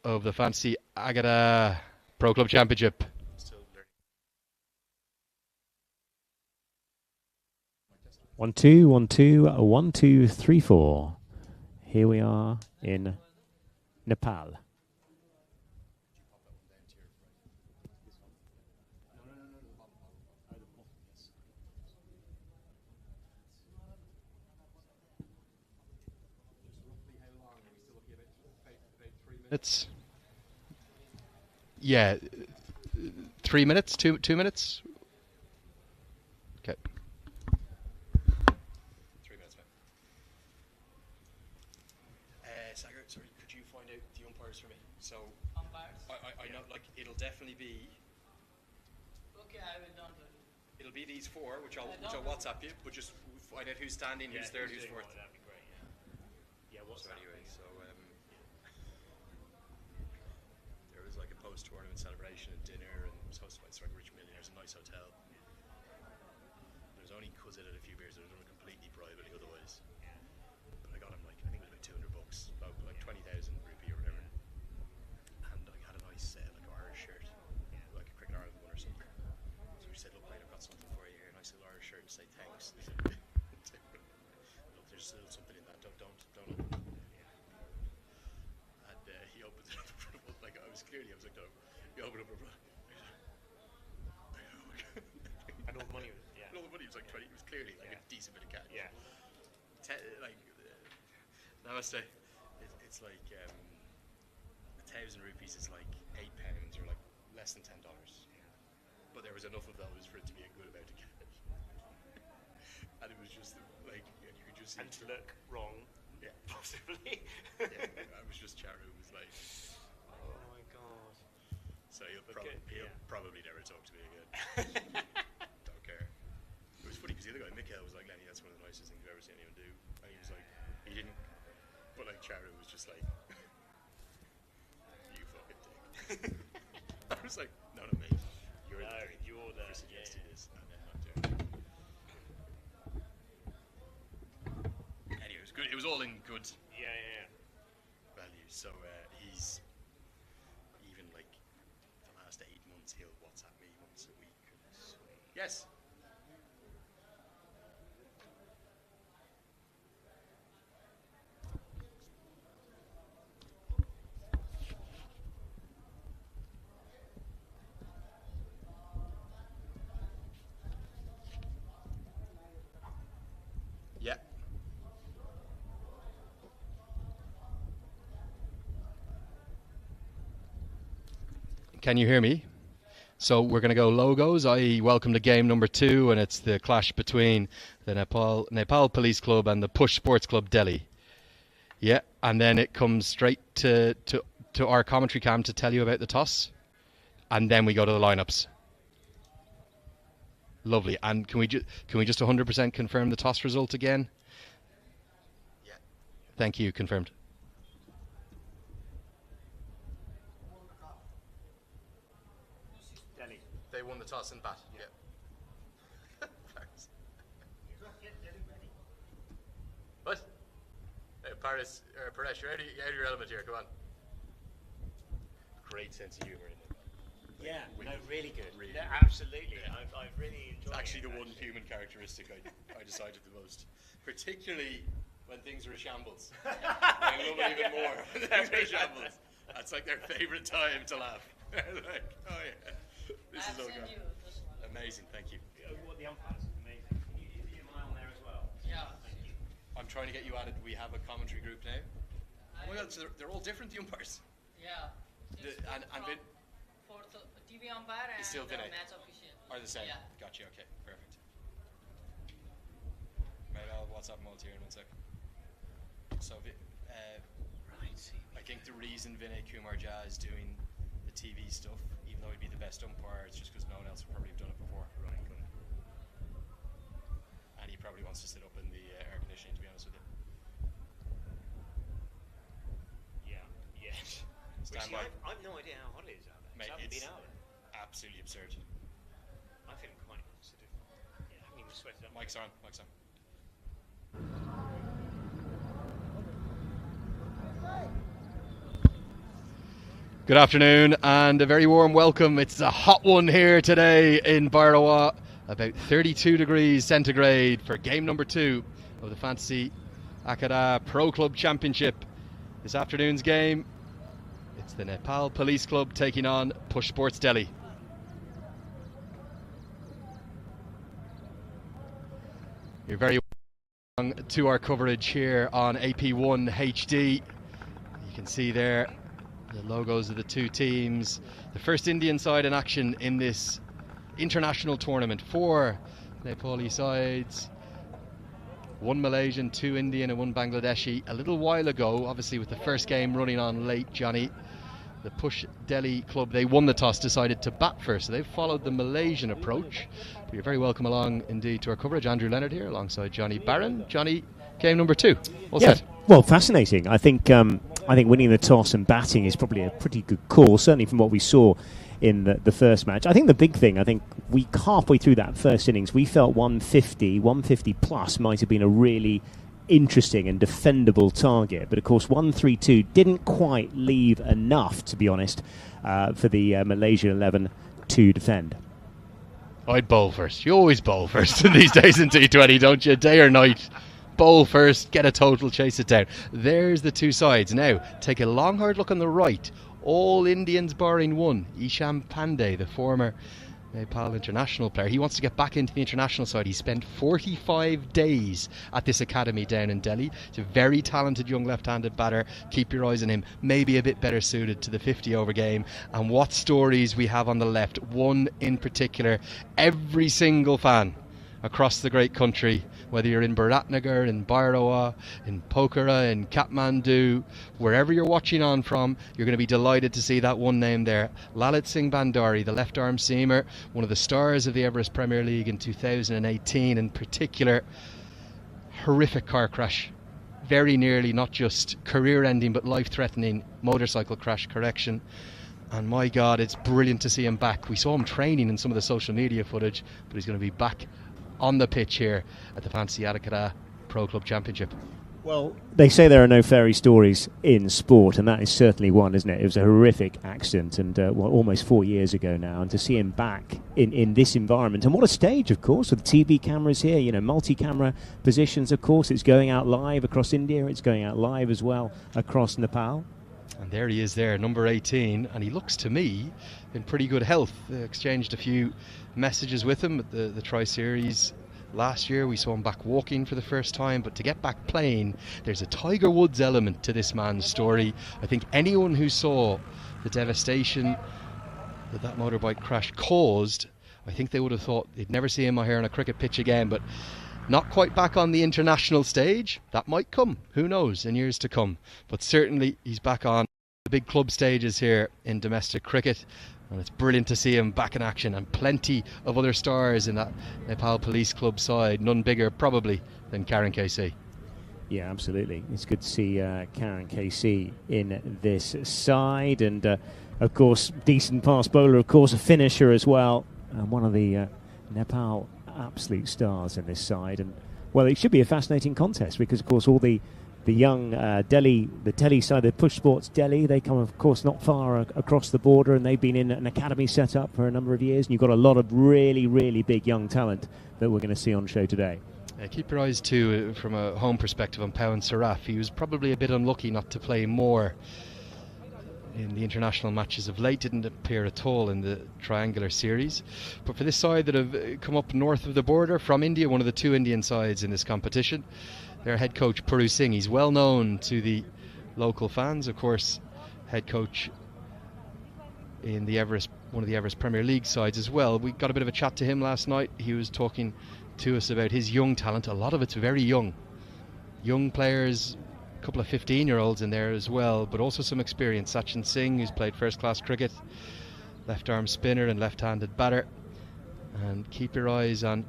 of the Fancy Agata Pro Club Championship. Still learning. 1 2 1 2 1 2 3 4. Here we are in Nepal. It's 3 minutes, 2 minutes. Okay. 3 minutes, mate. Sagar, sorry, could you find out the umpires for me? So, Umpires? I know, like, it'll definitely be. Okay, I will don't worry. It'll be these four, which I'll WhatsApp you, but just find out who's standing, who's third, who's fourth. That'd be great. Yeah. So anyway, there was like a post-tournament celebration and dinner, and it was hosted by Strike Rich Millionaires, a nice hotel. There was only Cuzit at a few beers. They were done completely privately otherwise. But I got him like, I think it was about $200, about like 20,000 rupee or whatever. And I had a nice like Irish shirt, like a Cricket Ireland one or something. So we said, look, mate, I've got something for you here, a nice little Irish shirt, and say thanks. They said, look, there's still something in that. Don't open it. And he opened it up in front of us, like I was like, no. He opened it up in front of us. And all the money was, And all the money was like 20. It was clearly like a decent bit of cash. Yeah. Namaste. It's like 1,000 rupees is like £8 or like less than $10. But there was enough of those for it to be a good amount of cash. And it was just like, you could just see. And to look wrong. Yeah. Possibly. I was just Charu was like, Oh my god. so he'll Okay, probably never talk to me again. Don't care. It was funny because the other guy, Mikhail, was like, Lenny, that's one of the nicest things I've ever seen anyone do. And he was like, he didn't. But like Charu was just like, you fucking dick. I was like, no, not me. You're the dick. You're the. You suggested this. And then I'm doing it. Anyway, it was good. It was all in good Yeah. value. So he's even like the last 8 months he'll WhatsApp me once a week. Yes. Yeah. Can you hear me? So we're going to go logos. I welcome to game number 2, and it's the clash between the Nepal Police Club and the Push Sports Club Delhi. Yeah, and then it comes straight to our commentary cam to tell you about the toss, and then we go to the lineups. Lovely. And can we just 100% confirm the toss result again? Yeah. Thank you. Confirmed. Delhi. They won the toss and bat. Yeah. What? Paris or Paresh, you're out of your element here. Come on. Great sense of humor in it. Yeah, no, really good. Really Yeah, good. absolutely. Yeah. I've really enjoyed It's actually it. the one human characteristic I decided the most, particularly when things are a shambles. I love it even more when things are a shambles. That's like their favorite time to laugh. Like, oh yeah, this is all good. Amazing, thank you. What the umpires, amazing. You get mine on there as well. Yeah. Thank you. I'm trying to get you added. We have a commentary group now. Oh my god, so they're all different, the umpires. Yeah. And Vin For the TV umpire and It's still the Vinay. match official. are the same. Yeah. Gotcha, okay, perfect. Right, I'll WhatsApp them all to you in 1 sec. So, I think the reason Vinay Kumar Jha is doing the TV stuff, even though he'd be the best umpire, it's just because no one else would probably have done it before. Right, good. And he probably wants to sit up in the air conditioning, to be honest with you. Yeah, yes. Stand by. I've no idea how hot it is out there. Mate, I haven't it's been out there. absolutely absurd. I feel quite sort of, yeah, I haven't even sweated up. Mike's on, Mike's on. Good afternoon and a very warm welcome. It's a hot one here today in Barawa, about 32 degrees centigrade for game number 2 of the Fantasy Akada Pro Club Championship. This afternoon's game, it's the Nepal Police Club taking on Push Sports Delhi. You're very welcome to our coverage here on AP1 HD. You can see there the logos of the two teams. The first Indian side in action in this international tournament. 4 Nepali sides, 1 Malaysian, 2 Indian and 1 Bangladeshi. A little while ago, obviously with the first game running on late, Johnny, the Push Delhi club, they won the toss, decided to bat first. So they've followed the Malaysian approach. But you're very welcome along indeed to our coverage. Andrew Leonard here alongside Johnny Barron. Johnny, game number 2. All set. Well, fascinating. I think winning the toss and batting is probably a pretty good call, certainly from what we saw in the first match. I think the big thing, we halfway through that first innings, we felt 150 plus might have been a really interesting and defendable target. But of course, 132 didn't quite leave enough, to be honest, for the Malaysian 11 to defend. I'd bowl first. You always bowl first in these days in T20, don't you? Day or night. Bowl first, get a total, chase it down. There's the two sides. Now, take a long, hard look on the right. All Indians barring one. Isham Pandey, the former Nepal international player. He wants to get back into the international side. He spent 45 days at this academy down in Delhi. He's a very talented young left-handed batter. Keep your eyes on him. Maybe a bit better suited to the 50-over game. And what stories we have on the left. One in particular. Every single fan across the great country, whether you're in Biratnagar, in Bhairawa, in Pokhara, in Kathmandu, wherever you're watching on from, you're going to be delighted to see that one name there. Lalit Singh Bandari, the left-arm seamer, one of the stars of the Everest Premier League in 2018 in particular. Horrific car crash. Very nearly not just career-ending but life-threatening motorcycle crash, correction. And my God, it's brilliant to see him back. We saw him training in some of the social media footage, but he's going to be back on the pitch here at the Fantasy Akada Pro Club Championship. Well, they say there are no fairy stories in sport, and that is certainly one, isn't it? It was a horrific accident, and almost 4 years ago now, and to see him back in this environment, and what a stage, of course, with TV cameras here, multi-camera positions, of course. It's going out live across India, it's going out live as well across Nepal. And there he is there, number 18, and he looks to me in pretty good health. Exchanged a few messages with him at the Tri-Series last year. We saw him back walking for the first time, but to get back playing, there's a Tiger Woods element to this man's story. I think anyone who saw the devastation that motorbike crash caused, I think they would have thought they'd never see him out here on a cricket pitch again, but not quite back on the international stage. That might come, who knows, in years to come. But certainly he's back on the big club stages here in domestic cricket. And it's brilliant to see him back in action, and plenty of other stars in that Nepal Police Club side. None bigger, probably, than Karen KC. Yeah, absolutely. It's good to see Karen KC in this side. And, of course, decent fast bowler, of course, a finisher as well. And one of the Nepal absolute stars in this side. And, well, it should be a fascinating contest because, of course, all the young Delhi side, the Push Sports Delhi, they come, of course, not far across the border, and they've been in an academy set up for a number of years, and you've got a lot of really, really big young talent that we're going to see on show today. Keep your eyes, too, from a home perspective on Pawan Saraf. He was probably a bit unlucky not to play more in the international matches of late, didn't appear at all in the triangular series. But for this side that have come up north of the border from India, one of the 2 Indian sides in this competition, their head coach Puru Singh, he's well known to the local fans, of course, head coach in the Everest, one of the Everest Premier League sides as well. We got a bit of a chat to him last night. He was talking to us about his young talent. A lot of it's very young players, a couple of 15-year-olds in there as well, but also some experience. Sachin Singh, who's played first-class cricket, left-arm spinner and left-handed batter. And keep your eyes on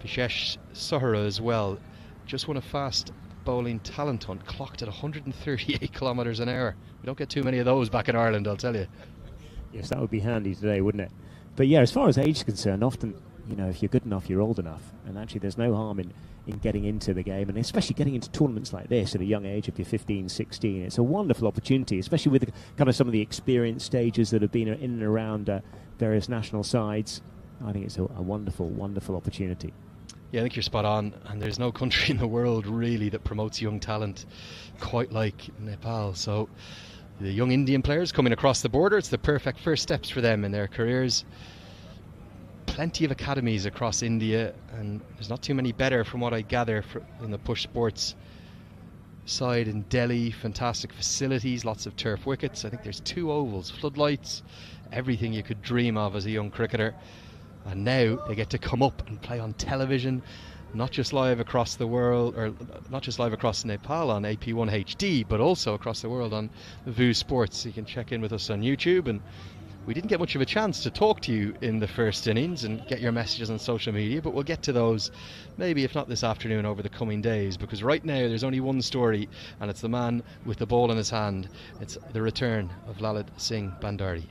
Vishesh Sohra as well. Just won a fast bowling talent hunt, clocked at 138 kilometres an hour. We don't get too many of those back in Ireland, I'll tell you. Yes, that would be handy today, wouldn't it? But yeah, as far as age is concerned, often you know, if you're good enough, you're old enough. And actually, there's no harm in getting into the game, and especially getting into tournaments like this at a young age, if you're 15, 16. It's a wonderful opportunity, especially with kind of some of the experience stages that have been in and around various national sides. I think it's a wonderful, wonderful opportunity. Yeah, I think you're spot on, and there's no country in the world really that promotes young talent quite like Nepal. So the young Indian players coming across the border, it's the perfect first steps for them in their careers. Plenty of academies across India, and there's not too many better from what I gather in the push sports side in Delhi. Fantastic facilities, lots of turf wickets. I think there's 2 ovals, floodlights, everything you could dream of as a young cricketer. And now they get to come up and play on television, not just live across the world, or not just live across Nepal on AP1 HD, but also across the world on VU Sports. You can check in with us on YouTube. And we didn't get much of a chance to talk to you in the first innings and get your messages on social media, but we'll get to those maybe, if not this afternoon, over the coming days, because right now there's only one story, and it's the man with the ball in his hand. It's the return of Lalit Singh Bhandari.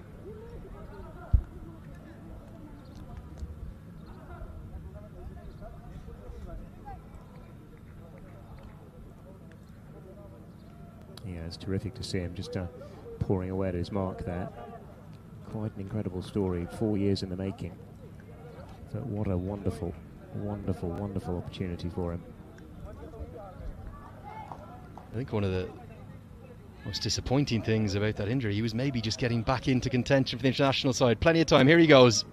Yeah, it's terrific to see him just pouring away at his mark there. Quite an incredible story, 4 years in the making. So what a wonderful, wonderful, wonderful opportunity for him. I think one of the most disappointing things about that injury, he was maybe just getting back into contention for the international side. Plenty of time, here he goes.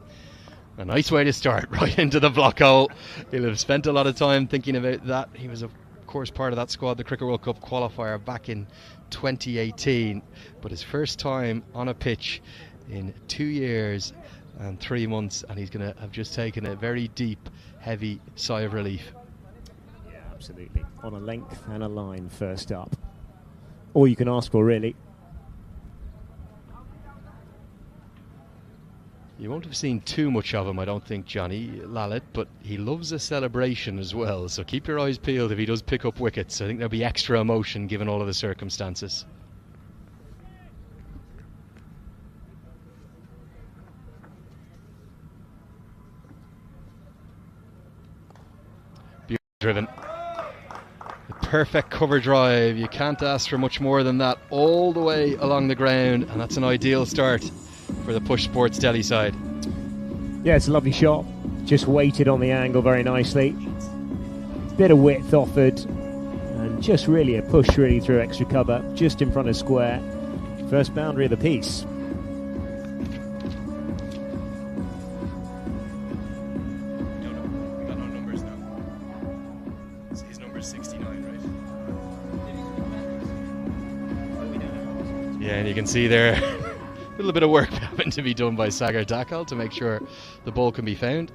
A nice way to start, right into the block hole. He'll have spent a lot of time thinking about that. He was, of course, part of that squad, the Cricket World Cup qualifier back in 2018. But his first time on a pitch in 2 years and 3 months, and he's going to have just taken a very deep, heavy sigh of relief. Yeah, absolutely. On a length and a line first up. All you can ask for, really. You won't have seen too much of him, I don't think, Johnny Lalit, but he loves a celebration as well, so keep your eyes peeled if he does pick up wickets. I think there'll be extra emotion given all of the circumstances. Driven. The perfect cover drive. You can't ask for much more than that, all the way along the ground, and that's an ideal start for the Push Sports Delhi side. Yeah, it's a lovely shot. Just weighted on the angle very nicely. Bit of width offered, and just really a push really through extra cover, just in front of square. First boundary of the piece. Yeah, and you can see there a little bit of work having to be done by Sagar Dakal to make sure the ball can be found.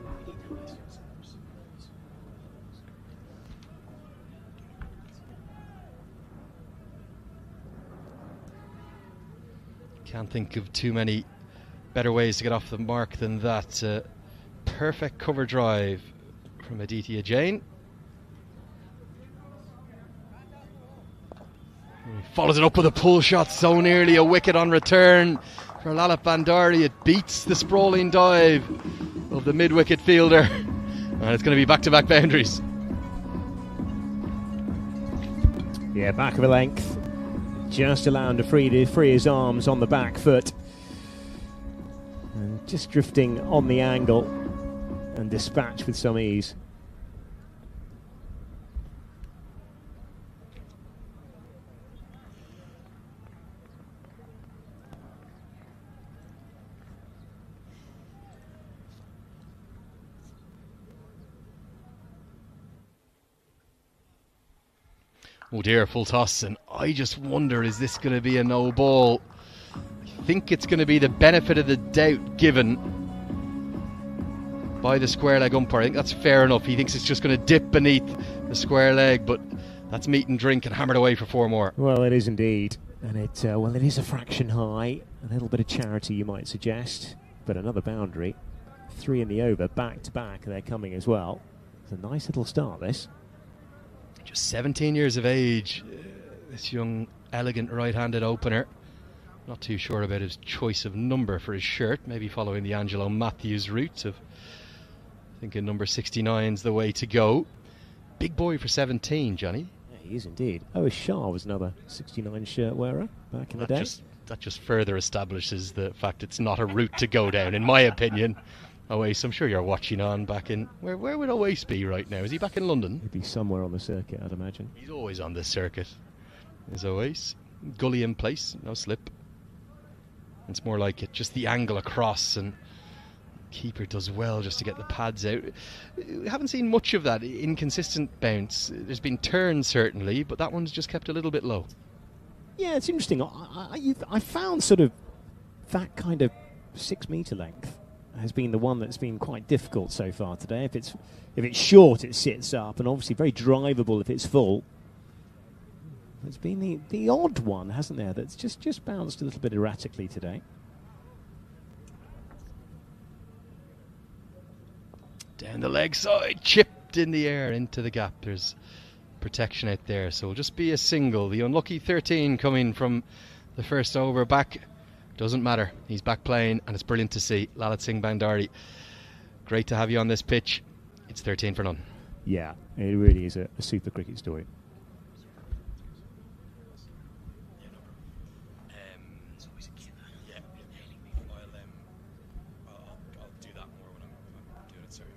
Can't think of too many better ways to get off the mark than that. Perfect cover drive from Aditya Jain. He follows it up with a pull shot, so nearly a wicket on return for Lalit Bhandari. It beats the sprawling dive of the mid-wicket fielder, and it's going to be back-to-back boundaries. Yeah, back of a length, just allowing to free his arms on the back foot, and just drifting on the angle and dispatched with some ease. Oh dear, full toss, and I just wonder, is this going to be a no ball? I think it's going to be the benefit of the doubt given by the square leg umpire. I think that's fair enough. He thinks it's just going to dip beneath the square leg, but that's meat and drink and hammered away for 4 more. Well, it is indeed, and it is a fraction high. A little bit of charity, you might suggest, but another boundary. 3 in the over, back to back. They're coming as well. It's a nice little start, this. Just 17 years of age, this young, elegant right-handed opener. Not too sure about his choice of number for his shirt, maybe following the Angelo Matthews route of Thinking number 69's the way to go. Big boy for 17, Johnny. Yeah, he is indeed. Oh, Shah was another 69 shirt wearer back in the day. That just further establishes the fact it's not a route to go down, in my opinion. Oase, I'm sure you're watching on back in... Where would Oase be right now? Is he back in London? He'd be somewhere on the circuit, I'd imagine. He's always on this circuit. Is Oase. Gully in place, no slip. It's more like it, just the angle across, and keeper does well just to get the pads out. We haven't seen much of that inconsistent bounce. There's been turns certainly, but that one's just kept a little bit low. Yeah, it's interesting. I found sort of that kind of 6 metre length has been the one that's been quite difficult so far today. If it's short, it sits up, and obviously very drivable if it's full. It's been the odd one, hasn't there, that's just bounced a little bit erratically today. Down the leg side, chipped in the air into the gap. There's protection out there, so it'll just be a single. The unlucky 13 coming from the first over back. Doesn't matter. He's back playing, and it's brilliant to see. Lalit Singh Bandari, great to have you on this pitch. It's 13 for none. Yeah, it really is a super cricket story. I'll do that more when I'm doing it. Sorry,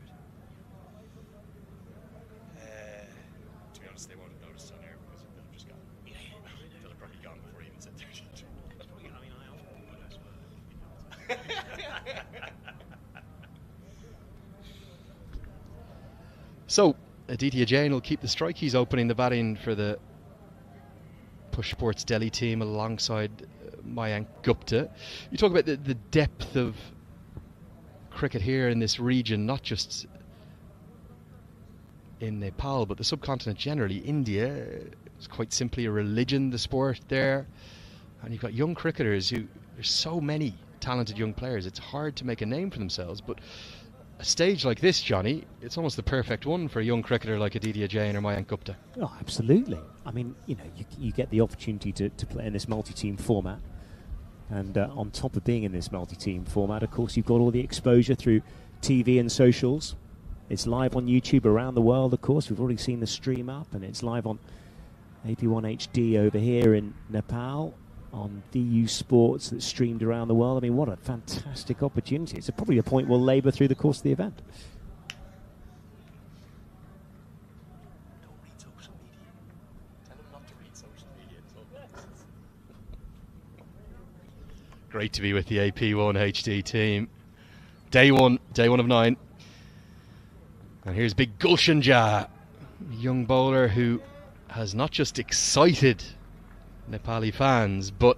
to be honest, they won't have noticed on air because they'll have just gone. They'll have probably gone before he even said 13. So, Aditya Jain will keep the strike. He's opening the batting for the Push Sports Delhi team alongside Mayank Gupta. You talk about the depth of cricket here in this region, not just in Nepal, but the subcontinent generally. India is quite simply a religion, the sport there. And you've got young cricketers there's so many talented young players. It's hard to make a name for themselves, but a stage like this, Johnny, it's almost the perfect one for a young cricketer like Aditya Jain or Mayank Gupta. Oh, absolutely. I mean, you get the opportunity to play in this multi-team format. And on top of being in this multi-team format, of course, you've got all the exposure through TV and socials. It's live on YouTube around the world, of course. We've already seen the stream up, and it's live on AP1 HD over here in Nepal, on DU Sports that's streamed around the world. I mean, what a fantastic opportunity. It's probably a point we'll labour through the course of the event. Don't read social media. Tell them not to read social media. Great to be with the AP1 HD team. Day one of 9. And here's big Gulshan Jha, a young bowler who has not just excited Nepali fans, but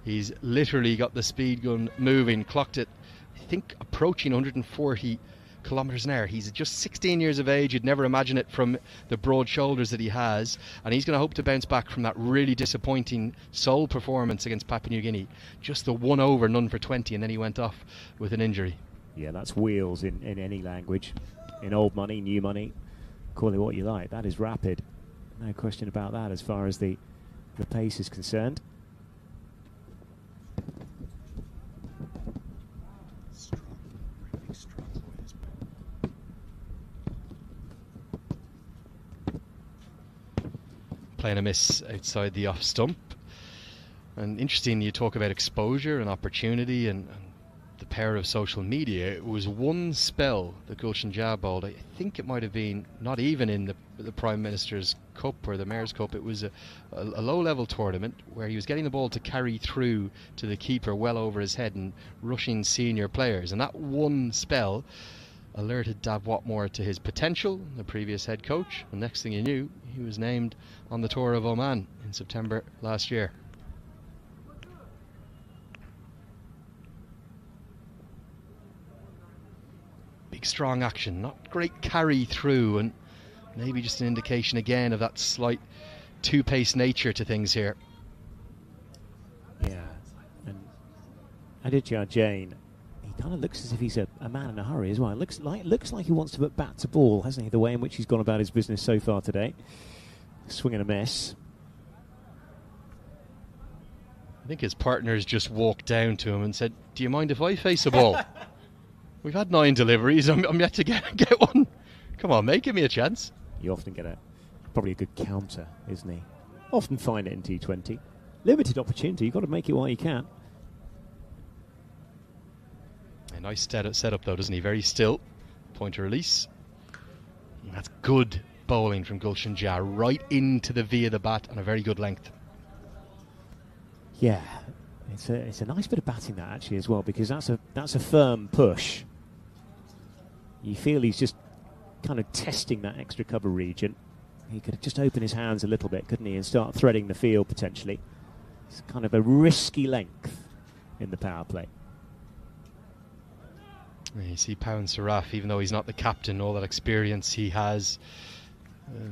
he's literally got the speed gun moving, clocked it, I think, approaching 140 kilometres an hour. He's just 16 years of age. You'd never imagine it from the broad shoulders that he has, and he's going to hope to bounce back from that really disappointing sole performance against Papua New Guinea. Just the 1 over, none for 20, and then he went off with an injury. Yeah, that's wheels in any language. In old money, new money, call it what you like. That is rapid. No question about that as far as the pace is concerned. Strong, really strong boys. Playing a miss outside the off stump. And interesting, you talk about exposure and opportunity and the power of social media. It was one spell that Gulshan Jha bowled. I think it might have been not even in the Prime Minister's Cup or the Mayor's Cup. It was a low-level tournament where he was getting the ball to carry through to the keeper well over his head and rushing senior players. And that one spell alerted Dav Watmore to his potential, the previous head coach. And next thing you knew, he was named on the tour of Oman in September last year. Big strong action, not great carry through, and maybe just an indication again of that slight two-pace nature to things here. Yeah, and Aditya Jain, he kind of looks as if he's a man in a hurry as well. Looks like he wants to put bat to ball, hasn't he? The way in which he's gone about his business so far today. Swing and a miss. I think his partners just walked down to him and said, "Do you mind if I face a ball?" We've had 9 deliveries. I'm yet to get one. Come on, mate, give me a chance. You often get probably a good counter, isn't he? Often find it in T20. Limited opportunity, you've got to make it while you can. A nice setup though, doesn't he? Very still. Pointer release. And that's good bowling from Gulshan Jha, right into the V of the bat and a very good length. Yeah, it's a nice bit of batting that actually as well, because that's a firm push. You feel he's just kind of testing that extra cover region. He could just open his hands a little bit, couldn't he, and start threading the field potentially. It's kind of a risky length in the power play. You see Pawan Saraf, even though he's not the captain, all that experience he has.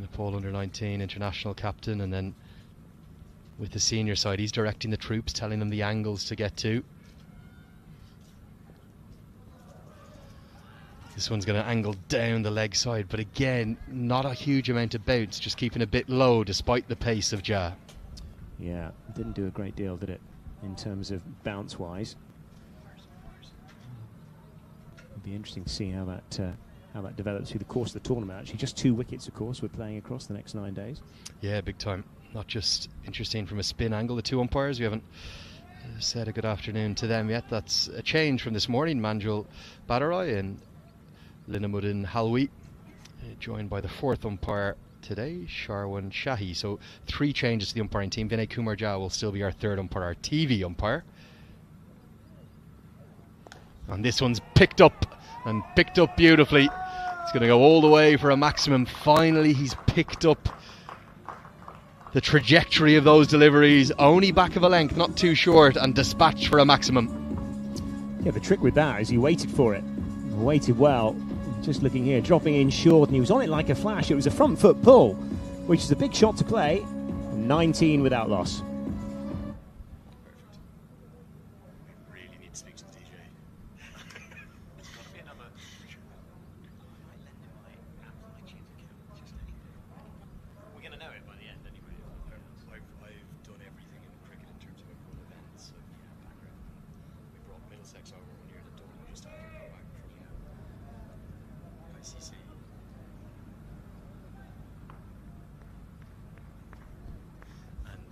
Nepal under-19 international captain, and then with the senior side, he's directing the troops, telling them the angles to get to. This one's going to angle down the leg side, but again, not a huge amount of bounce, just keeping a bit low despite the pace of Jha. Yeah, didn't do a great deal, did it, in terms of bounce-wise. It'll be interesting to see how that develops through the course of the tournament. Actually, just 2 wickets, of course, we're playing across the next 9 days. Yeah, big time. Not just interesting from a spin angle. The 2 umpires, we haven't said a good afternoon to them yet. That's a change from this morning. Manjul Badarai and Linamuddin Halwi, joined by the 4th umpire today, Sharwan Shahi. So 3 changes to the umpiring team. Vinay Kumar Jha will still be our 3rd umpire, our TV umpire. And this one's picked up, and picked up beautifully. It's going to go all the way for a maximum. Finally, he's picked up the trajectory of those deliveries. Only back of a length, not too short, and dispatched for a maximum. Yeah, the trick with that is he waited for it. Waited well. Just looking here, dropping in short, and he was on it like a flash. It was a front foot pull, which is a big shot to play. 19 without loss. Really need to speak to the DJ. There's got to be another. We're going to know it by the end anyway. I've done everything in cricket in terms of run events. So, background. We brought Middlesex over one year to Dublin just after we got back from ICC. And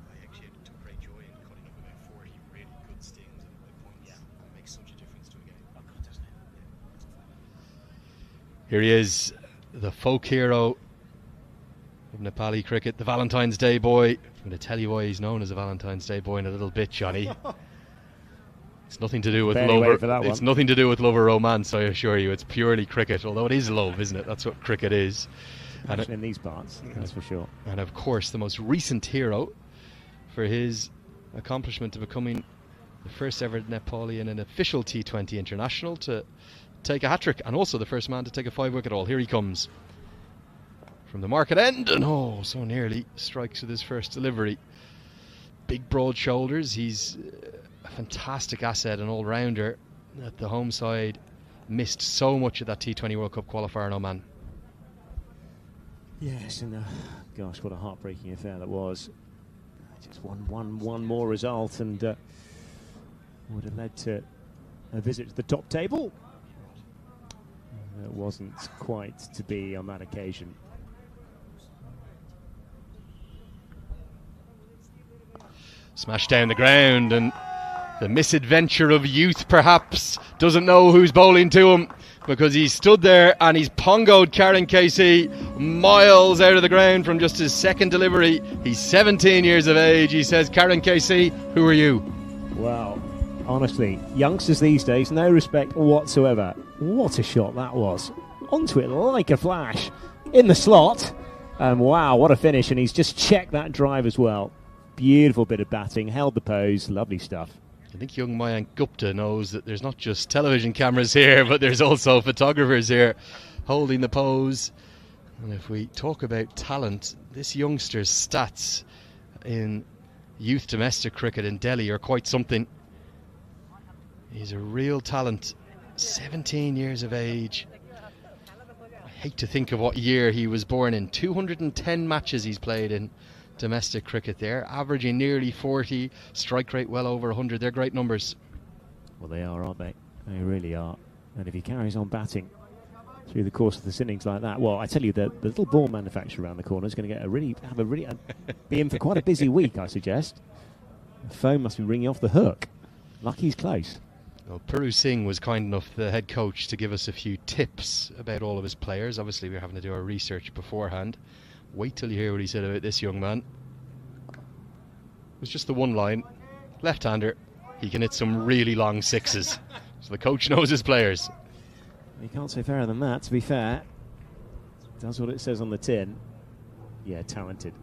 I actually took great joy in cutting up about 40 really good stings and good points. Yeah. It makes such a difference to a game. Oh, God, doesn't it? Yeah. Here he is, the folk hero of Nepali cricket, the Valentine's Day boy. I'm going to tell you why he's known as a Valentine's Day boy in a little bit, Johnny. It's nothing to do with love. It's nothing to do with love or romance, I assure you. It's purely cricket, although it is love, isn't it? That's what cricket is. And in these parts, that's for sure. And of course, the most recent hero for his accomplishment of becoming the first ever Nepali in an official T20 international to take a hat-trick, and also the first man to take a 5-wicket haul. Here he comes from the market end, and oh, so nearly strikes with his first delivery. Big broad shoulders. He's a fantastic asset, an all-rounder at the home side. Missed so much of that T20 World Cup qualifier, no man. Yes, and gosh, what a heartbreaking affair that was. Just one more result, and would have led to a visit to the top table. It wasn't quite to be on that occasion. Smashed down the ground, and the misadventure of youth perhaps doesn't know who's bowling to him, because he stood there and he's pongoed Karen Casey miles out of the ground from just his 2nd delivery. He's 17 years of age. He says, Karen Casey, who are you? Well, honestly, youngsters these days, no respect whatsoever. What a shot that was. Onto it like a flash in the slot. And wow, what a finish. And he's just checked that drive as well. Beautiful bit of batting, held the pose, lovely stuff. I think young Mayank Gupta knows that there's not just television cameras here, but there's also photographers here holding the pose. And if we talk about talent, this youngster's stats in youth domestic cricket in Delhi are quite something. He's a real talent, 17 years of age. I hate to think of what year he was born in. 210 matches he's played in domestic cricket there, averaging nearly 40, strike rate well over 100. They're great numbers. Well, they are, aren't they? They really are. And if he carries on batting through the course of this innings like that, well, I tell you, the little ball manufacturer around the corner is going to be in for quite a busy week, I suggest. The phone must be ringing off the hook. Lucky he's close. Well, Puru Singh was kind enough, the head coach, to give us a few tips about all of his players. Obviously, we were having to do our research beforehand. Wait till you hear what he said about this young man. It was just the one line. Left-hander, he can hit some really long sixes. So the coach knows his players. You can't say fairer than that, to be fair. Does what it says on the tin. Yeah, talented.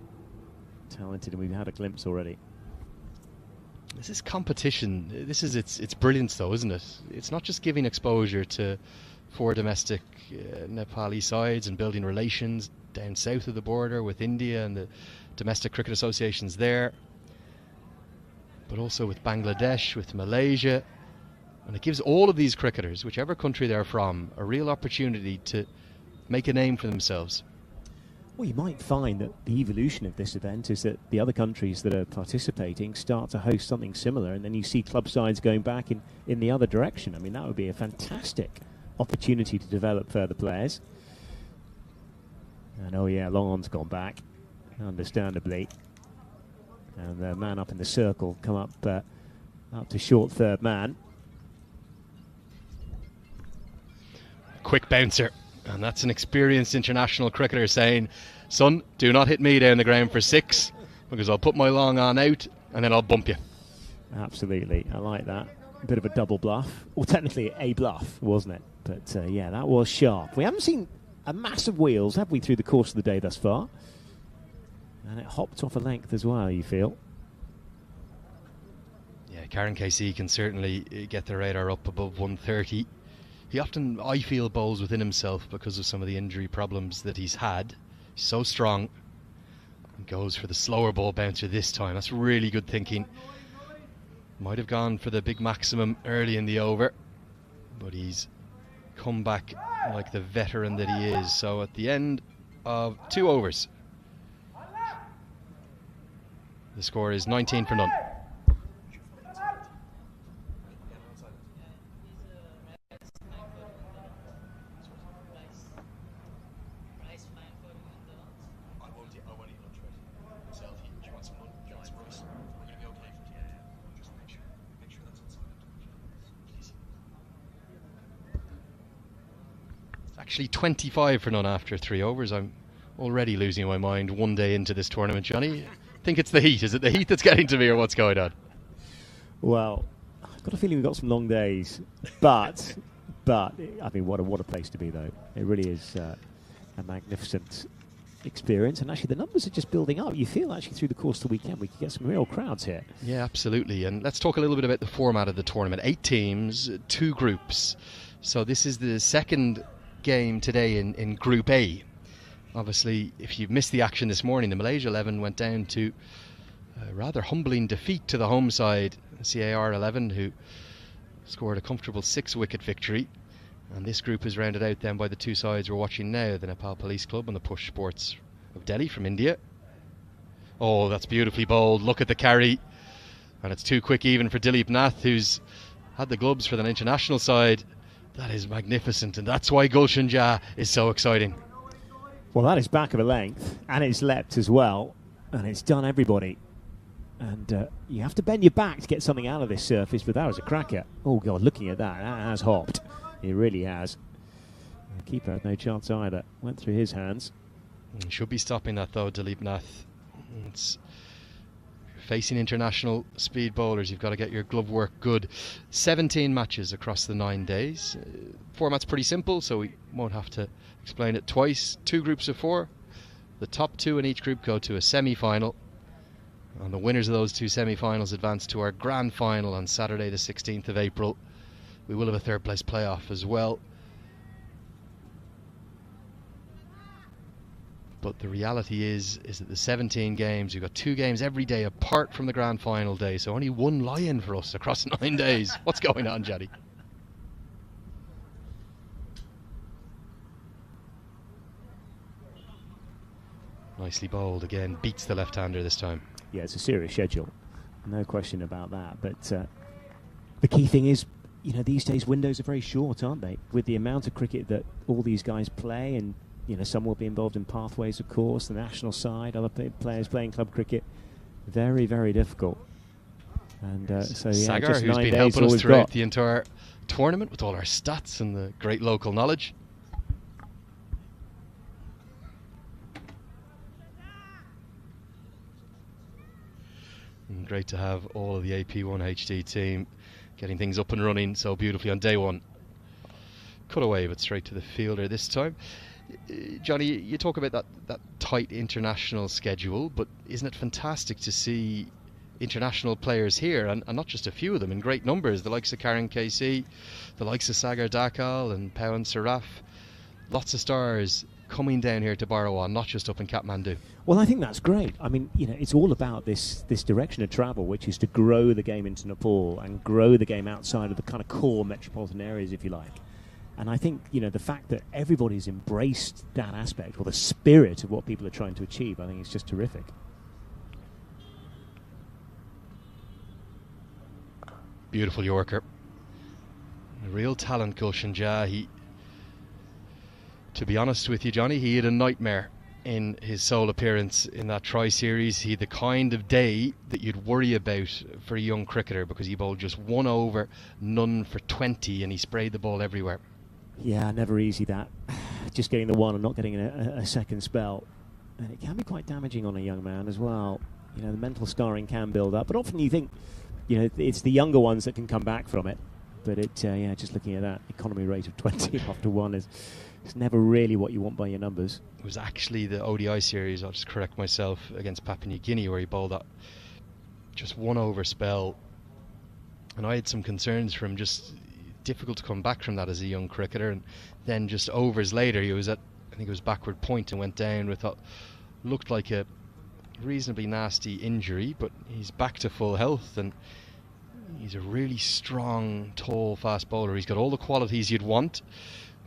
Talented, and we've had a glimpse already. This is competition. This is its brilliance, though, isn't it? It's not just giving exposure to 4 domestic Nepali sides and building relations down south of the border with India and the domestic cricket associations there, but also with Bangladesh, with Malaysia. And it gives all of these cricketers, whichever country they're from, a real opportunity to make a name for themselves. Well, you might find that the evolution of this event is that the other countries that are participating start to host something similar, and then you see club sides going back in the other direction. I mean, that would be a fantastic opportunity to develop further players. And oh yeah, Long On's gone back, understandably. And the man up in the circle come up to short third man. Quick bouncer. And that's an experienced international cricketer saying, son, do not hit me down the ground for 6, because I'll put my long on out and then I'll bump you. Absolutely, I like that. A bit of a double bluff. Well, technically a bluff, wasn't it? But yeah, that was sharp. We haven't seen a mass of wheels, have we, through the course of the day thus far? And it hopped off a length as well, you feel? Yeah, Karen KC can certainly get the radar up above 130. He often, I feel, bowls within himself because of some of the injury problems that he's had. He's so strong. And goes for the slower ball bouncer this time. That's really good thinking. Might have gone for the big maximum early in the over, but he's come back like the veteran that he is. So at the end of 2 overs, the score is 19 for none. Actually 25 for none after 3 overs. I'm already losing my mind one day into this tournament, Johnny. I think it's the heat. Is it the heat that's getting to me, or what's going on? Well, I've got a feeling we've got some long days, but I mean, what a place to be, though. It really is a magnificent experience, and actually the numbers are just building up. You feel actually through the course of the weekend we could get some real crowds here. Yeah, absolutely. And let's talk a little bit about the format of the tournament. 8 teams, 2 groups. So this is the second game today in Group A. Obviously, if you missed the action this morning, the Malaysia 11 went down to a rather humbling defeat to the home side, CAR 11, who scored a comfortable 6-wicket victory. And this group is rounded out then by the 2 sides we're watching now, the Nepal Police Club and the Push Sports of Delhi from India. Oh, that's beautifully bowled. Look at the carry. And it's too quick even for Dilip Nath, who's had the gloves for the international side. That is magnificent, and that's why Gulshan Jah is so exciting. Well, that is back of a length, and it's leapt as well, and it's done everybody. And you have to bend your back to get something out of this surface, but that was a cracker. Oh, God, looking at that, that has hopped. It really has. The keeper had no chance either. Went through his hands. Should be stopping that, though, Dilip Nath. It's facing international speed bowlers, you've got to get your glove work good. 17 matches across the 9 days. Format's pretty simple, so we won't have to explain it twice. 2 groups of 4. The top 2 in each group go to a semi-final, and the winners of those 2 semi-finals advance to our grand final on Saturday the 16th of April. We will have a 3rd place playoff as well. But the reality is that the 17 games, you've got 2 games every day apart from the grand final day, so only 1 lie-in for us across 9 days. What's going on, Jaddy? Nicely bowled again, beats the left-hander this time. Yeah, it's a serious schedule, no question about that. But the key thing is you know, these days windows are very short, aren't they? With the amount of cricket that all these guys play, and you know, some will be involved in pathways, of course, the national side, other players playing club cricket. Very, very difficult. And so, yeah, Sagar, just who's 9 been days helping all us we've throughout got. the entire tournament with all our stats and the great local knowledge. And great to have all of the AP1 HD team getting things up and running so beautifully on day one. Cut away, but straight to the fielder this time. Johnny, you talk about that tight international schedule, but isn't it fantastic to see international players here, and not just a few of them, in great numbers, the likes of Karen KC, the likes of Sagar Dakal and Pawan Saraf. Lots of stars coming down here to Barawan, not just up in Kathmandu. Well, I think that's great. I mean, you know, it's all about this direction of travel, which is to grow the game into Nepal and grow the game outside of the kind of core metropolitan areas, if you like. And I think, you know, the fact that everybody's embraced that aspect, or the spirit of what people are trying to achieve, I think is just terrific. Beautiful Yorker. A real talent, Gulshan Jah. To be honest with you, Johnny, he had a nightmare in his sole appearance in that tri-series. He had the kind of day that you'd worry about for a young cricketer, because he bowled just 1 over, none for 20, and he sprayed the ball everywhere. Yeah, never easy that. Just getting the one and not getting a second spell. And it can be quite damaging on a young man as well. You know, the mental scarring can build up. But often you think, you know, it's the younger ones that can come back from it. But yeah, just looking at that economy rate of 20 after one is never really what you want by your numbers. It was actually the ODI series, I'll just correct myself, against Papua New Guinea, where he bowled that just 1 over spell. And I had some concerns for him, just difficult to come back from that as a young cricketer. And then just overs later, he was at, I think it was backward point, and went down with what looked like a reasonably nasty injury, but he's back to full health, and he's a really strong, tall, fast bowler. He's got all the qualities you'd want.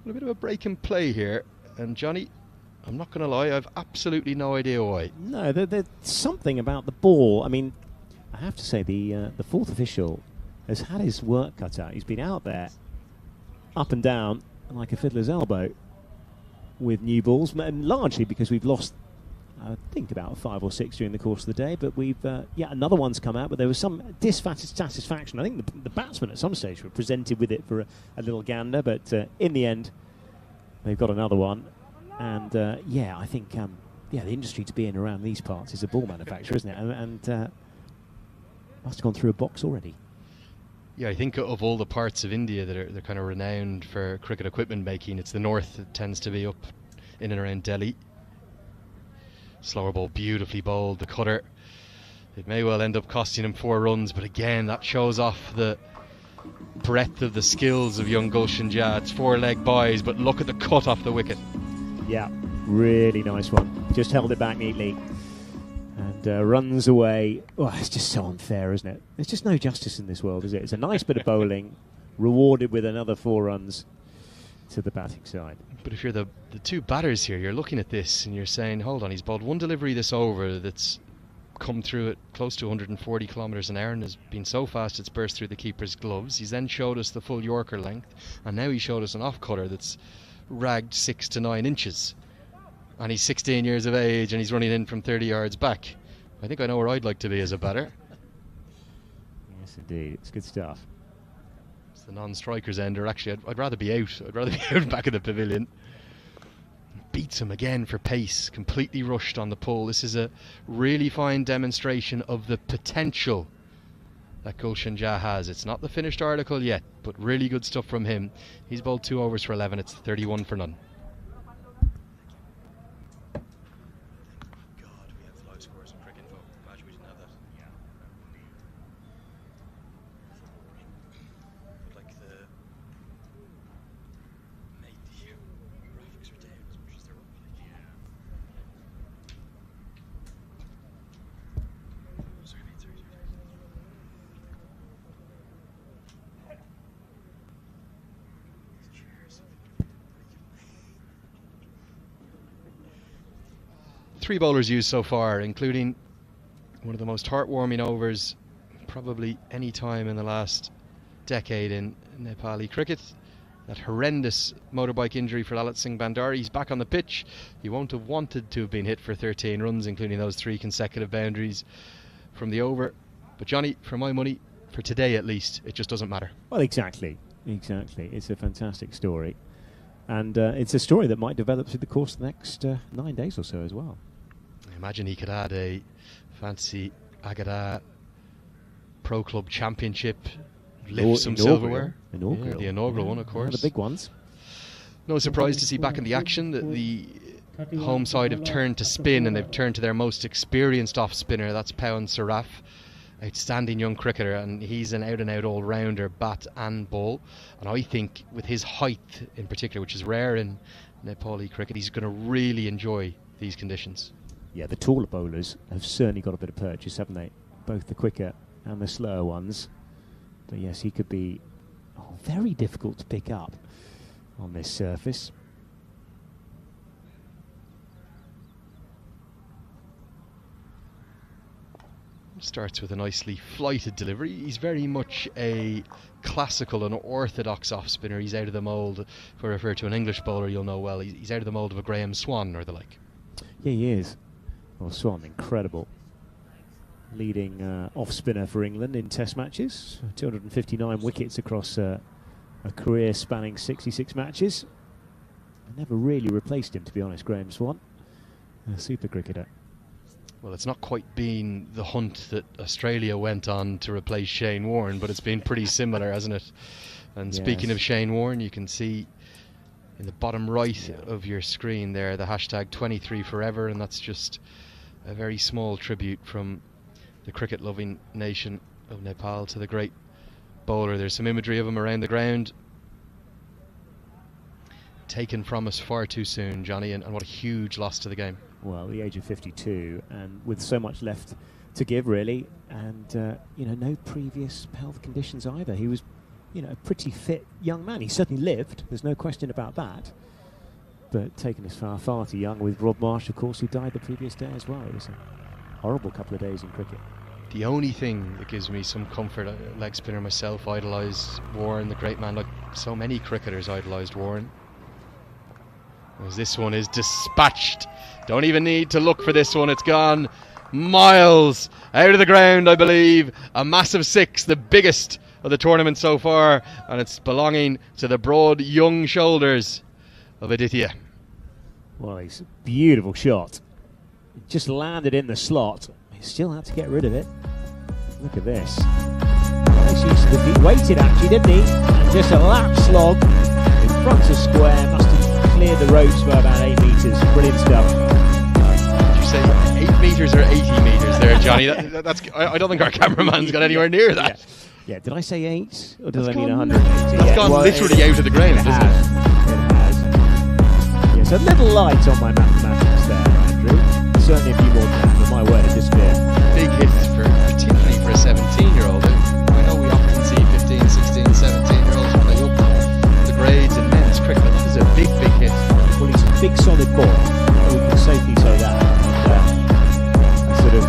A bit of a break in play here, and Johnny, I'm not going to lie, I've absolutely no idea why. No, there's something about the ball. I mean, I have to say the fourth official has had his work cut out. He's been out there, up and down, like a fiddler's elbow, with new balls, and largely because we've lost, I think, about 5 or 6 during the course of the day. But we've, another one's come out, but there was some dissatisfaction. I think the batsmen at some stage were presented with it for a little gander, but in the end, they've got another one. And I think, the industry to be in around these parts is a ball manufacturer, isn't it? And must have gone through a box already. Yeah, I think of all the parts of India that are they're kind of renowned for cricket equipment making, it's the north that tends to be up in and around Delhi. Slower ball, beautifully bowled, the cutter. It may well end up costing him 4 runs, but again, that shows off the breadth of the skills of young Gulshan Jah. It's 4-leg buys, but look at the cut off the wicket. Yeah, really nice one. Just held it back neatly. And runs away. Oh, it's just so unfair, isn't it? There's just no justice in this world, is it? It's a nice bit of bowling, rewarded with another 4 runs to the batting side. But if you're the 2 batters here, you're looking at this and you're saying, hold on, he's bowled 1 delivery this over that's come through at close to 140 kilometres an hour and has been so fast it's burst through the keeper's gloves. He's then showed us the full Yorker length, and now he showed us an off-cutter that's ragged 6 to 9 inches. And he's 16 years of age and he's running in from 30 yards back. I think I know where I'd like to be as a batter. Yes, indeed. It's good stuff. It's the non-strikers end, or actually I'd rather be out. I'd rather be out back of the pavilion. Beats him again for pace, completely rushed on the pull. This is a really fine demonstration of the potential that Gulshan Jah has. It's not the finished article yet, but really good stuff from him. He's bowled 2 overs for 11. It's 31 for none. Three bowlers used so far, including one of the most heartwarming overs probably any time in the last decade in Nepali cricket. That horrendous motorbike injury for Lalit Singh Bandari. He's back on the pitch. He won't have wanted to have been hit for 13 runs, including those 3 consecutive boundaries from the over. But Johnny, for my money, for today at least, it just doesn't matter. Well, exactly. It's a fantastic story. And it's a story that might develop through the course of the next 9 days or so as well. I imagine he could add a fancy Agada Pro Club Championship, lift some silverware. Inaugural. Yeah, the inaugural one, of course. One of the big ones. No surprise to see back in the action that the home side have turned to spin, and they've turned to their most experienced off spinner. That's Pawan Saraf, outstanding young cricketer, and he's an out-and-out all-rounder, bat and ball. And I think with his height in particular, which is rare in Nepali cricket, he's going to really enjoy these conditions. Yeah, the taller bowlers have certainly got a bit of purchase, haven't they? Both the quicker and the slower ones. But yes, he could be very difficult to pick up on this surface. Starts with a nicely flighted delivery. He's very much a classical and orthodox off spinner. He's out of the mould. If I refer to an English bowler, you'll know well. He's out of the mould of a Graham Swan or the like. Yeah, he is. Well, Swan, incredible. Leading off spinner for England in Test matches. 259 wickets across a career spanning 66 matches. I never really replaced him, to be honest, Graham Swan. A super cricketer. Well, it's not quite been the hunt that Australia went on to replace Shane Warne, but it's been pretty similar, hasn't it? And speaking of Shane Warne, you can see in the bottom right of your screen there the hashtag 23forever, and that's just a very small tribute from the cricket-loving nation of Nepal to the great bowler. There's some imagery of him around the ground. Taken from us far too soon, Johnny, and what a huge loss to the game. Well, the age of 52, and with so much left to give, really, and no previous health conditions either. He was, a pretty fit young man. He certainly lived. There's no question about that. But taken as far too young, with Rob Marsh, of course, who died the previous day as well. It was a horrible couple of days in cricket. The only thing that gives me some comfort, leg spinner myself, idolised Warne, the great man, like so many cricketers idolised Warne. As this one is dispatched. Don't even need to look for this one. It's gone miles out of the ground, I believe. A massive 6, the biggest of the tournament so far, and it's belonging to the broad young shoulders of Aditya. Well, it's a beautiful shot. It just landed in the slot. He still had to get rid of it. Look at this. He waited actually, didn't he? And just a lap slog in front of square. Must have cleared the ropes by about 8 metres. Brilliant stuff. Did you say 8 metres or 80 metres there, Johnny? I don't think our cameraman's got anywhere near that. Yeah, did I say 8? Or did I mean 180? That's gone literally out of the ground, isn't it? It has. Yes, a little light on my mathematics there, Andrew. Certainly a few more than that, but my word, it just big hits, particularly for a 17-year-old. I know we often see 15, 16, 17-year-olds play up the grades in men's cricket, but that is a big hit. Well, he's a big solid boy. We can safely say that. Sort of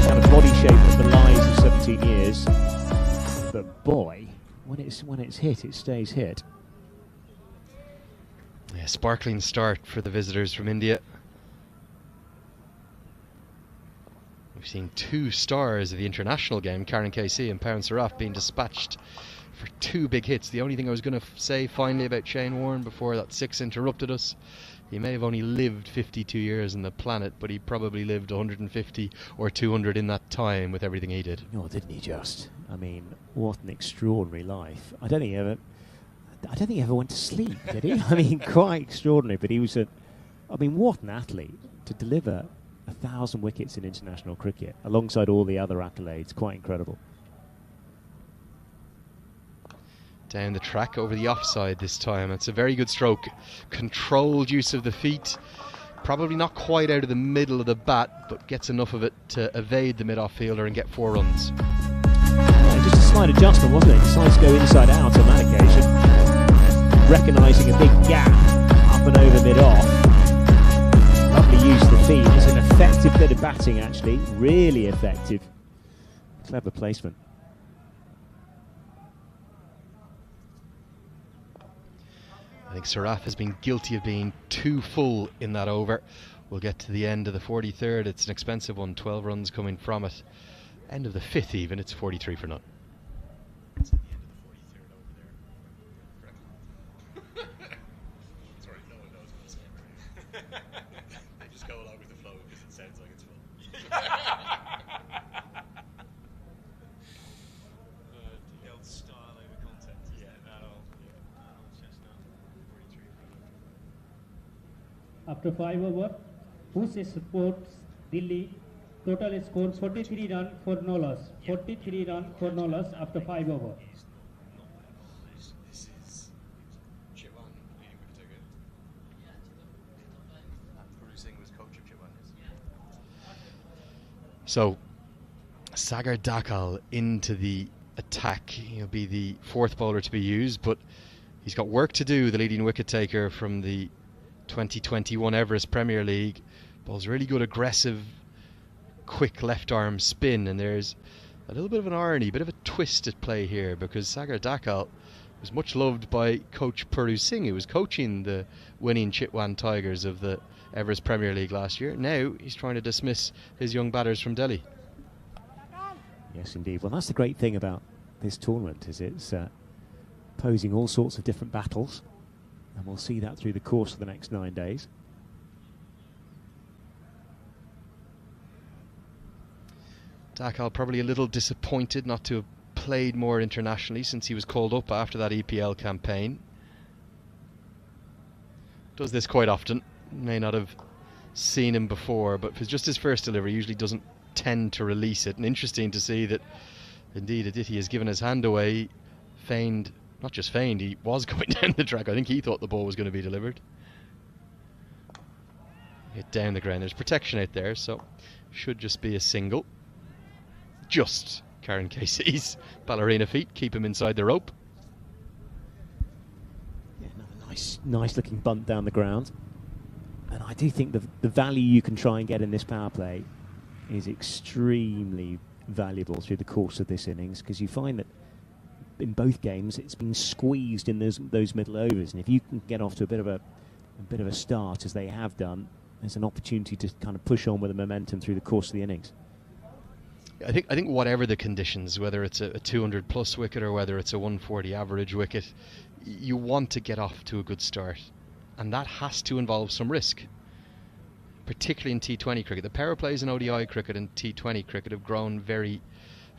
kind of body shape that belies of 17 years. But boy, when it's hit, it stays hit. Yeah, sparkling start for the visitors from India. We've seen 2 stars of the international game, Karen KC and Pawan Saraf, being dispatched for 2 big hits. The only thing I was going to say finally about Shane Warne before that 6 interrupted us, he may have only lived 52 years on the planet, but he probably lived 150 or 200 in that time with everything he did. Oh, didn't he just? I mean, what an extraordinary life. I don't think he ever went to sleep, did he? I mean, quite extraordinary, but he was what an athlete to deliver 1,000 wickets in international cricket alongside all the other accolades. Quite incredible. Down the track over the offside this time. It's a very good stroke. Controlled use of the feet. Probably not quite out of the middle of the bat, but gets enough of it to evade the mid-off fielder and get 4 runs. Yeah, just a slight adjustment, wasn't it? Decides to go inside out on that occasion. Recognising a big gap up and over mid-off. Lovely use of the feet. It's an effective bit of batting, actually. Really effective. Clever placement. I think Saraf has been guilty of being too full in that over. We'll get to the end of the 43rd. It's an expensive one, 12 runs coming from it. End of the 5th even, it's 43 for none. It's at the end of the 43rd over there. Correct. Sorry, no one knows what I'm saying. They just go along with the flow because it sounds like it's full. The old style over content. Yeah, that all. Chestnut, 43 for none. After 5 over, Push Sports Delhi total score 43 run for no loss. 43 run for no loss after 5 over. This is Chitwan leading wicket taker. And Guru Singh was coach of Chitwan. So, Sagar Dakal into the attack. He'll be the 4th bowler to be used, but he's got work to do, the leading wicket taker from the 2021 Everest Premier League. Bowls really good, aggressive, quick left arm spin, and there's a little bit of an irony, a bit of a twist at play here, because Sagar Dakal was much loved by coach Puru Singh, who was coaching the winning Chitwan Tigers of the Everest Premier League last year. Now he's trying to dismiss his young batters from Delhi. Yes, indeed. Well, that's the great thing about this tournament, is it's posing all sorts of different battles, and we'll see that through the course of the next 9 days. Dakal probably a little disappointed not to have played more internationally since he was called up after that EPL campaign. Does this quite often. May not have seen him before, but for just his first delivery, usually doesn't tend to release it. And interesting to see that indeed Aditi has given his hand away, feigned, not just feigned, he was going down the track. I think he thought the ball was going to be delivered. Hit down the ground. There's protection out there, so should just be a single. Just Karen Casey's ballerina feet keep him inside the rope. Yeah, another nice looking bunt down the ground. And I do think the value you can try and get in this power play is extremely valuable through the course of this innings, because you find that in both games it's been squeezed in those middle overs, and if you can get off to a bit of a start, as they have done, there's an opportunity to kind of push on with the momentum through the course of the innings. I think whatever the conditions, whether it's a 200 plus wicket or whether it's a 140 average wicket, you want to get off to a good start, and that has to involve some risk, particularly in T20 cricket. The power plays in ODI cricket and T20 cricket have grown very,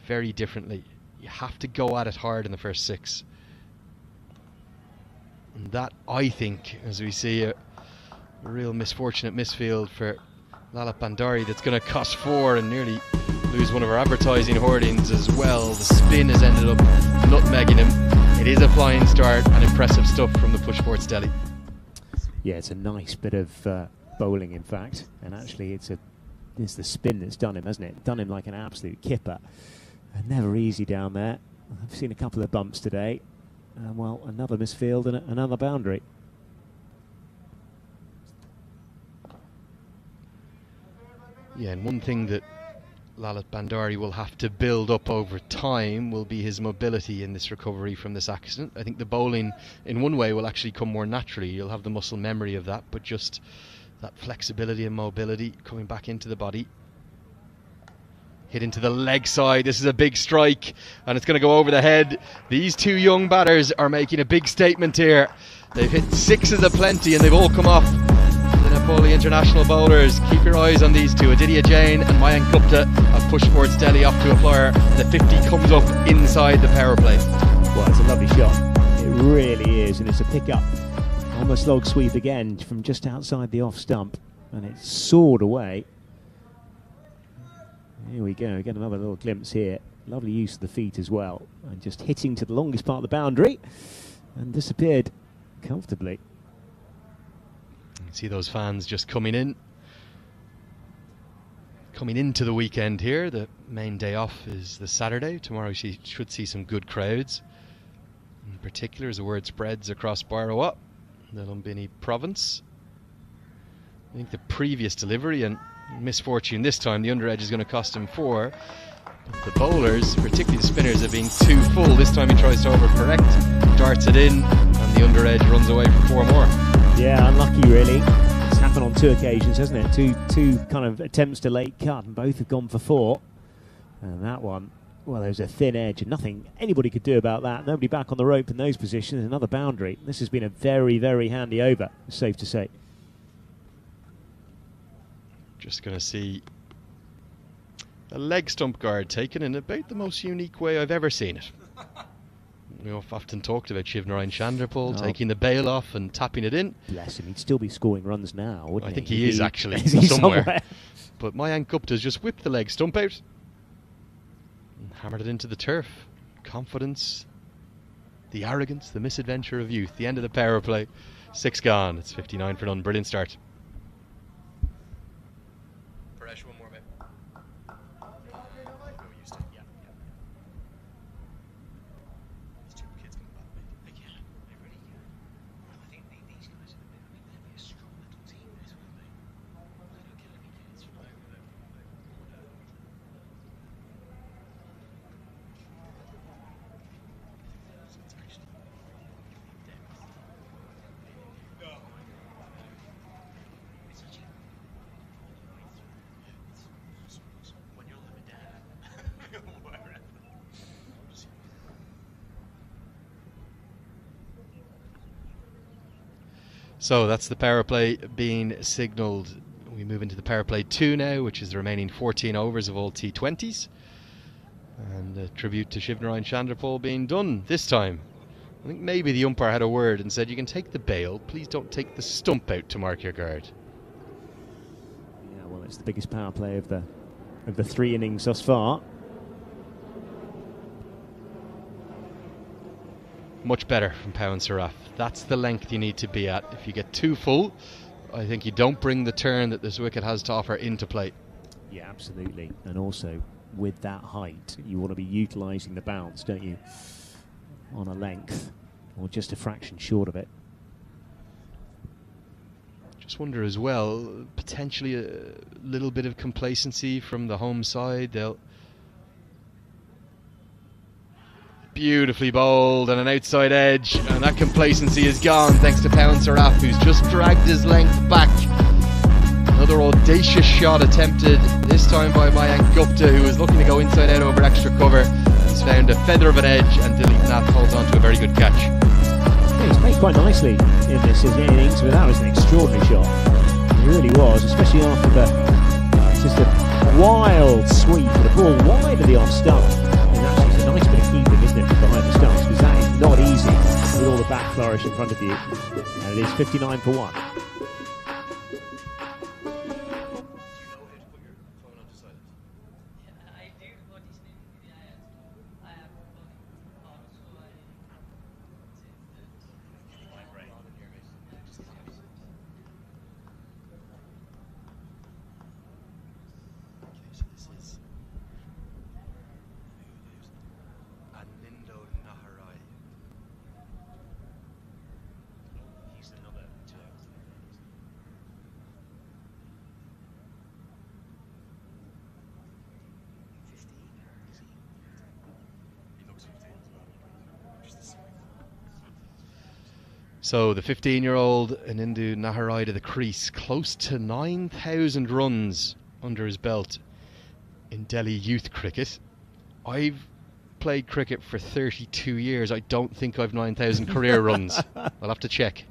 very differently. You have to go at it hard in the first 6. And that, I think, as we see a real misfortunate misfield for Lalit Bhandari, that's going to cost 4 and nearly lose one of our advertising hoardings as well. The spin has ended up nutmegging him. It is a flying start and impressive stuff from the Push Sports Delhi. Yeah, it's a nice bit of bowling, in fact, and actually it's the spin that's done him, hasn't it? Done him like an absolute kipper. And never easy down there. I've seen a couple of bumps today. Well, another misfield and another boundary. Yeah, and one thing that Lalit Bhandari will have to build up over time will be his mobility in this recovery from this accident. I think the bowling, in one way, will actually come more naturally. You'll have the muscle memory of that, but just that flexibility and mobility coming back into the body. Hit into the leg side. This is a big strike, and it's going to go over the head. These two young batters are making a big statement here. They've hit 6s aplenty, and they've all come off the Nepali international bowlers. Keep your eyes on these two, Aditya Jain and Mayank Gupta of Push Sports Delhi, off to a flyer. The 50 comes up inside the power play. Well, it's a lovely shot. It really is, and it's a pick-up on the slog sweep again from just outside the off stump, and it's soared away. Here we go, get another little glimpse here. Lovely use of the feet as well, and just hitting to the longest part of the boundary and disappeared comfortably. You can see those fans just coming into the weekend here. The main day off is the Saturday. Tomorrow she should see some good crowds. In particular, as the word spreads across Barawa, the Lumbini province. I think the previous delivery, and misfortune this time, the underedge is going to cost him 4. The bowlers, particularly the spinners, have been too full. This time he tries to overcorrect, darts it in, and the under edge runs away for 4 more. Yeah, unlucky really. It's happened on 2 occasions, hasn't it? Two kind of attempts to late cut, and both have gone for 4. And that one, well, there's a thin edge, and nothing anybody could do about that. Nobody back on the rope in those positions. Another boundary. This has been a very, very handy over, it's safe to say. Just going to see a leg stump guard taken in about the most unique way I've ever seen it. We've often talked about Shivnarine Chandrapal taking the bail off and tapping it in. Bless him, he'd still be scoring runs now, wouldn't I he? think he is actually is he somewhere. But Mayank Gupta's just whipped the leg stump out and hammered it into the turf. Confidence, the arrogance, the misadventure of youth. The end of the power play. 6 gone. It's 59 for none. Brilliant start. Paresh, one more, mate. Go used to. Yeah. These 2 kids coming back, mate. They really can. Well, I think these guys are they'll be a strong little team, this will they? They don't kill any kids from over there. So it's actually it's actually when you're living down wherever. So that's the power play being signalled. We move into the power play 2 now, which is the remaining 14 overs of all T20s. And a tribute to Shivnarine Chandrapal being done this time. I think maybe the umpire had a word and said, you can take the bail, please don't take the stump out to mark your guard. Yeah, well, it's the biggest power play of the 3 innings thus far. Much better from Pawan Saraf. That's the length you need to be at. If you get too full, I think you don't bring the turn that this wicket has to offer into play. Yeah, absolutely. And also, with that height, you want to be utilising the bounce, don't you? On a length, or just a fraction short of it. Just wonder as well, potentially a little bit of complacency from the home side. They'll beautifully bowled and an outside edge, and that complacency is gone thanks to Pawan Saraf, who's just dragged his length back. Another audacious shot attempted, this time by Mayank Gupta, who was looking to go inside out over extra cover. He's found a feather of an edge, and Dilip Nath holds on to a very good catch. Yeah, he's played quite nicely in this innings, but that was an extraordinary shot. It really was, especially after just a wild sweep for the ball wide of the off stump. And actually, it's a nice bit of keeping, isn't it, from behind the stumps, because that is not easy with all the back flourish in front of you. And it is 59 for 1. I did what is named I have also So this is Anindo Naharai. He's another 2 hours. He looks 15 as well. Just the same. So the 15-year-old Anindu Naharai to the crease, close to 9,000 runs under his belt in Delhi youth cricket. I've played cricket for 32 years. I don't think I've 9,000 career runs. I'll have to check.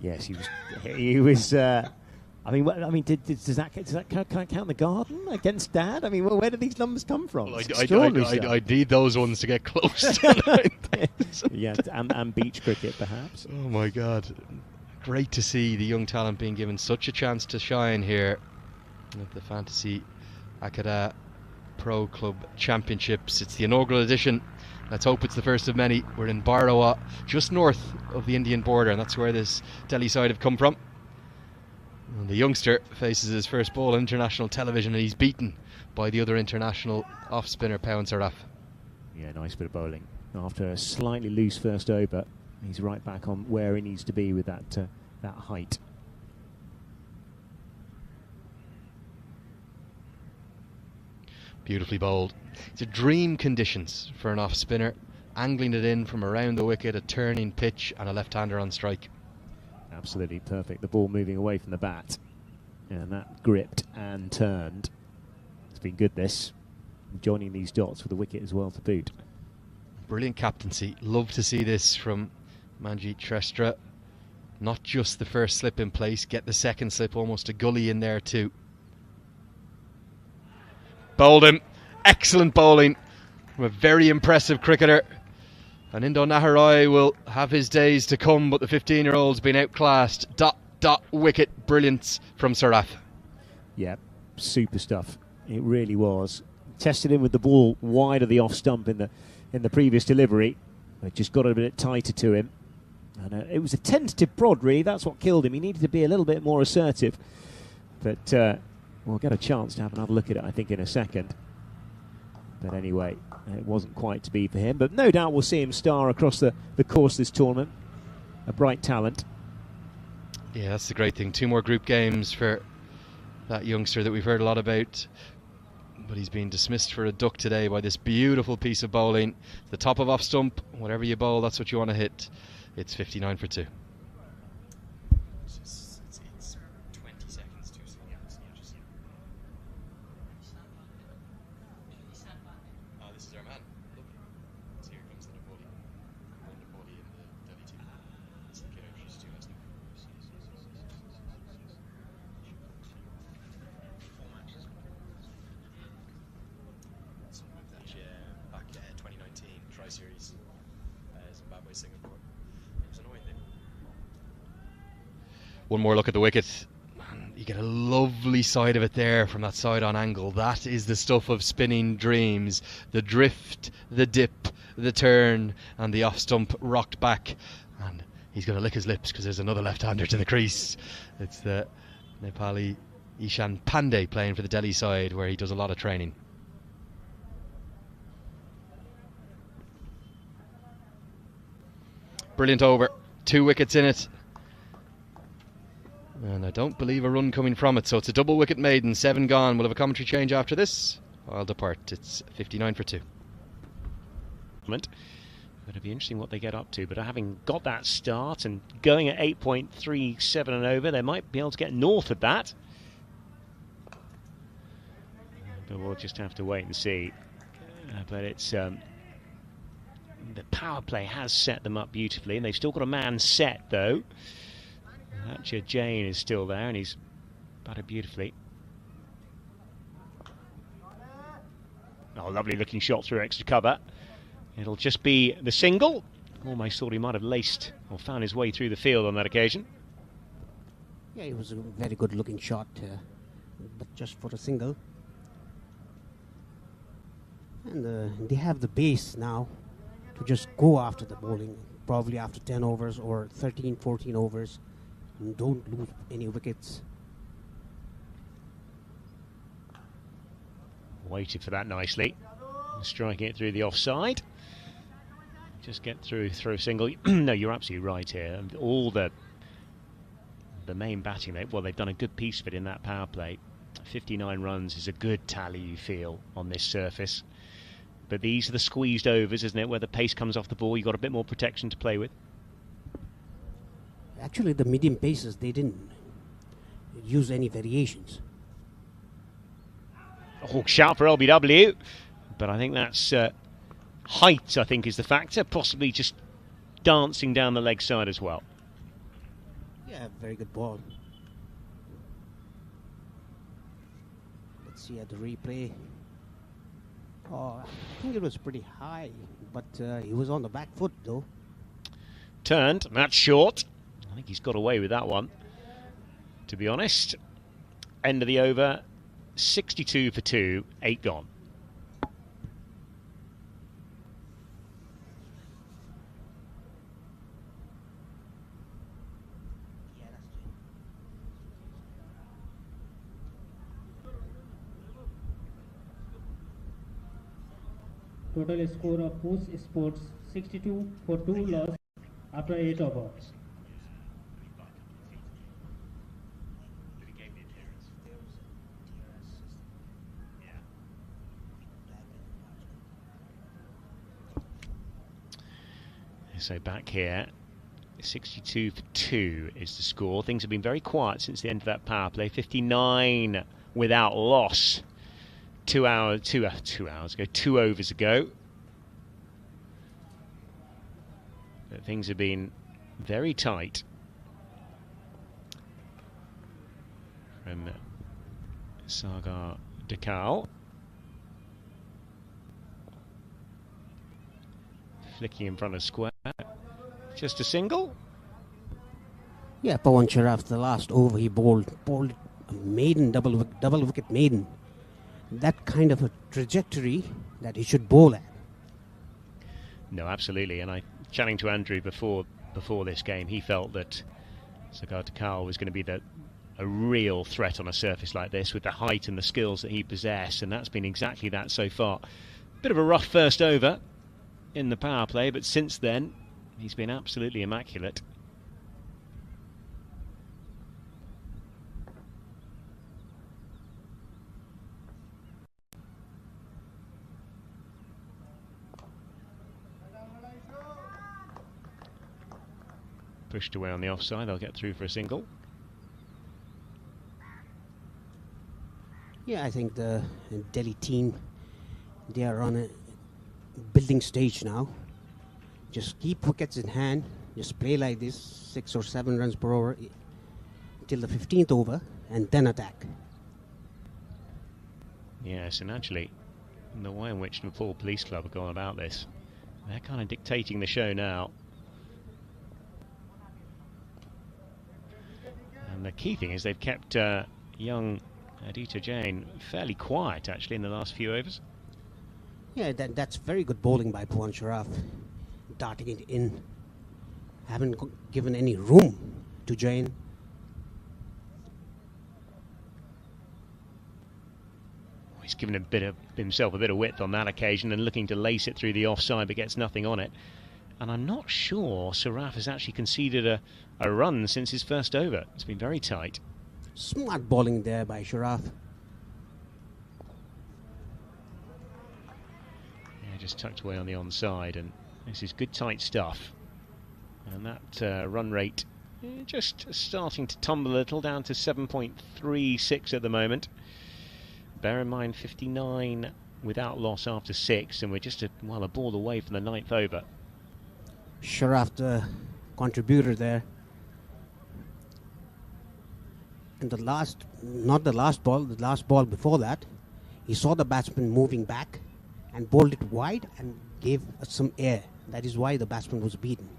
Yes, he was. He was. I mean, does that count the Garden against Dad? I mean, where do these numbers come from? Well, Extraordinary stuff. I'd need those ones to get close to 9,000. Yeah, and beach cricket perhaps. Oh my God. Great to see the young talent being given such a chance to shine here at the Fantasy Akada Pro Club Championships. It's the inaugural edition. Let's hope it's the first of many. We're in Barawa, just north of the Indian border, and that's where this Delhi side have come from. And the youngster faces his first ball on international television, and he's beaten by the other international off-spinner Pawan Saraf. Yeah, nice bit of bowling. After a slightly loose first over, he's right back on where he needs to be with that height. Beautifully bowled. It's a dream conditions for an off spinner, angling it in from around the wicket, a turning pitch and a left-hander on strike. Absolutely perfect. The ball moving away from the bat, and that gripped and turned. It's been good, this. Joining these dots with the wicket as well to boot. Brilliant captaincy. Love to see this from Manjit Trestra. Not just the first slip in place, get the second slip, almost a gully in there too. Bowled him. Excellent bowling from a very impressive cricketer. And Indo Naharai will have his days to come, but the 15-year-old's been outclassed. Dot wicket brilliance from Sarath. Yeah, super stuff. It really was. Tested him with the ball wide of the off stump in the previous delivery. It just got a bit tighter to him. And it was a tentative prod, really. That's what killed him. He needed to be a little bit more assertive. But we'll get a chance to have another look at it, I think, in a second. But anyway, it wasn't quite to be for him. But no doubt we'll see him star across the course of this tournament. A bright talent. Yeah, that's the great thing. 2 more group games for that youngster that we've heard a lot about. But he's been dismissed for a duck today by this beautiful piece of bowling. The top of off stump, whatever you bowl, that's what you want to hit. It's 59 for 2. It's 20 seconds too slow. Oh, this is our man. Look. So here comes the Nepali. Nepali in the Delhi team. It's the kid I introduced to last night. Some of that back 2019 Tri-Series Zimbabwe, Singapore. It was annoying there. One more look at the wicket. You get a lovely side of it there from that side on angle. That is the stuff of spinning dreams. The drift, the dip, the turn, and the off stump rocked back. And he's going to lick his lips because there's another left-hander to the crease. It's the Nepali Ishan Pandey playing for the Delhi side, where he does a lot of training. Brilliant over. 2 wickets in it. And I don't believe a run coming from it. So it's a double wicket maiden, 7 gone. We'll have a commentary change after this. I'll depart. It's 59 for 2. It'll be interesting what they get up to. But having got that start and going at 8.37 and over, they might be able to get north of that. But we'll just have to wait and see. But it's... the power play has set them up beautifully, and they've still got a man set though. Thatcher Jane is still there, and he's batted beautifully. Oh, lovely looking shot through extra cover. It'll just be the single. Almost thought he might have laced or found his way through the field on that occasion. Yeah, it was a very good looking shot, but just for a single. And they have the base now to just go after the bowling, probably after 10 overs or 13, 14 overs, and don't lose any wickets. Waited for that nicely, striking it through the offside. Just get through a single. No, you're absolutely right here. All the main batting, they've done a good piece of it in that power play. 59 runs is a good tally, you feel, on this surface. But these are the squeezed overs, isn't it, where the pace comes off the ball. You've got a bit more protection to play with. Actually, the medium paces, they didn't use any variations. Oh, shout for LBW. But I think that's height, I think, is the factor. Possibly just dancing down the leg side as well. Yeah, very good ball. Let's see at the replay. Oh, I think it was pretty high, but he was on the back foot, though. Turned, that's short. I think he's got away with that one, to be honest. End of the over, 62 for 2, 8 gone. Total score of Push Sports 62 for 2 loss after 8 overs. So back here, 62 for 2 is the score. Things have been very quiet since the end of that power play. 59 without loss. 2 overs ago. But things have been very tight. From Sagar Dekal. Flicking in front of square. Just a single. Yeah, Pawan Sharaf, the last over he bowled a maiden, double wicket maiden. That kind of a trajectory that he should bowl at. No, absolutely. And chatting to Andrew before this game, he felt that Sagar Dekal was going to be a real threat on a surface like this with the height and the skills that he possessed, and that's been exactly that so far. Bit of a rough first over in the power play, but since then he's been absolutely immaculate. Pushed away on the offside, they'll get through for a single. Yeah, I think the Delhi team, they are on a building stage now. Just keep wickets in hand, just play like this, 6 or 7 runs per over till the 15th over, and then attack. Yes, and actually, the way in which Nepal Police Club have gone about this, they're kind of dictating the show now. And the key thing is they've kept young Aditya Jain fairly quiet, actually, in the last few overs. Yeah, that's very good bowling by Pawan Sharaf. Darting it in. Haven't given any room to Jain. He's given himself a bit of width on that occasion and looking to lace it through the offside, but gets nothing on it. And I'm not sure Sharaf has actually conceded a run since his first over. It's been very tight. Smart bowling there by Sharaf. Yeah, just tucked away on the onside, and this is good tight stuff. And that run rate just starting to tumble a little, down to 7.36 at the moment. Bear in mind 59 without loss after 6, and we're just a ball away from the 9th over. Sharaf, the contributor there. And the last ball before that, he saw the batsman moving back and bowled it wide and gave some air. That is why the batsman was beaten.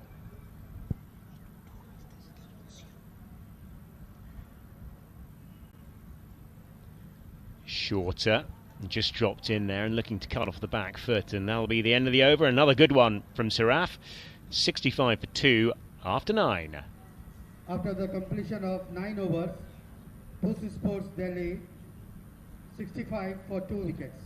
Shorter, just dropped in there and looking to cut off the back foot, and that'll be the end of the over. Another good one from Sharaf. 65 for 2 after 9. After the completion of 9 overs, Pussy Sports Delhi 65 for 2 wickets.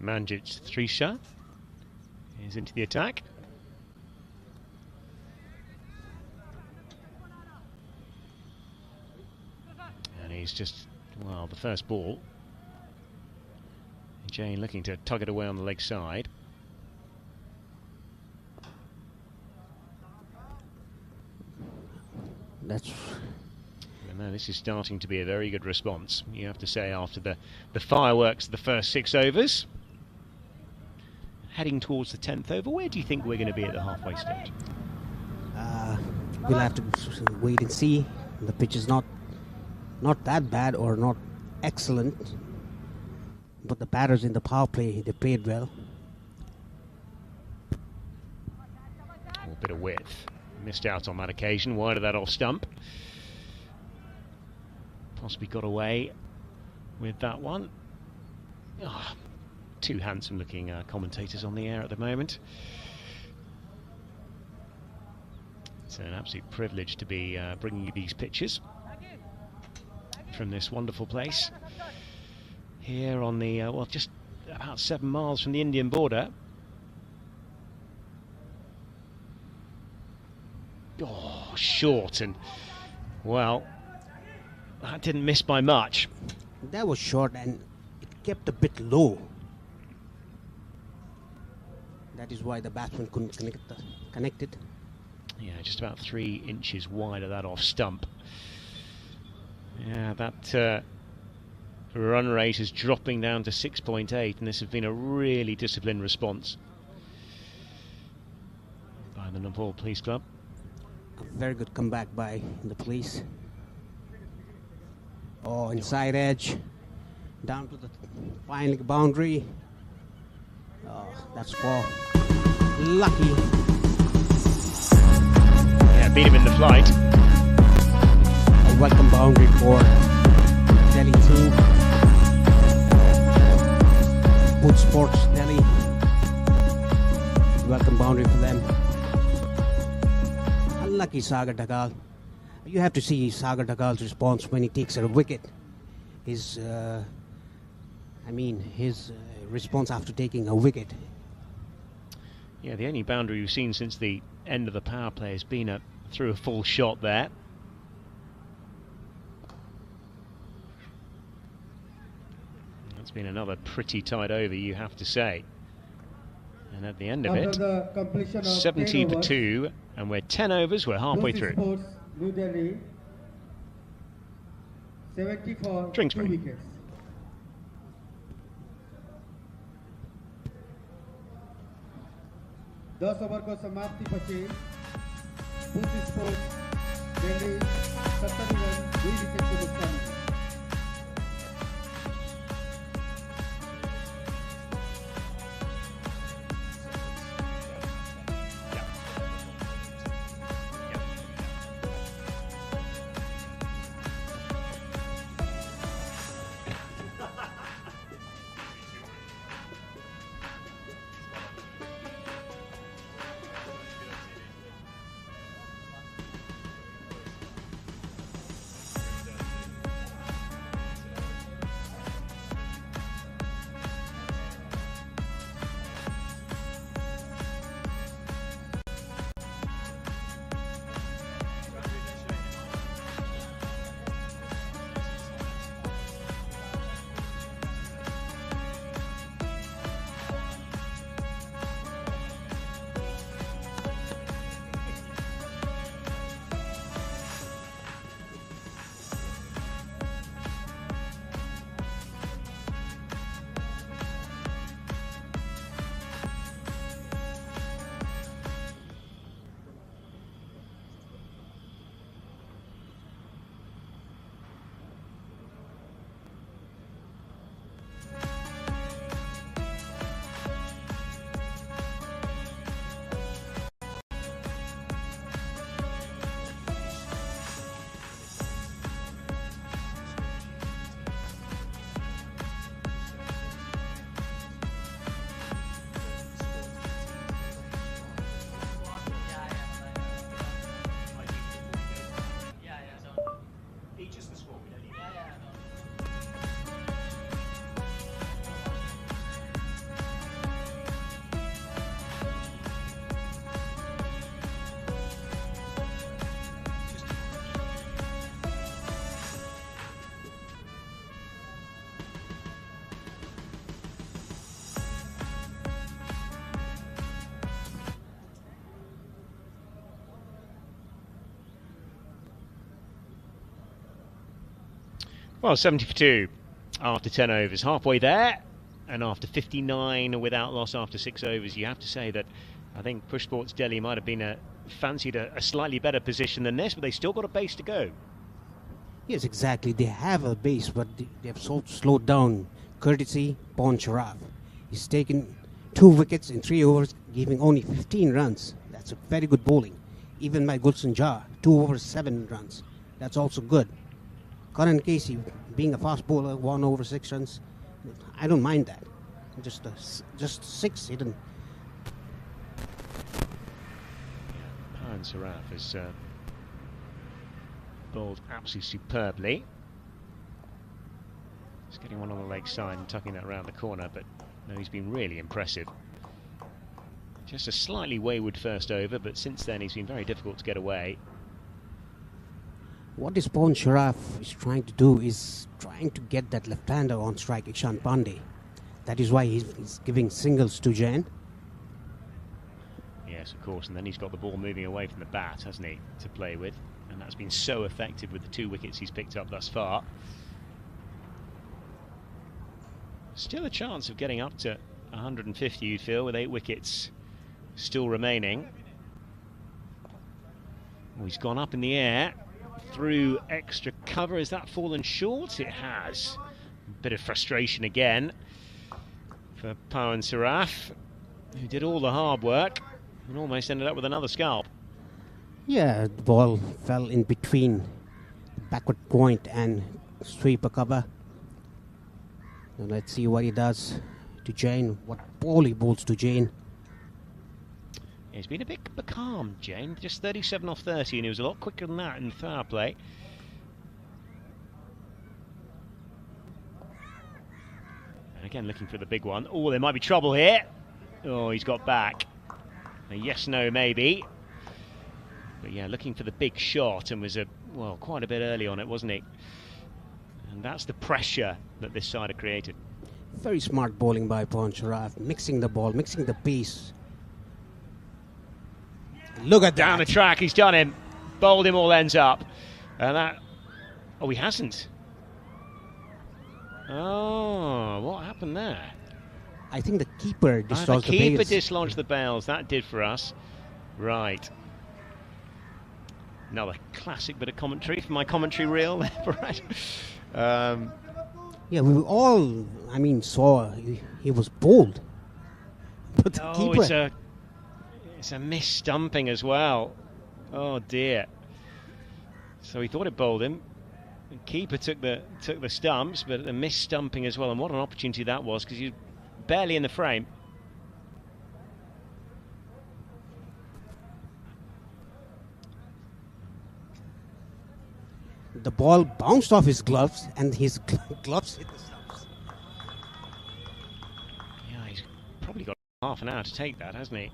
Manjit Thrisha is into the attack. And he's just, the first ball. Jain looking to tug it away on the leg side. No, this is starting to be a very good response, you have to say, after the fireworks of the first 6 overs. Heading towards the 10th over, where do you think we're going to be at the halfway stage? We'll have to wait and see. The pitch is not that bad or not excellent, but the batters in the power play, they played well. bit of width. Missed out on that occasion, wide of that off stump. Possibly got away with that one. Oh, two handsome looking commentators on the air at the moment. It's an absolute privilege to be bringing you these pictures from this wonderful place here on the, well, just about 7 miles from the Indian border. Oh, short, and well, that didn't miss by much. That was short and it kept a bit low. That is why the batsman couldn't connect it. Yeah, just about 3 inches wide of that off stump. Yeah, that run rate is dropping down to 6.8, and this has been a really disciplined response by the Nepal Police Club. A very good comeback by the police. Oh, inside edge, down to the final boundary. Oh, that's for lucky. Yeah, beat him in the flight. A welcome boundary for Delhi team. Boot Sports Delhi. Welcome boundary for them. Unlucky Sagar Dagal. You have to see Sagar Dagal's response when he takes a wicket. His response after taking a wicket. Yeah, the only boundary we've seen since the end of the power play has been through a full shot there. That's been another pretty tight over, you have to say. And at the end of it, 17 for 2, and we're 10 overs, we're halfway through. Sports, New Delhi, 70 for Drinks 2 break. wickets. दस over को समाप्ति पछि booth sports Delhi 70 run 2 wicket को नुकसान। Well, 70 for 2 after 10 overs, halfway there, and after 59 without loss after 6 overs, you have to say that I think Push Sports Delhi might have been fancied a slightly better position than this, but they still got a base to go. Yes, exactly. They have a base, but they have slowed down. Courtesy Pon Sharaf. He's taken 2 wickets in 3 overs, giving only 15 runs. That's a very good bowling. Even by Gulson Jar, 2 over 7 runs. That's also good. Karan Casey, being a fast bowler, 1 over 6 runs. I don't mind that. Just 6 hidden. Pawan Saraf has bowled absolutely superbly. He's getting one on the leg side and tucking that around the corner, but no, he's been really impressive. Just a slightly wayward first over, but since then he's been very difficult to get away. What this Pawan Saraf is trying to do is trying to get that left-hander on strike, Ishan Pandey. That is why he's giving singles to Jain. Yes, of course, and then he's got the ball moving away from the bat, hasn't he, to play with. And that's been so effective with the 2 wickets he's picked up thus far. Still a chance of getting up to 150, you'd feel, with 8 wickets still remaining. Oh, he's gone up in the air through extra cover. Has that fallen short? It has. A bit of frustration again for Pawan Saraf, who did all the hard work and almost ended up with another scalp. Yeah, the ball fell in between the backward point and sweeper cover. Now let's see what he does to Jain, what ball he bowls to Jain. He's been a bit calm, Jain, just 37 off 30, and he was a lot quicker than that in the power play. And again, looking for the big one. Oh, there might be trouble here. Oh, he's got back. A yes, no, maybe. But yeah, looking for the big shot, and was quite a bit early on it, wasn't he? And that's the pressure that this side have created. Very smart bowling by Pawan Saraf, mixing the ball, mixing the pace. Look at down that. the track, he's done him. Bowled him all ends up. And that... Oh, he hasn't. Oh, what happened there? I think the keeper dislodged the the keeper bails. dislodged the bails. That did for us. Right. Another classic bit of commentary from my commentary reel there, right? Yeah, we all, saw he was bowled. But the keeper... It's a mis-stumping as well. Oh dear. So he thought it bowled him. The keeper took the stumps, but a mis-stumping as well. And what an opportunity that was, because he's barely in the frame. The ball bounced off his gloves, and his gloves hit the stumps. Yeah, he's probably got half an hour to take that, hasn't he?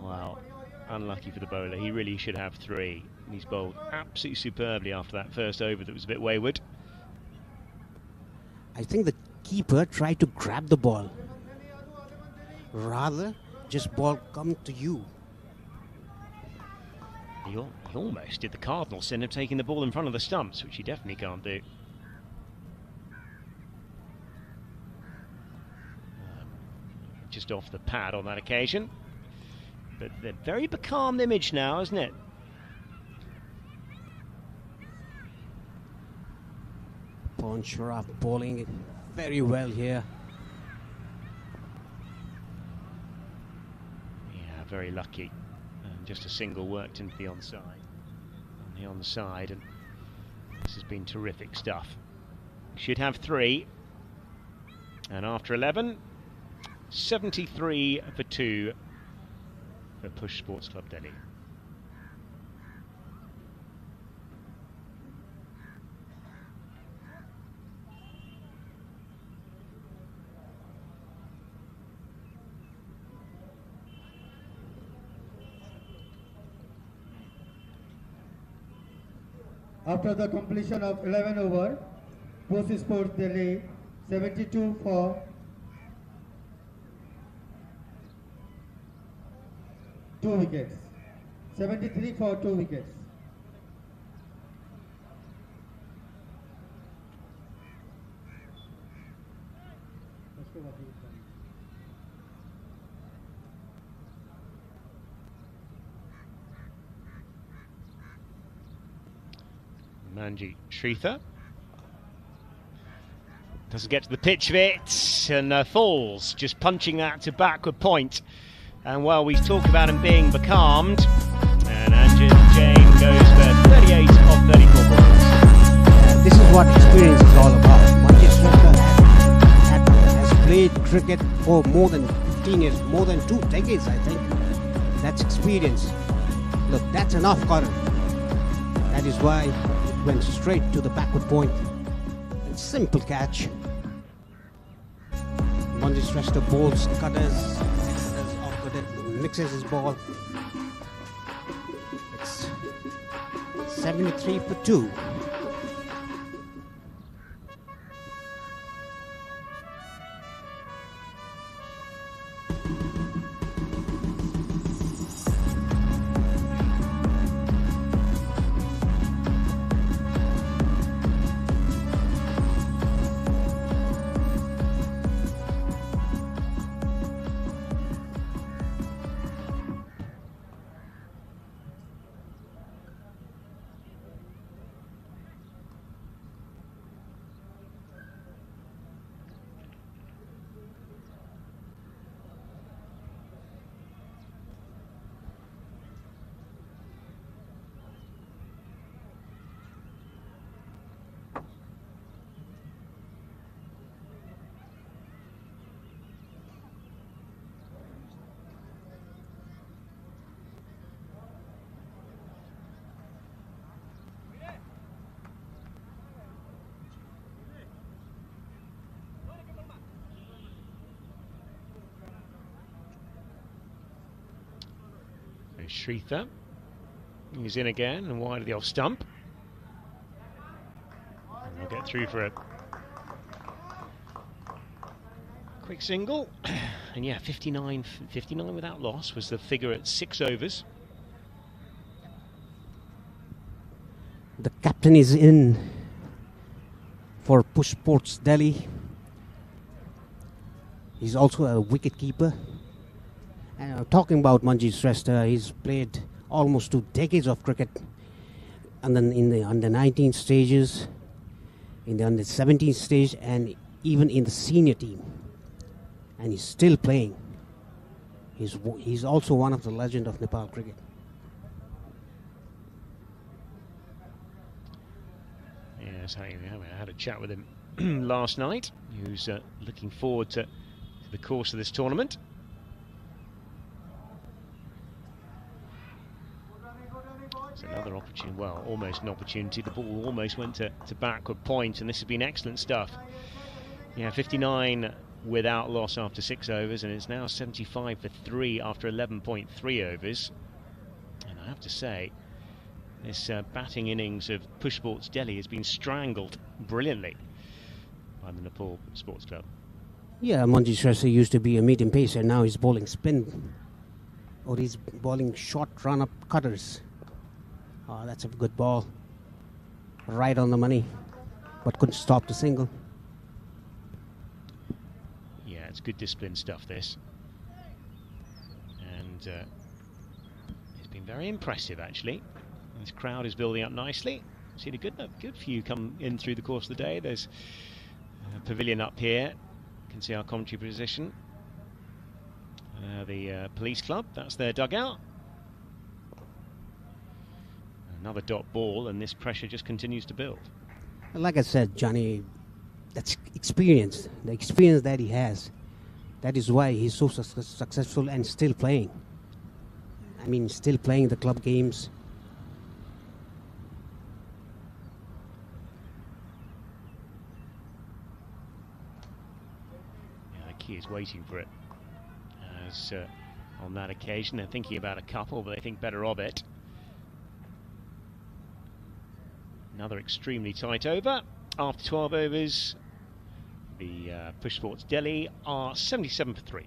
Wow, unlucky for the bowler. He really should have 3. He's bowled absolutely superbly after that first over that was a bit wayward. I think the keeper tried to grab the ball. Rather, just ball come to you. He almost did the Cardinal sin of taking the ball in front of the stumps, which he definitely can't do. Just off the pad on that occasion. But they're very becalmed image now, isn't it? Pawan Saraf bowling it very well here. Yeah, very lucky. And just a single worked into the onside. On the onside, and this has been terrific stuff. Should have 3. And after 11, 73 for 2 for Push Sports Club Delhi. After the completion of 11 over, Push Sports Delhi 72 for 2 wickets. 73 for 2 wickets. Manji Shrita. Doesn't get to the pitch of it and falls, just punching that to backward point. And while we talk about him being becalmed, and Anjan Jain goes for 38 of 34 balls. This is what experience is all about. Manchester has played cricket for more than 15 years, more than 2 decades, I think. That's experience. Look, that's enough, Karan. That is why it went straight to the backward point. Simple catch. Manchester bowls, cutters, mixes his ball. It's 73 for 2. Shreetha, he's in again and wide of the off stump. And they'll get through for a quick single. And yeah, 59 without loss was the figure at 6 overs. The captain is in for Push Sports Delhi. He's also a wicket keeper. And talking about Manjeet Shrestha, he's played almost 2 decades of cricket, and then in the under 19 stages, in the under 17 stage, and even in the senior team, and he's still playing. He's also one of the legend of Nepal cricket. Yes, I had a chat with him last night. He was looking forward to the course of this tournament. Another opportunity, well, almost an opportunity. The ball almost went to backward point, and this has been excellent stuff. Yeah, 59 without loss after 6 overs, and it's now 75 for 3 after 11.3 overs. And I have to say, this batting innings of Push Sports Delhi has been strangled brilliantly by the Nepal Sports Club. Yeah, Manjeet Shrestha used to be a medium pacer, now he's bowling spin, or he's bowling short run-up cutters. Oh, that's a good ball. Right on the money, but couldn't stop the single. Yeah, it's good discipline stuff, this. And it's been very impressive, actually. This crowd is building up nicely. Seen a good few come in through the course of the day. There's a pavilion up here. You can see our commentary position. The police club, that's their dugout. Another dot ball, and this pressure just continues to build. Like I said, Johnny, that's experience. The experience that he has. That is why he's so successful and still playing. I mean, still playing the club games. Yeah, the key is waiting for it. As on that occasion, they're thinking about a couple, but they think better of it. Another extremely tight over. After 12 overs, the Push Sports Delhi are 77 for 3.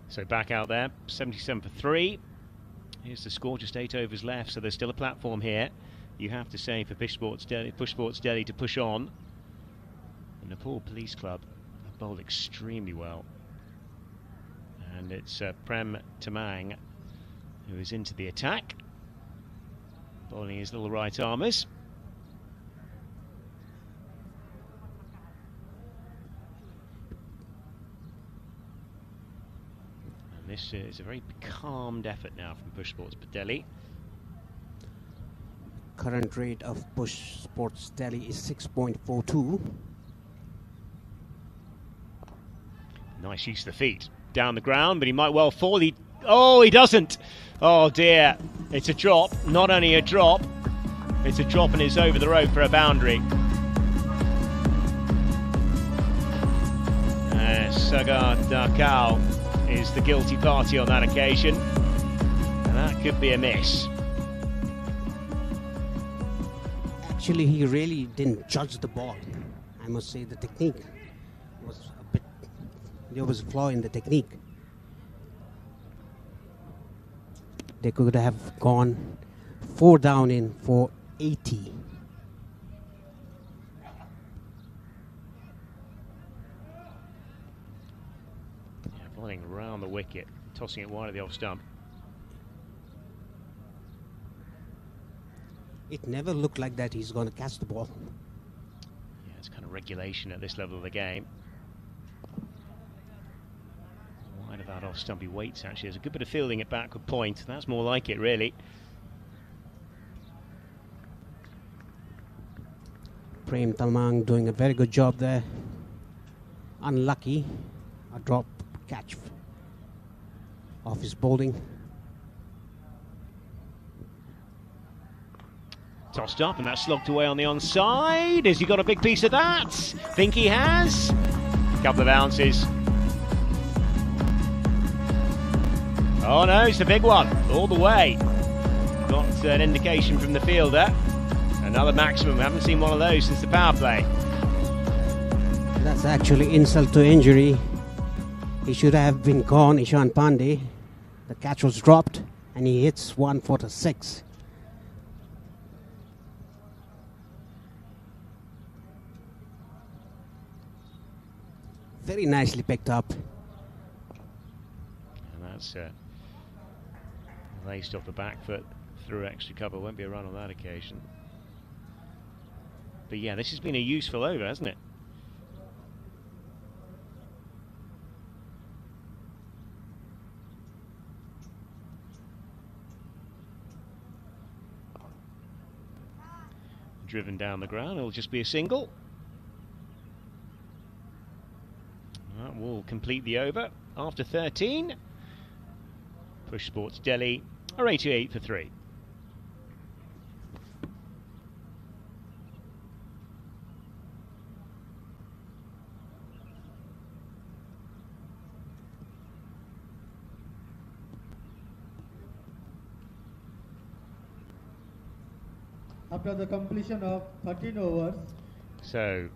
So back out there, 77 for 3. Here's the score, just 8 overs left, so there's still a platform here. You have to say for Push Sports Delhi to push on. The Nepal Police Club have bowled extremely well. And it's Prem Tamang who is into the attack, bowling his little right armers. And this is a very calmed effort now from Push Sports Delhi. Current rate of Push Sports Delhi is 6.42. Nice use of the feet down the ground, but he might well fall. Oh, he doesn't. Oh dear. It's a drop. Not only a drop, it's a drop and it's over the road for a boundary. Sagar Darkal is the guilty party on that occasion. And that could be a miss. Actually, he really didn't judge the ball. I must say the technique was a bit... There was a flaw in the technique. They could have gone 4 down in for 80. Yeah, bowling around the wicket, tossing it wide of the off stump. It never looked like that he's going to catch the ball. Yeah, it's kind of regulation at this level of the game. Wide of that off stump, he waits actually. There's a good bit of fielding at backward point. That's more like it, really. Prem Tamang doing a very good job there. Unlucky, a drop catch off his bowling. Tossed up and that's slogged away on the onside. Has he got a big piece of that? Think he has. Couple of bounces. Oh no, it's a big one, all the way. Got an indication from the fielder. Another maximum, we haven't seen one of those since the power play. That's actually insult to injury. He should have been gone, Ishan Pandey. The catch was dropped and he hits one for the 6. Very nicely picked up. And that's laced off the back foot through extra cover. Won't be a run on that occasion. But yeah, this has been a useful over, hasn't it? Driven down the ground, it'll just be a single. That will complete the over after 13. Push Sports Delhi are 88 for 3. After the completion of 13 overs, So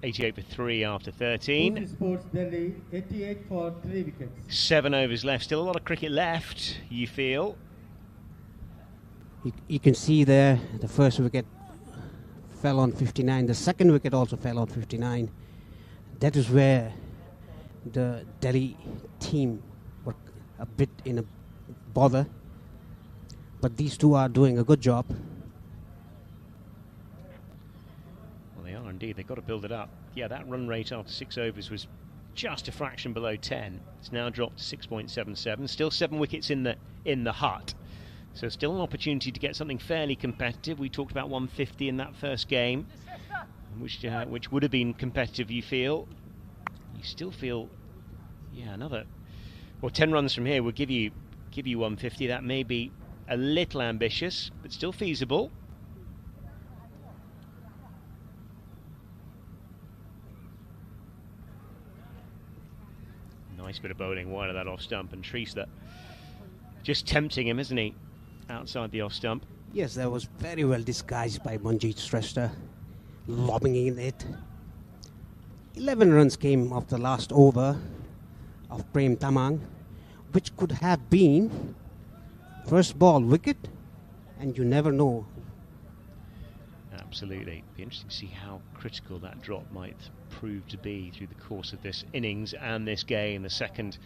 88 for 3 after 13. Push Sports Delhi 88 for 3 wickets. 7 overs left. Still a lot of cricket left, you feel. You can see there the first wicket fell on 59. The second wicket also fell on 59. That is where the Delhi team were a bit in a bother. But these two are doing a good job. Well, they are indeed. They've got to build it up. Yeah, that run rate after 6 overs was just a fraction below 10. It's now dropped to 6.77. Still 7 wickets in the hut. So still an opportunity to get something fairly competitive. We talked about 150 in that first game, which would have been competitive, you feel. You still feel, yeah, 10 runs from here would give you 150. That may be a little ambitious, but still feasible. Nice bit of bowling wide of that off stump, and Treesler just tempting him, isn't he? Outside the off stump. Yes, that was very well disguised by Manjeet Shrestha, lobbing in it. 11 runs came off the last over of Prem Tamang. which could have been first ball wicket, and you never know. Absolutely. Be interesting to see how critical that drop might prove to be through the course of this innings and this game, the second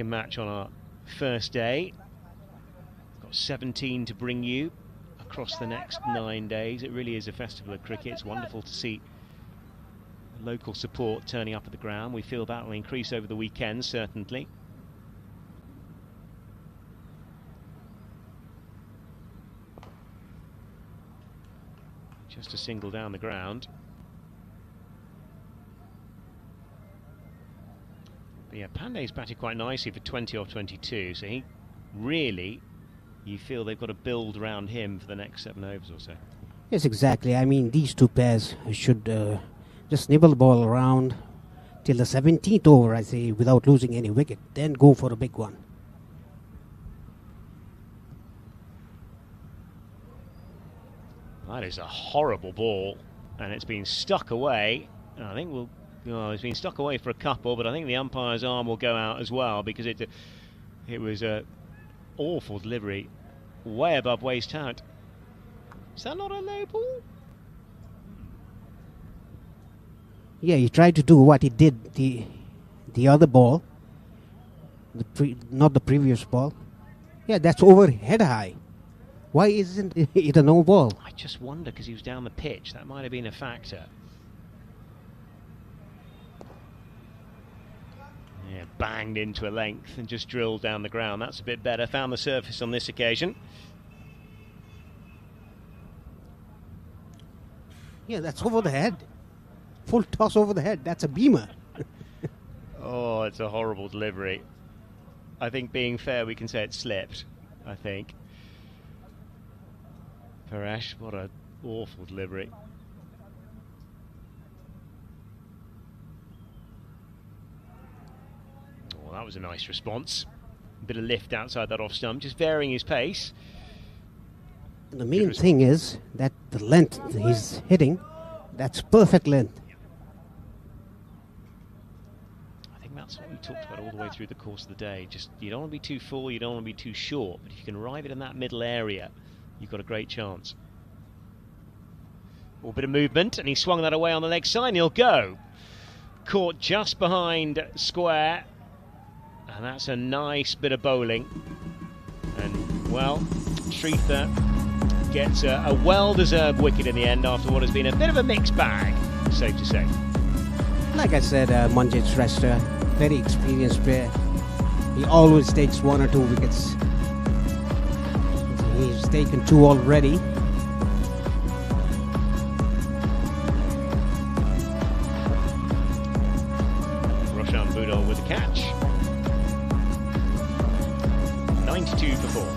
match on our first day. Got 17 to bring you across the next 9 days. It really is a festival of cricket. It's wonderful to see local support turning up at the ground. We feel that will increase over the weekend, certainly. Just a single down the ground. But yeah, Pandey's batted quite nicely for 20 off 22, so he really, you feel they've got to build around him for the next 7 overs or so. Yes, exactly. I mean, these two pairs should just nibble the ball around till the 17th over, I say, without losing any wicket. Then go for a big one. That is a horrible ball, and it's been stuck away. I think it's been stuck away for a couple, but I think the umpire's arm will go out as well, because it was a awful delivery, way above waist out. Is that not a low ball? Yeah, he tried to do what he did the other ball, not the previous ball. Yeah, that's over head high. Why isn't it a no ball? I just wonder, because he was down the pitch. That might have been a factor. Yeah, banged into a length and just drilled down the ground. That's a bit better. Found the surface on this occasion. Yeah, that's over the head. Full toss over the head. That's a beamer. Oh, it's a horrible delivery. I think, being fair, we can say it slipped, I think. Paresh, what an awful delivery. Oh, that was a nice response. A bit of lift outside that off stump, just varying his pace. The main thing is that the length he's hitting, that's perfect length. I think that's what we talked about all the way through the course of the day. Just, you don't want to be too full, you don't want to be too short, but if you can arrive it in that middle area, you've got a great chance. A bit of movement, and he swung that away on the leg side, and he'll go. Caught just behind square, and that's a nice bit of bowling. And, well, Shrestha gets a well-deserved wicket in the end after what has been a bit of a mixed bag, safe to say. Like I said, Manjit Shrestha, very experienced player. He always takes 1 or 2 wickets. He's taken 2 already. Roshan Budol with a catch. 92 for 4.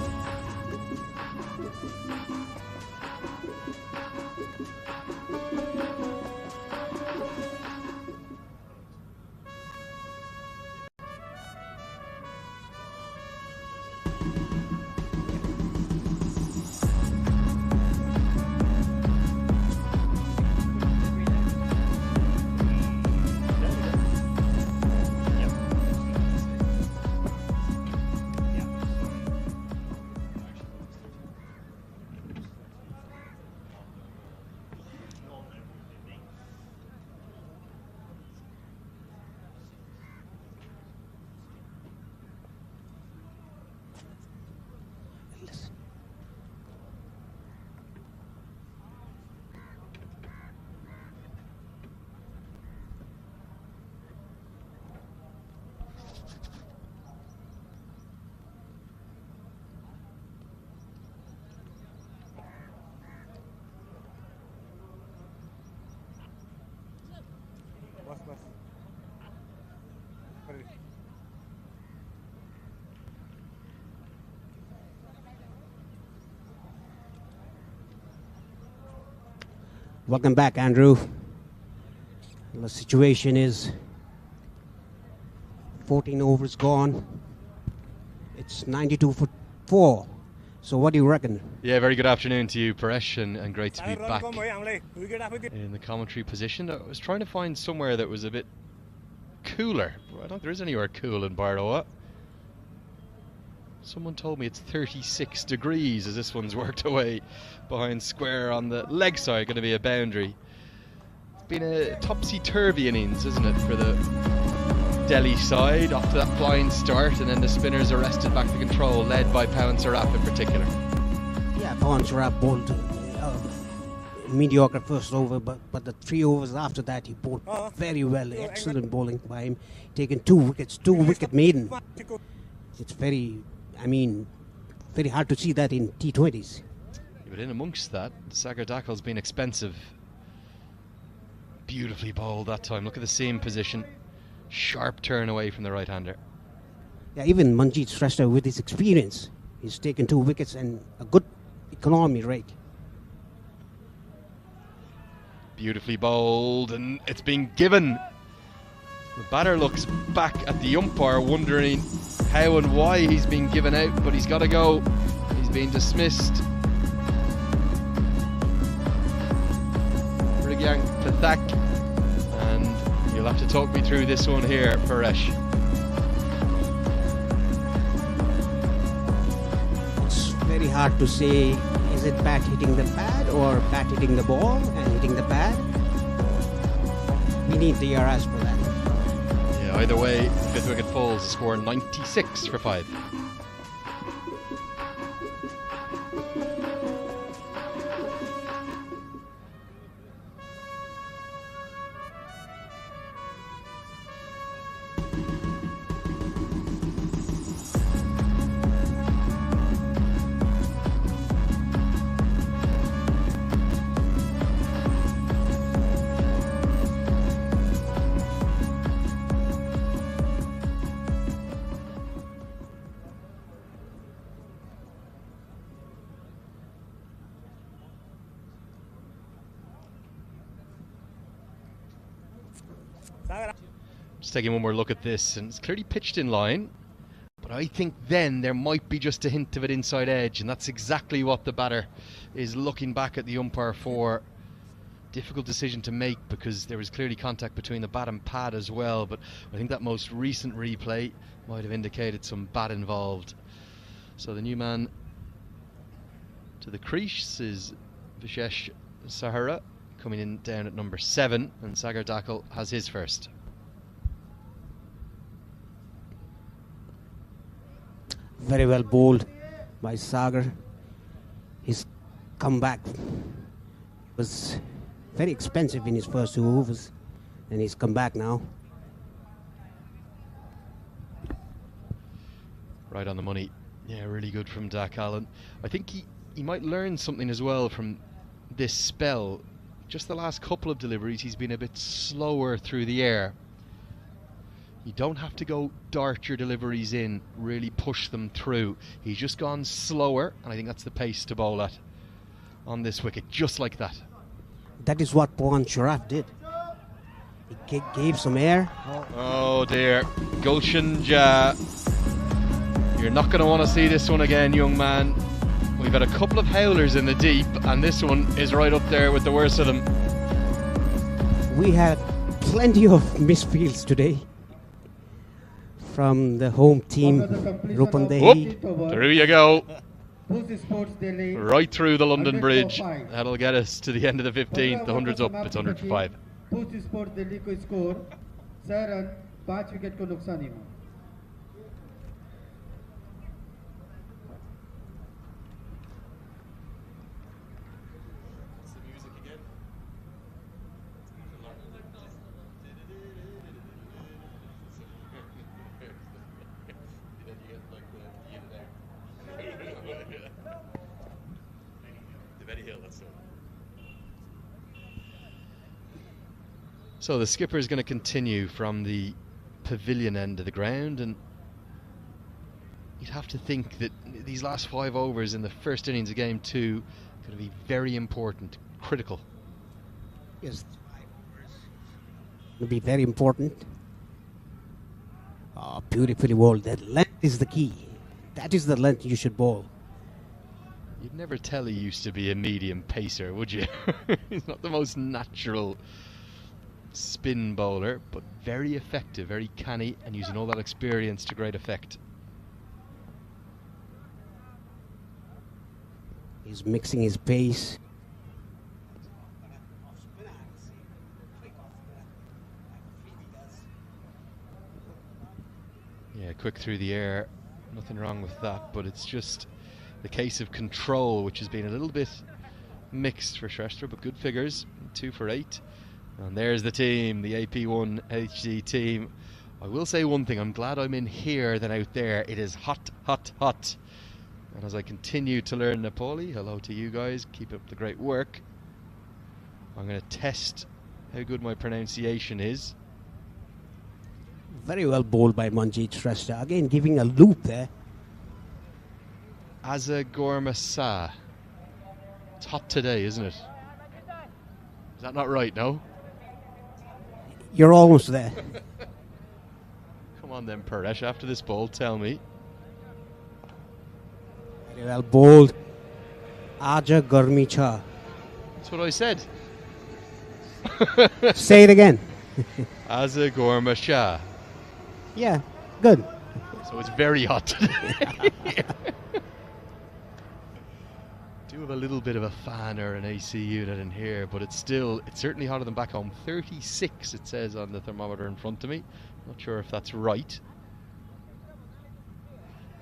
Welcome back, Andrew. The situation is 14 overs gone. It's 92 for 4. So what do you reckon? Yeah, very good afternoon to you, Paresh, and great to be back in the commentary position. I was trying to find somewhere that was a bit cooler. I don't think there is anywhere cool in Barrow. Someone told me it's 36 degrees as this one's worked away behind square on the leg side, going to be a boundary. It's been a topsy-turvy innings, isn't it, for the Delhi side, off to that flying start, and then the spinners arrested back to control, led by Pawan Saraf in particular. Yeah, Pawan Saraf bowled mediocre first over, but the 3 overs after that he bowled very well. Excellent bowling by him. Taken 2 wickets, 2 wicket maiden. It's very hard to see that in T20s. Yeah, but in amongst that, Sagar Dakhal's been expensive. Beautifully bowled that time. Look at the seam position. Sharp turn away from the right-hander. Yeah, even Manjeet Shrestha, with his experience, he's taken 2 wickets and a good economy rate. Beautifully bowled, and it's been given. The batter looks back at the umpire, wondering how and why he's been given out, but he's got to go. He's been dismissed. Pragyank Pathak, and you'll have to talk me through this one here, Paresh. It's very hard to say, is it bat hitting the pad or bat hitting the ball and hitting the pad? We need DRS for that. Yeah, either way, 5th wicket falls, the score 96 for 5. Just taking one more look at this, and it's clearly pitched in line, but I think then there might be just a hint of it inside edge, and that's exactly what the batter is looking back at the umpire for. Difficult decision to make because there was clearly contact between the bat and pad as well, but I think that most recent replay might have indicated some bat involved. So the new man to the crease is Vishesh Sahara, coming in down at number 7, and Sagar Dakhal has his first. Very well bowled by Sagar. His comeback was very expensive in his first 2 overs, and he's come back now. Right on the money. Yeah, really good from Dakhal, and I think he might learn something as well from this spell. Just the last couple of deliveries he's been a bit slower through the air. You don't have to go dart your deliveries in, really push them through. He's just gone slower, and I think that's the pace to bowl at on this wicket, just like that. That is what Pawan Saraf did. He gave some air. Oh dear, Gulshan Jah. You're not going to want to see this one again, young man. We've had a couple of howlers in the deep, and this one is right up there with the worst of them. We had plenty of misfields today from the home team, Rupandehi. Through you go. Boost Sports Delhi. Right through the London 100 Bridge. for 5. That'll get us to the end of the 15th. The 100's up. It's 100 for 5. Boost Sports Delhi को score 6 run 5 wicket को नुकसानी हुआ. So the skipper is going to continue from the pavilion end of the ground, and you'd have to think that these last 5 overs in the first innings of game 2 are going to be very important, critical. Yes, 5 overs will be very important. Oh, beautifully bowled. That length is the key. That is the length you should bowl. You'd never tell he used to be a medium pacer, would you? He's not the most natural spin bowler, but very effective, very canny, and using all that experience to great effect. He's mixing his pace. Yeah, quick through the air. Nothing wrong with that, but it's just the case of control, which has been a little bit mixed for Shrestha, but good figures, 2 for 8. And there's the team, the AP1 HD team. I will say one thing, I'm glad I'm in here than out there. It is hot, hot, hot. And as I continue to learn Nepali, hello to you guys, keep up the great work. I'm going to test how good my pronunciation is. Very well bowled by Manjeet Shrestha. Again, giving a loop there. Asa Gormasa. It's hot today, isn't it? Is that not right, no? You're almost there. Come on then, Paresh, after this ball, tell me. Very well bowled. Aja Garmi Cha. That's what I said. Say it again. Asa Gormasa. Yeah, good. So it's very hot today. Do have a little bit of a fan or an AC unit in here, but it's certainly hotter than back home. 36 it says on the thermometer in front of me. Not sure if that's right.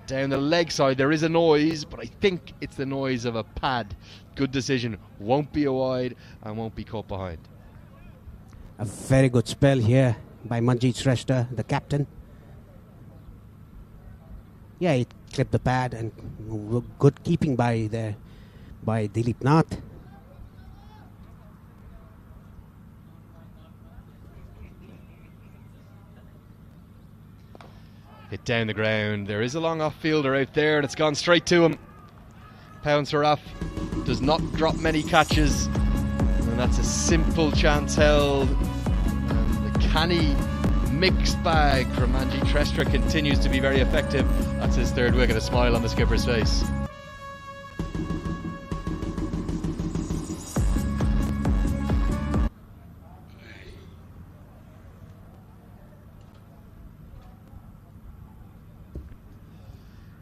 Down the leg side there is a noise, but I think it's the noise of a pad. Good decision. Won't be a wide and won't be caught behind. A very good spell here by Manjeet Shrestha, the captain. Yeah, he clipped the pad and good keeping by Dilip Nath. Hit down the ground. There is a long off fielder out there and it's gone straight to him. Pouncer off. Does not drop many catches. And that's a simple chance held. And the canny mixed bag from Manjeet Shrestha continues to be very effective. That's his third wicket, a smile on the skipper's face.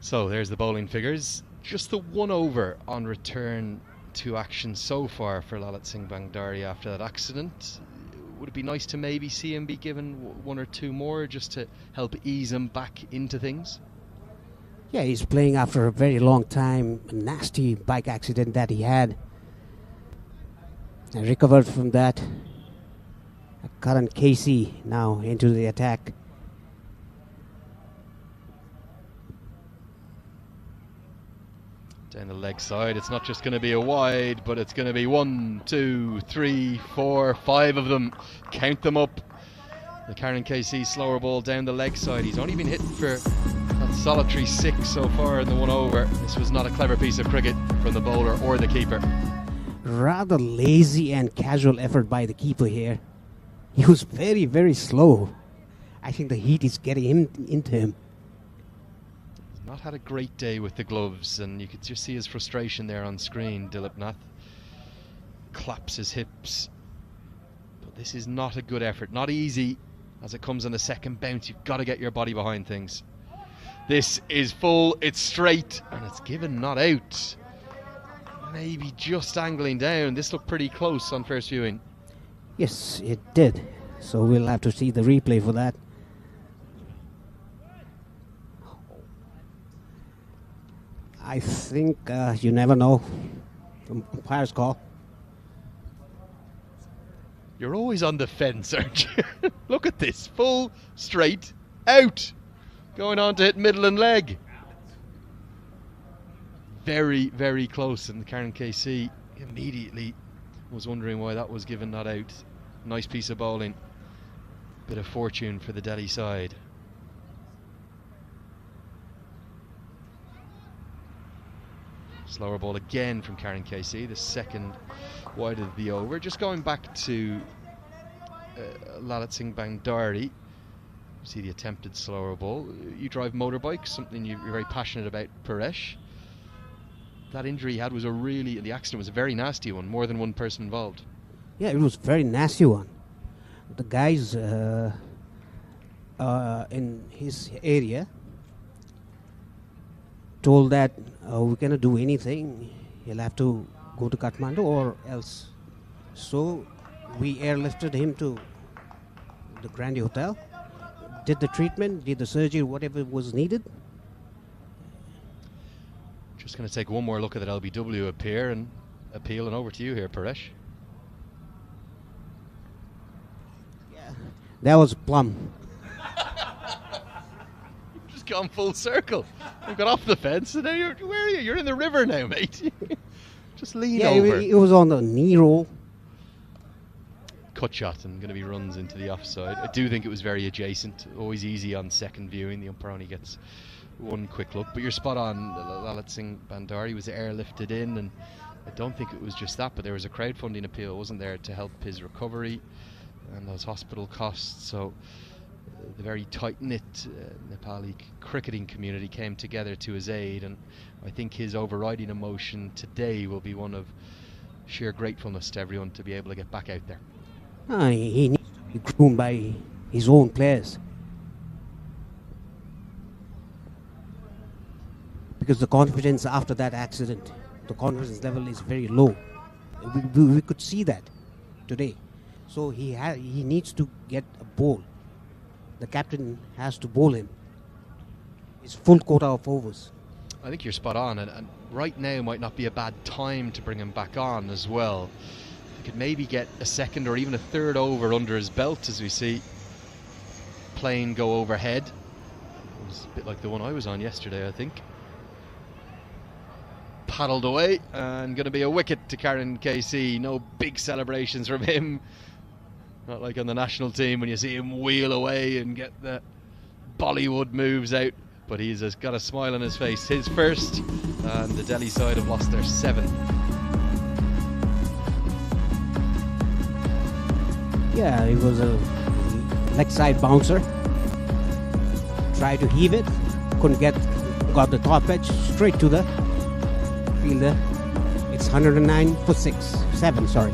So there's the bowling figures. Just the 1 over on return to action so far for Lalit Singh Bangdari after that accident. Would it be nice to maybe see him be given 1 or 2 more just to help ease him back into things? Yeah, he's playing after a very long time. A nasty bike accident that he had. And recovered from that. Karan Casey now into the attack. Down the leg side, it's not just going to be a wide, but it's going to be 1, 2, 3, 4, 5 of them. Count them up. The Karen KC slower ball down the leg side. He's only been hit for that solitary 6 so far in the 1 over. This was not a clever piece of cricket from the bowler or the keeper. Rather lazy and casual effort by the keeper here. He was very, very slow. I think the heat is getting into him. Not had a great day with the gloves, and you could just see his frustration there on screen. Dilip Nath claps his hips, but this is not a good effort, not easy as it comes on the second bounce. You've got to get your body behind things. This is full, it's straight, and it's given not out. Maybe just angling down. This looked pretty close on first viewing. Yes, it did, so we'll have to see the replay for that. I think you never know. Umpire's call. You're always on the fence, aren't you? Look at this. Full, straight, out. Going on to hit middle and leg. Very, very close. And the Karen KC immediately was wondering why that was given not out. Nice piece of bowling. Bit of fortune for the Delhi side. Slower ball again from Karen KC, the second wide of the over. Just going back to Lalit Singh Bangdari, you see the attempted slower ball. You drive motorbikes, something you're very passionate about, Paresh. That injury he had was the accident was a very nasty one, more than one person involved. Yeah, it was a very nasty one. The guys in his area told that we're going to do anything. he'll have to go to Kathmandu or else. So we airlifted him to the Grande Hotel, did the treatment, did the surgery, whatever was needed. Just going to take one more look at that LBW appeal and over to you here, Paresh. Yeah, that was plum. You've just gone full circle. You've got off the fence and now where are you? You're in the river now, mate. Just lean over. It was on the knee roll. Cut shot and going to be runs into the offside. I do think it was very adjacent. Always easy on second viewing. The umpire only gets one quick look. But you're spot on. Lalit Singh Bandari was airlifted in, and I don't think it was just that, but there was a crowdfunding appeal, wasn't there, to help his recovery and those hospital costs. So the very tight-knit Nepali cricketing community came together to his aid, and I think his overriding emotion today will be one of sheer gratefulness to everyone to be able to get back out there. He needs to be groomed by his own players. Because the confidence after that accident, the confidence level is very low. We could see that today. So he needs to get a bowl. The captain has to bowl him. It's full quota of overs. I think you're spot on, and right now might not be a bad time to bring him back on as well. He could maybe get a second or even a third over under his belt as we see plane go overhead. It was a bit like the one I was on yesterday, I think. Paddled away, and going to be a wicket to Karen KC. No big celebrations from him. Not like on the national team when you see him wheel away and get the Bollywood moves out. But he's got a smile on his face. His first, and the Delhi side have lost their 7th. Yeah, he was a leg side bouncer. Tried to heave it, got the top edge straight to the fielder. It's 109 for 7, sorry.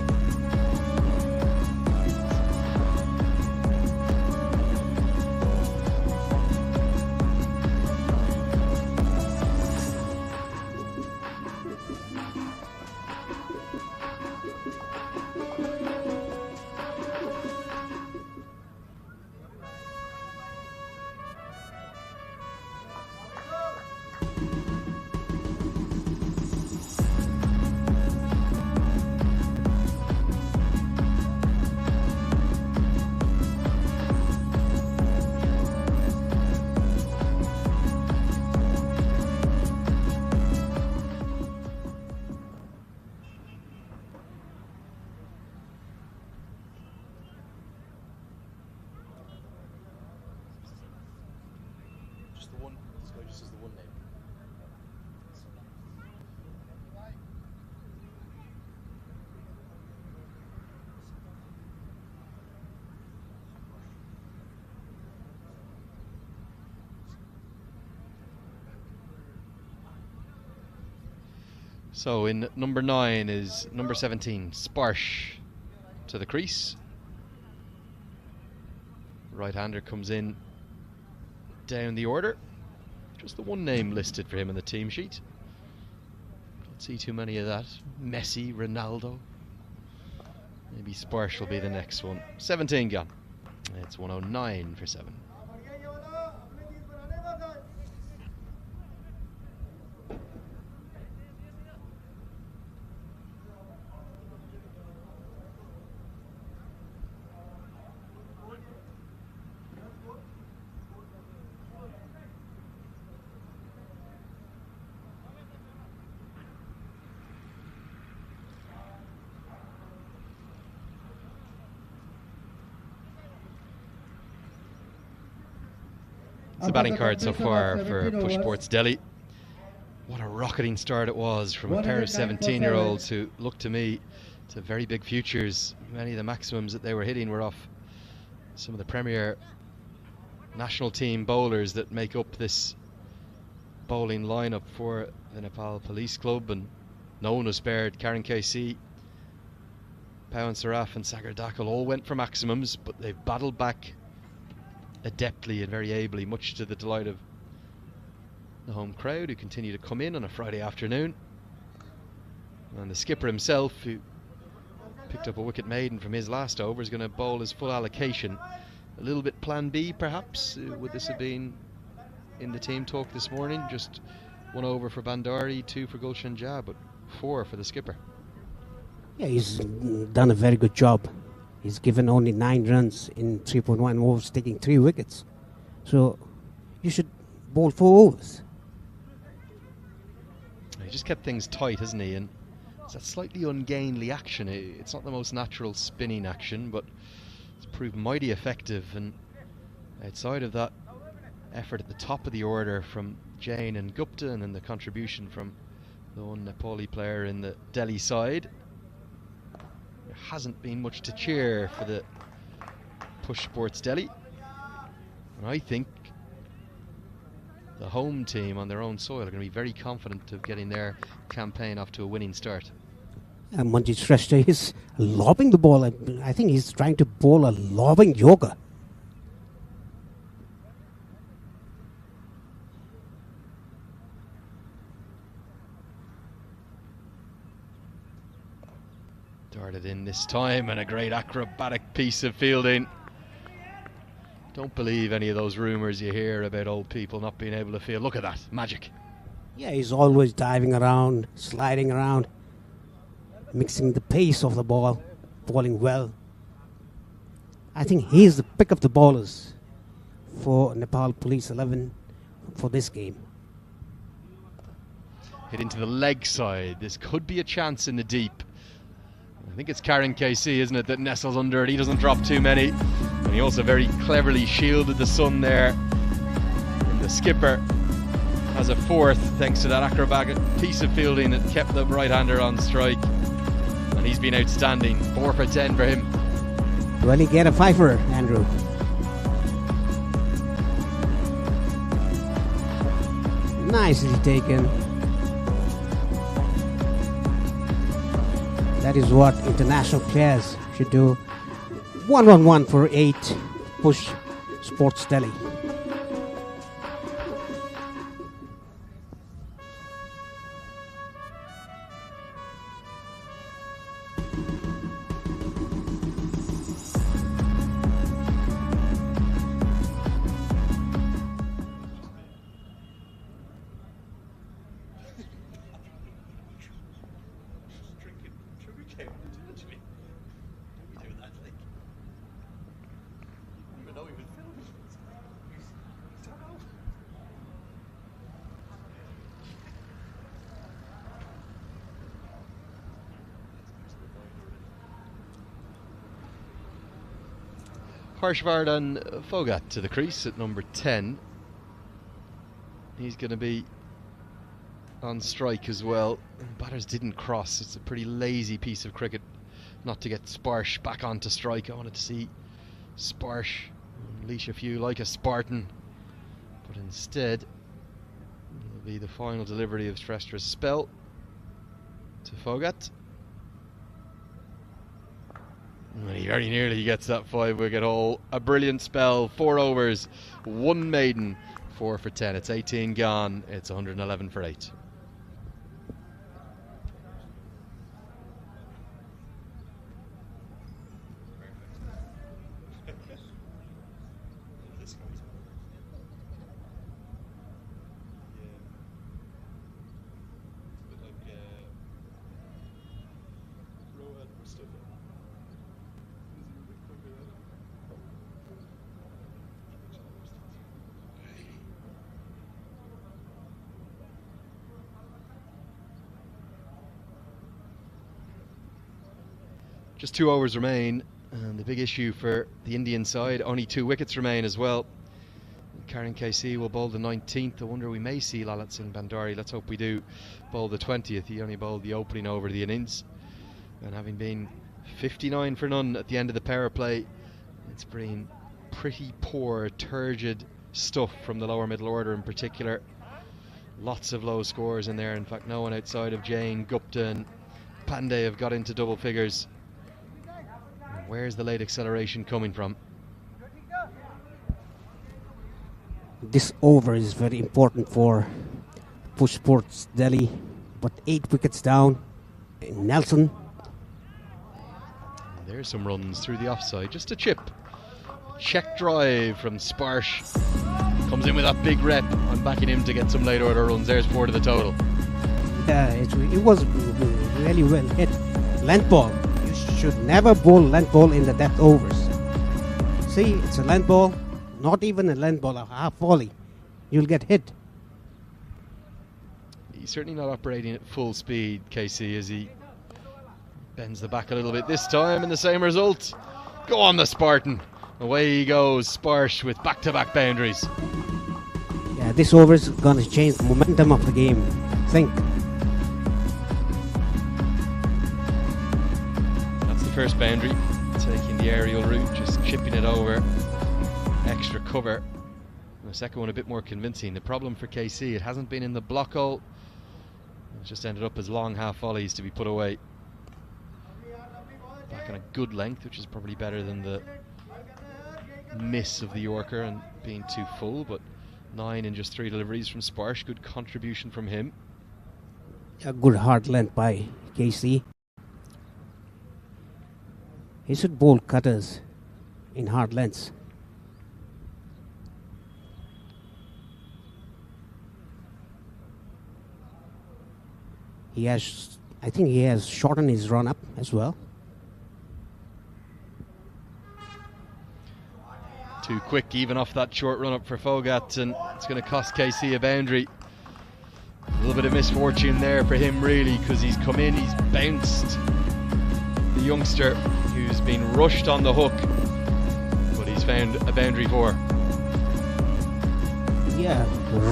So in number 9 is number 17, Sparsh, to the crease. Right-hander comes in down the order. Just the one name listed for him in the team sheet. Don't see too many of that. Messi, Ronaldo. Maybe Sparsh will be the next one. 17 gone. It's 109 for 7. It's the batting card so far for Push Sports Delhi. What a rocketing start it was from a pair of 17-year-olds who looked to me to very big futures. Many of the maximums that they were hitting were off some of the premier national team bowlers that make up this bowling lineup for the Nepal Police Club, and no one was spared. Karen KC, Pawan Saraf and Sagar Dakal all went for maximums, but they've battled back adeptly and very ably, much to the delight of the home crowd who continue to come in on a Friday afternoon. And the skipper himself, who picked up a wicket maiden from his last over, is going to bowl his full allocation. A little bit plan B, perhaps. Would this have been in the team talk this morning? Just 1 over for Bandari, 2 for Gulshan Jah, but 4 for the skipper. Yeah, he's done a very good job. He's given only 9 runs in 3.1 overs, taking 3 wickets. So you should bowl 4 overs. He just kept things tight, hasn't he? And it's that slightly ungainly action. It's not the most natural spinning action, but it's proved mighty effective. And outside of that effort at the top of the order from Jain and Gupta, and then the contribution from the one Nepali player in the Delhi side, there hasn't been much to cheer for the Push Sports Delhi. And I think the home team on their own soil are going to be very confident of getting their campaign off to a winning start. And Manjit Shrestha is lobbing the ball. I think he's trying to bowl a lobbing yoga. Darted in this time, and a great acrobatic piece of fielding. Don't believe any of those rumours you hear about old people not being able to field. Look at that, magic. Yeah, he's always diving around, sliding around, mixing the pace of the ball, bowling well. I think he's the pick of the bowlers for Nepal Police 11 for this game. Hit into the leg side. This could be a chance in the deep. I think it's Karen KC, isn't it, that nestles under it. He doesn't drop too many. And he also very cleverly shielded the sun there. And the skipper has a 4th thanks to that acrobatic piece of fielding that kept the right-hander on strike. And he's been outstanding. 4 for 10 for him. Will he get a 5-er, Andrew? Nicely taken. That is what international players should do. 1-1-1 for 8, Push Sports Delhi. Harshvardhan Phogat to the crease at number 10. He's going to be on strike as well. Batters didn't cross. It's a pretty lazy piece of cricket not to get Sparsh back onto strike. I wanted to see Sparsh unleash a few like a Spartan, but instead it'll be the final delivery of Shrestha's spell to Phogat. He very nearly gets that 5-wicket haul. A brilliant spell, 4 overs, 1 maiden, 4 for 10. It's 18 gone, it's 111 for 8. Just 2 overs remain, and the big issue for the Indian side, only 2 wickets remain as well. Karen KC will bowl the 19th. I wonder, we may see Lalit Singh Bandari. Let's hope we do bowl the 20th. He only bowled the opening over the innings, and having been 59 for none at the end of the power play, it's been pretty poor, turgid stuff from the lower middle order in particular. Lots of low scores in there. In fact, no one outside of Jain, Gupta and Pandey have got into double figures. Where's the late acceleration coming from? This over is very important for Push Sports Delhi, but 8 wickets down. Nelson. There's some runs through the offside, just a chip. Check drive from Sparsh. Comes in with that big rep. I'm backing him to get some late order runs. There's 4 to the total. Yeah, it was really well hit. Length ball. You should never bowl length ball in the death overs. See, it's a length ball, not even a length ball, a half volley. You'll get hit. He's certainly not operating at full speed, KC, as he bends the back a little bit this time, and the same result. Go on, the Spartan. Away he goes, Sparsh with back-to-back boundaries. Yeah, this over is going to change the momentum of the game. Think. That's the first boundary, taking the aerial route, just chipping it over. Extra cover. And the second one a bit more convincing. The problem for KC, it hasn't been in the block hole. It's just ended up as long half volleys to be put away. Back on a good length, which is probably better than the miss of the Yorker and being too full, but 9 in just 3 deliveries from Sparsh. Good contribution from him. A good hard length by KC. He should bowl cutters in hard lengths. I think he has shortened his run up as well. Too quick even off that short run up for Fogat, and it's going to cost KC a boundary. A little bit of misfortune there for him really, because he's come in, he's bounced the youngster who's been rushed on the hook, but he's found a boundary for. Yeah,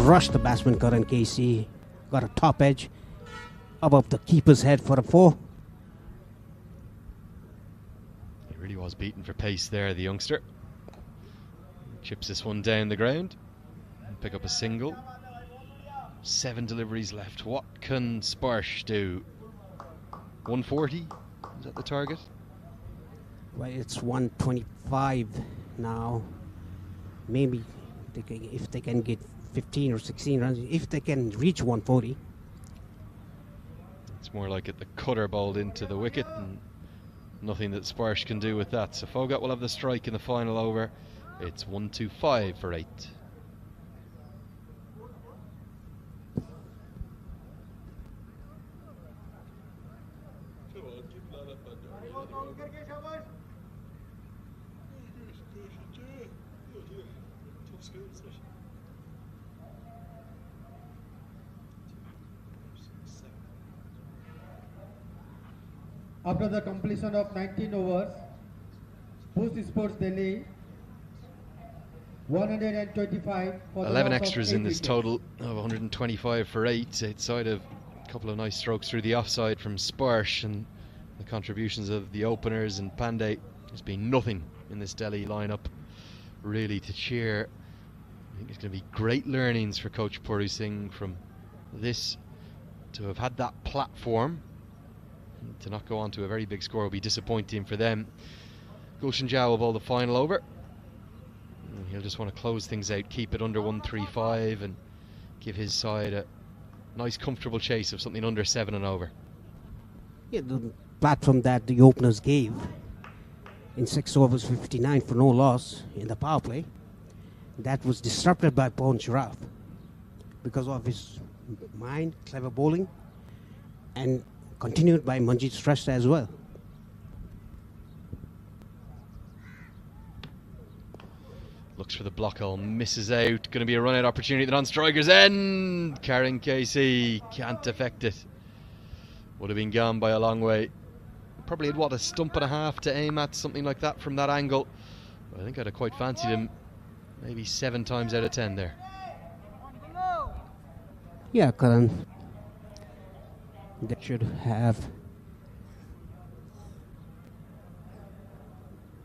rushed the batsman got on KC, got a top edge above the keeper's head for a 4. He really was beaten for pace there, the youngster. Chips this one down the ground and pick up a single. 7 deliveries left. What can Sparsh do? 140? Is that the target? Well, it's 125 now. Maybe if they can get 15 or 16 runs, if they can reach 140. It's more like it the cutter bowled into the wicket, and nothing that Sparsh can do with that. So Fogat will have the strike in the final over. It's 125 for 8. After the completion of 19 overs, Boost Sports Delhi 125 for the 11 loss of extras 8 in this wickets. total of 125 for 8, outside of a couple of nice strokes through the offside from Sparsh and the contributions of the openers and Pandey. There's been nothing in this Delhi lineup really to cheer. I think it's going to be great learnings for Coach Puru Singh from this, to have had that platform. To not go on to a very big score will be disappointing for them. Gulshan Jha will bowl the final over. And he'll just want to close things out, keep it under 135 and give his side a nice comfortable chase of something under 7 and over. Yeah, the platform that the openers gave in 6 overs 59 for no loss in the power play, that was disrupted by Pawan Sharaf because of his mind, clever bowling, and continued by Manjeet Shrestha as well. Looks for the block hole, misses out. Going to be a run out opportunity at the non-striker's end. Karen Casey can't affect it. Would have been gone by a long way. Probably had, what, a stump and a half to aim at, something like that from that angle. But I think I'd have quite fancied him maybe 7 times out of 10 there. Yeah, Karan. They should have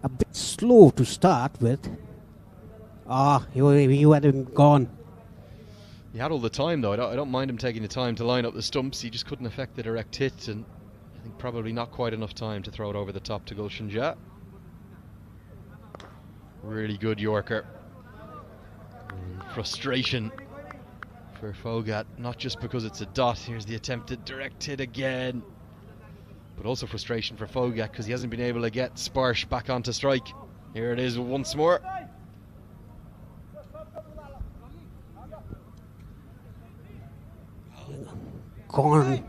a bit slow to start with. You had him gone. He had all the time though. I don't mind him taking the time to line up the stumps. He just couldn't affect the direct hit, and I think probably not quite enough time to throw it over the top to Gulshan Jha. Really good Yorker. Frustration for Fogat, not just because it's a dot. Here's the attempted direct hit again. but also frustration for Fogak because he hasn't been able to get Sparsh back onto strike. Here it is once more. Gone.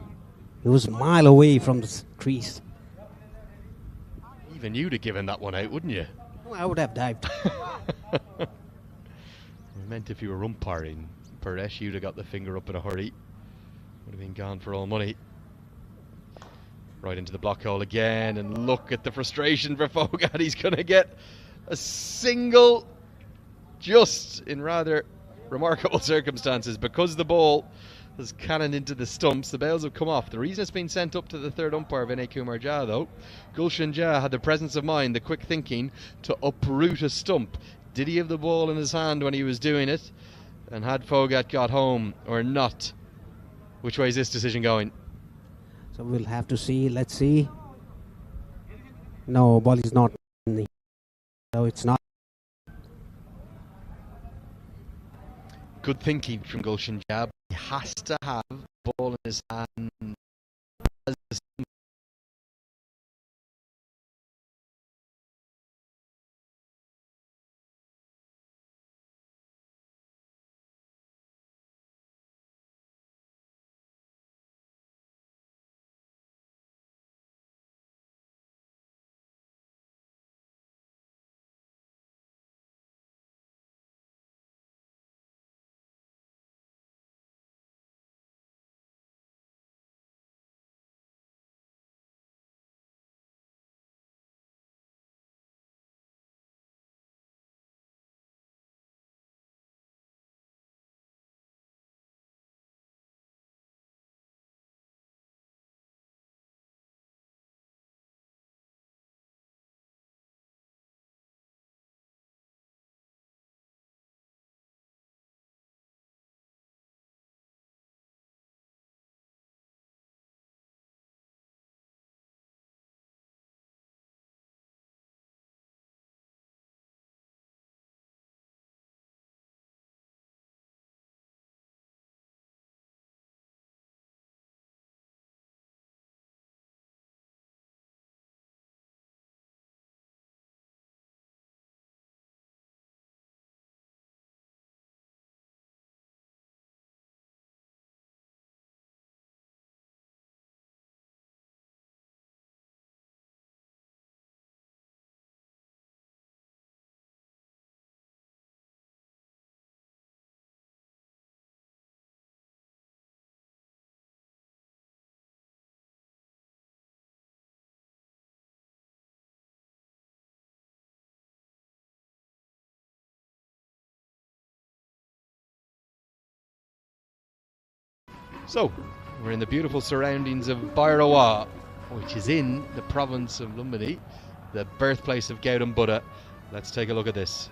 He was a mile away from the crease. Even you'd have given that one out, wouldn't you? Oh, I would have dived. I meant if you were umpiring, Paresh, you'd have got the finger up in a hurry. Would have been gone for all money. Right into the block hole again, and look at the frustration for Foghat. He's going to get a single just in rather remarkable circumstances because the ball has cannoned into the stumps. The bails have come off. The reason it's been sent up to the third umpire, Vinay Kumar Jha, though, Gulshan Jha had the presence of mind, the quick thinking to uproot a stump. Did he have the ball in his hand when he was doing it? And had Foghat got home or not? Which way is this decision going? So we'll have to see. Let's see. No, ball is not in the. No, it's not. Good thinking from Gulshan Jha. He has to have the ball in his hand. As the stump. So, we're in the beautiful surroundings of Bhairawa, which is in the province of Lumbini, the birthplace of Gautam Buddha. Let's take a look at this.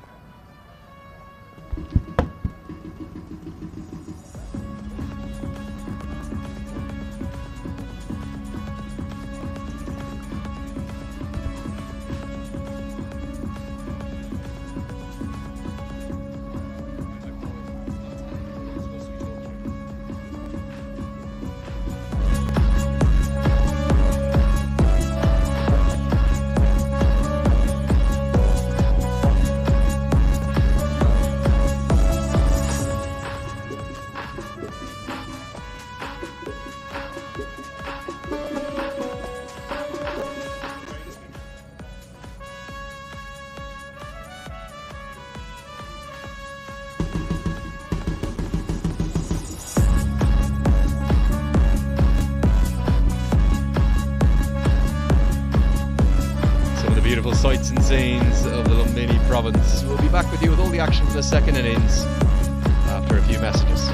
Beautiful sights and scenes of the Lumbini province. We'll be back with you with all the action from the second innings after a few messages.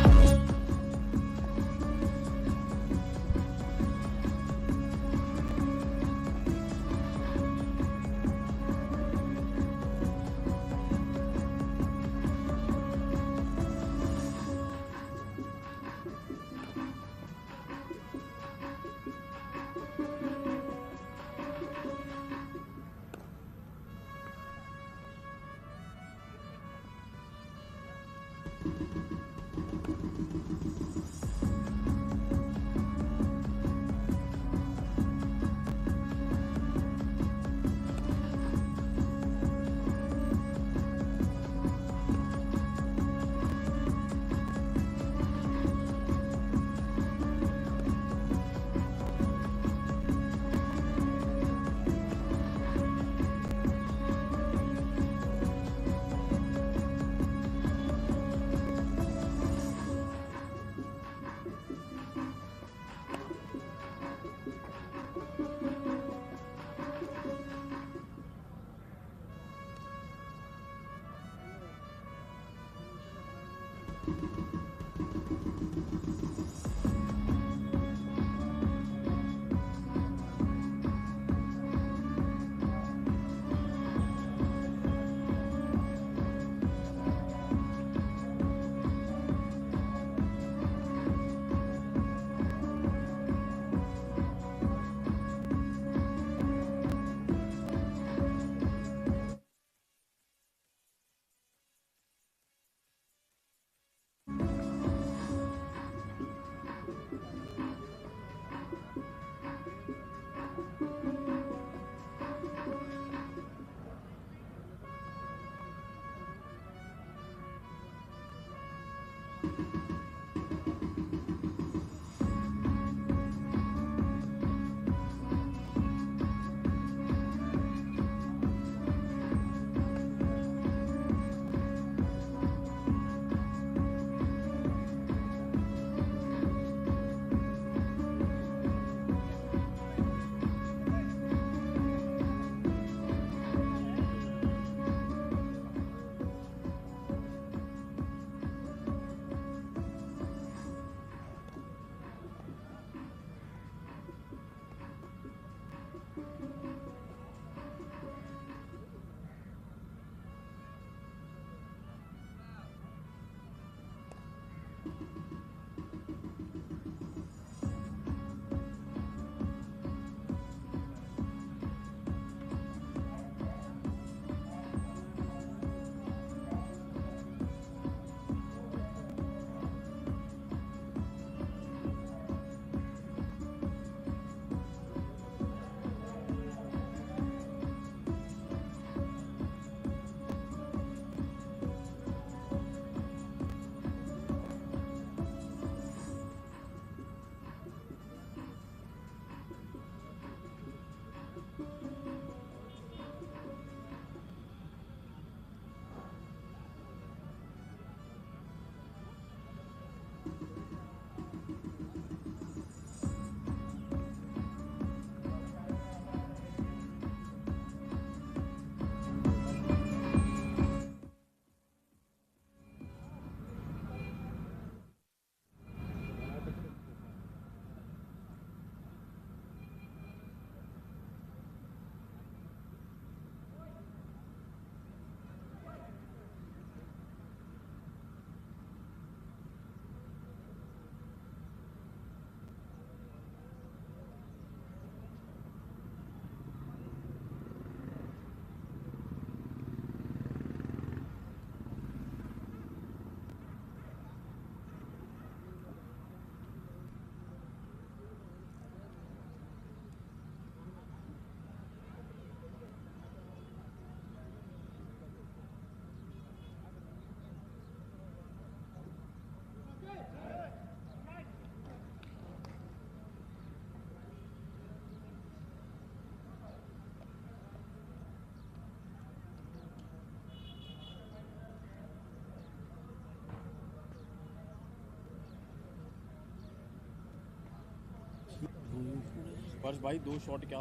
स्पर्श भाई 2 shot क्या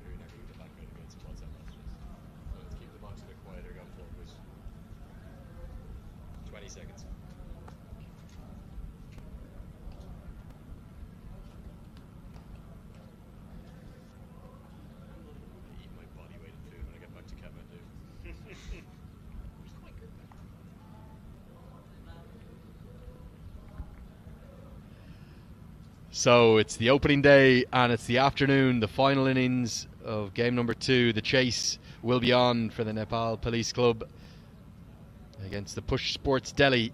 Very happy with the back out against WhatsApp messages. So let's keep the box a bit quieter going forward. 20 seconds. I eat my body weight in food when I get back to Kathmandu. It's quite good though. So it's the opening day and it's the afternoon, the final innings of game number 2. The chase will be on for the Nepal Police Club against the Push Sports Delhi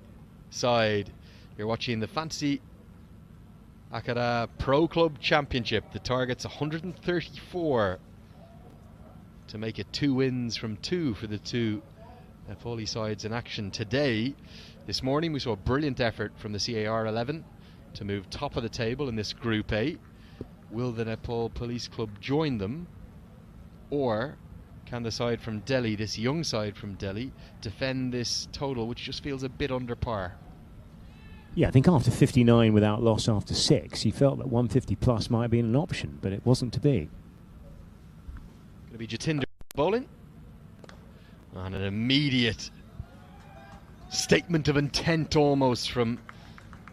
side. You're watching the Fantasy Akara Pro Club Championship. The target's 134 to make it 2 wins from 2 for the two Nepali sides in action today. This morning we saw a brilliant effort from the CAR 11 to move top of the table in this Group A. Will the Nepal Police Club join them, or can the side from Delhi, this young side from Delhi, defend this total which just feels a bit under par? Yeah, I think after 59 without loss after 6, he felt that 150 plus might have been an option, but it wasn't to be. Going to be Jatinder bowling, and an immediate statement of intent almost from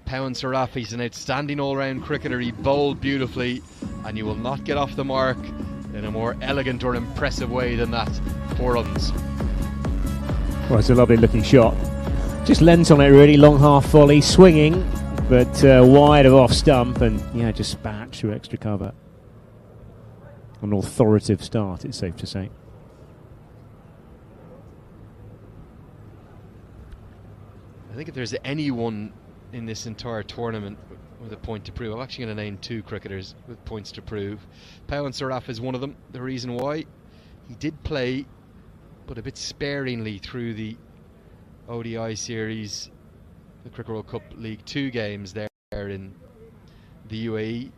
Pawan Saraf. He's an outstanding all-round cricketer. He bowled beautifully, and you will not get off the mark in a more elegant or impressive way than that. 4 runs. Well, it's a lovely looking shot. Just lens on it really, long half volley, swinging, but wide of off stump, and yeah, just spat through extra cover. An authoritative start, it's safe to say. I think if there's anyone in this entire tournament with a point to prove, I'm actually going to name 2 cricketers with points to prove. Pawan Saraf is one of them. The reason why, he did play, but a bit sparingly through the ODI series, the Cricket World Cup League 2 games there in the UAE.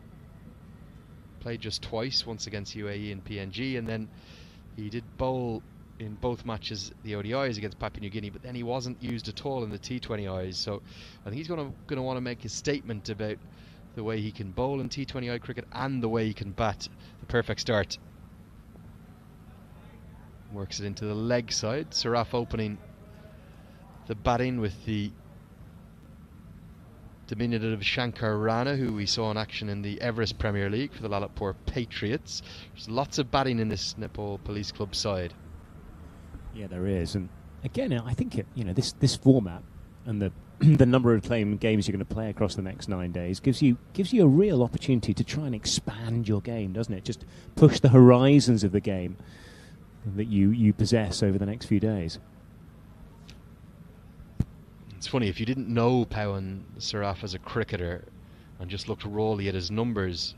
Played just twice, once against UAE and PNG, and then he did bowl in both matches, the ODIs against Papua New Guinea, but then he wasn't used at all in the T20Is. So I think he's going to want to make a statement about the way he can bowl in T20I cricket and the way he can bat. The perfect start. Works it into the leg side. Saraf opening the batting with the diminutive Shankar Rana, who we saw in action in the Everest Premier League for the Lalitpur Patriots. There's lots of batting in this Nepal Police Club side. Yeah, there is, and again, I think this format and the the number of games you're going to play across the next 9 days gives you a real opportunity to try and expand your game, doesn't it? Just push the horizons of the game that you possess over the next few days. It's funny, if you didn't know Pawan Saraf as a cricketer and just looked rawly at his numbers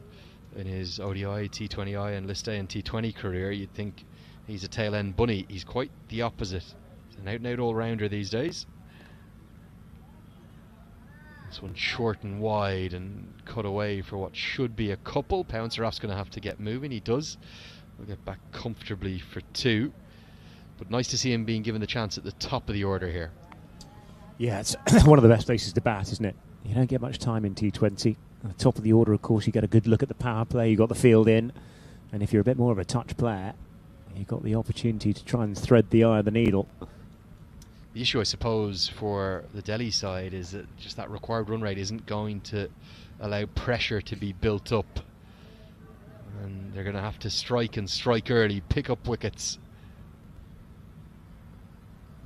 in his ODI, T20I and List A and T20 career, you'd think he's a tail-end bunny. He's quite the opposite. He's an out-and-out all-rounder these days. This one short and wide and cut away for what should be a couple. Pawan Saraf's going to have to get moving. He does. We'll get back comfortably for 2. But nice to see him being given the chance at the top of the order here. Yeah, it's one of the best places to bat, isn't it? You don't get much time in T20. At the top of the order, of course, you get a good look at the power play. You got the field in. And if you're a bit more of a touch player, you've got the opportunity to try and thread the eye of the needle. The issue, I suppose, for the Delhi side is that just that required run rate isn't going to allow pressure to be built up. And they're going to have to strike and strike early, pick up wickets.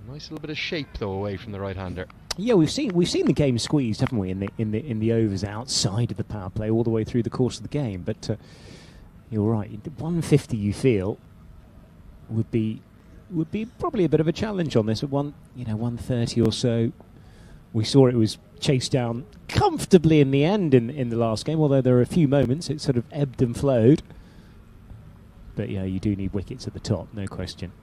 A nice little bit of shape, though, away from the right-hander. Yeah, we've seen the game squeezed, haven't we, in the overs outside of the power play all the way through the course of the game. But you're right, 150 you feel would be probably a bit of a challenge on this. At 130 or so, we saw it was chased down comfortably in the end in the last game. Although there are a few moments it sort of ebbed and flowed. But yeah, you do need wickets at the top, no question.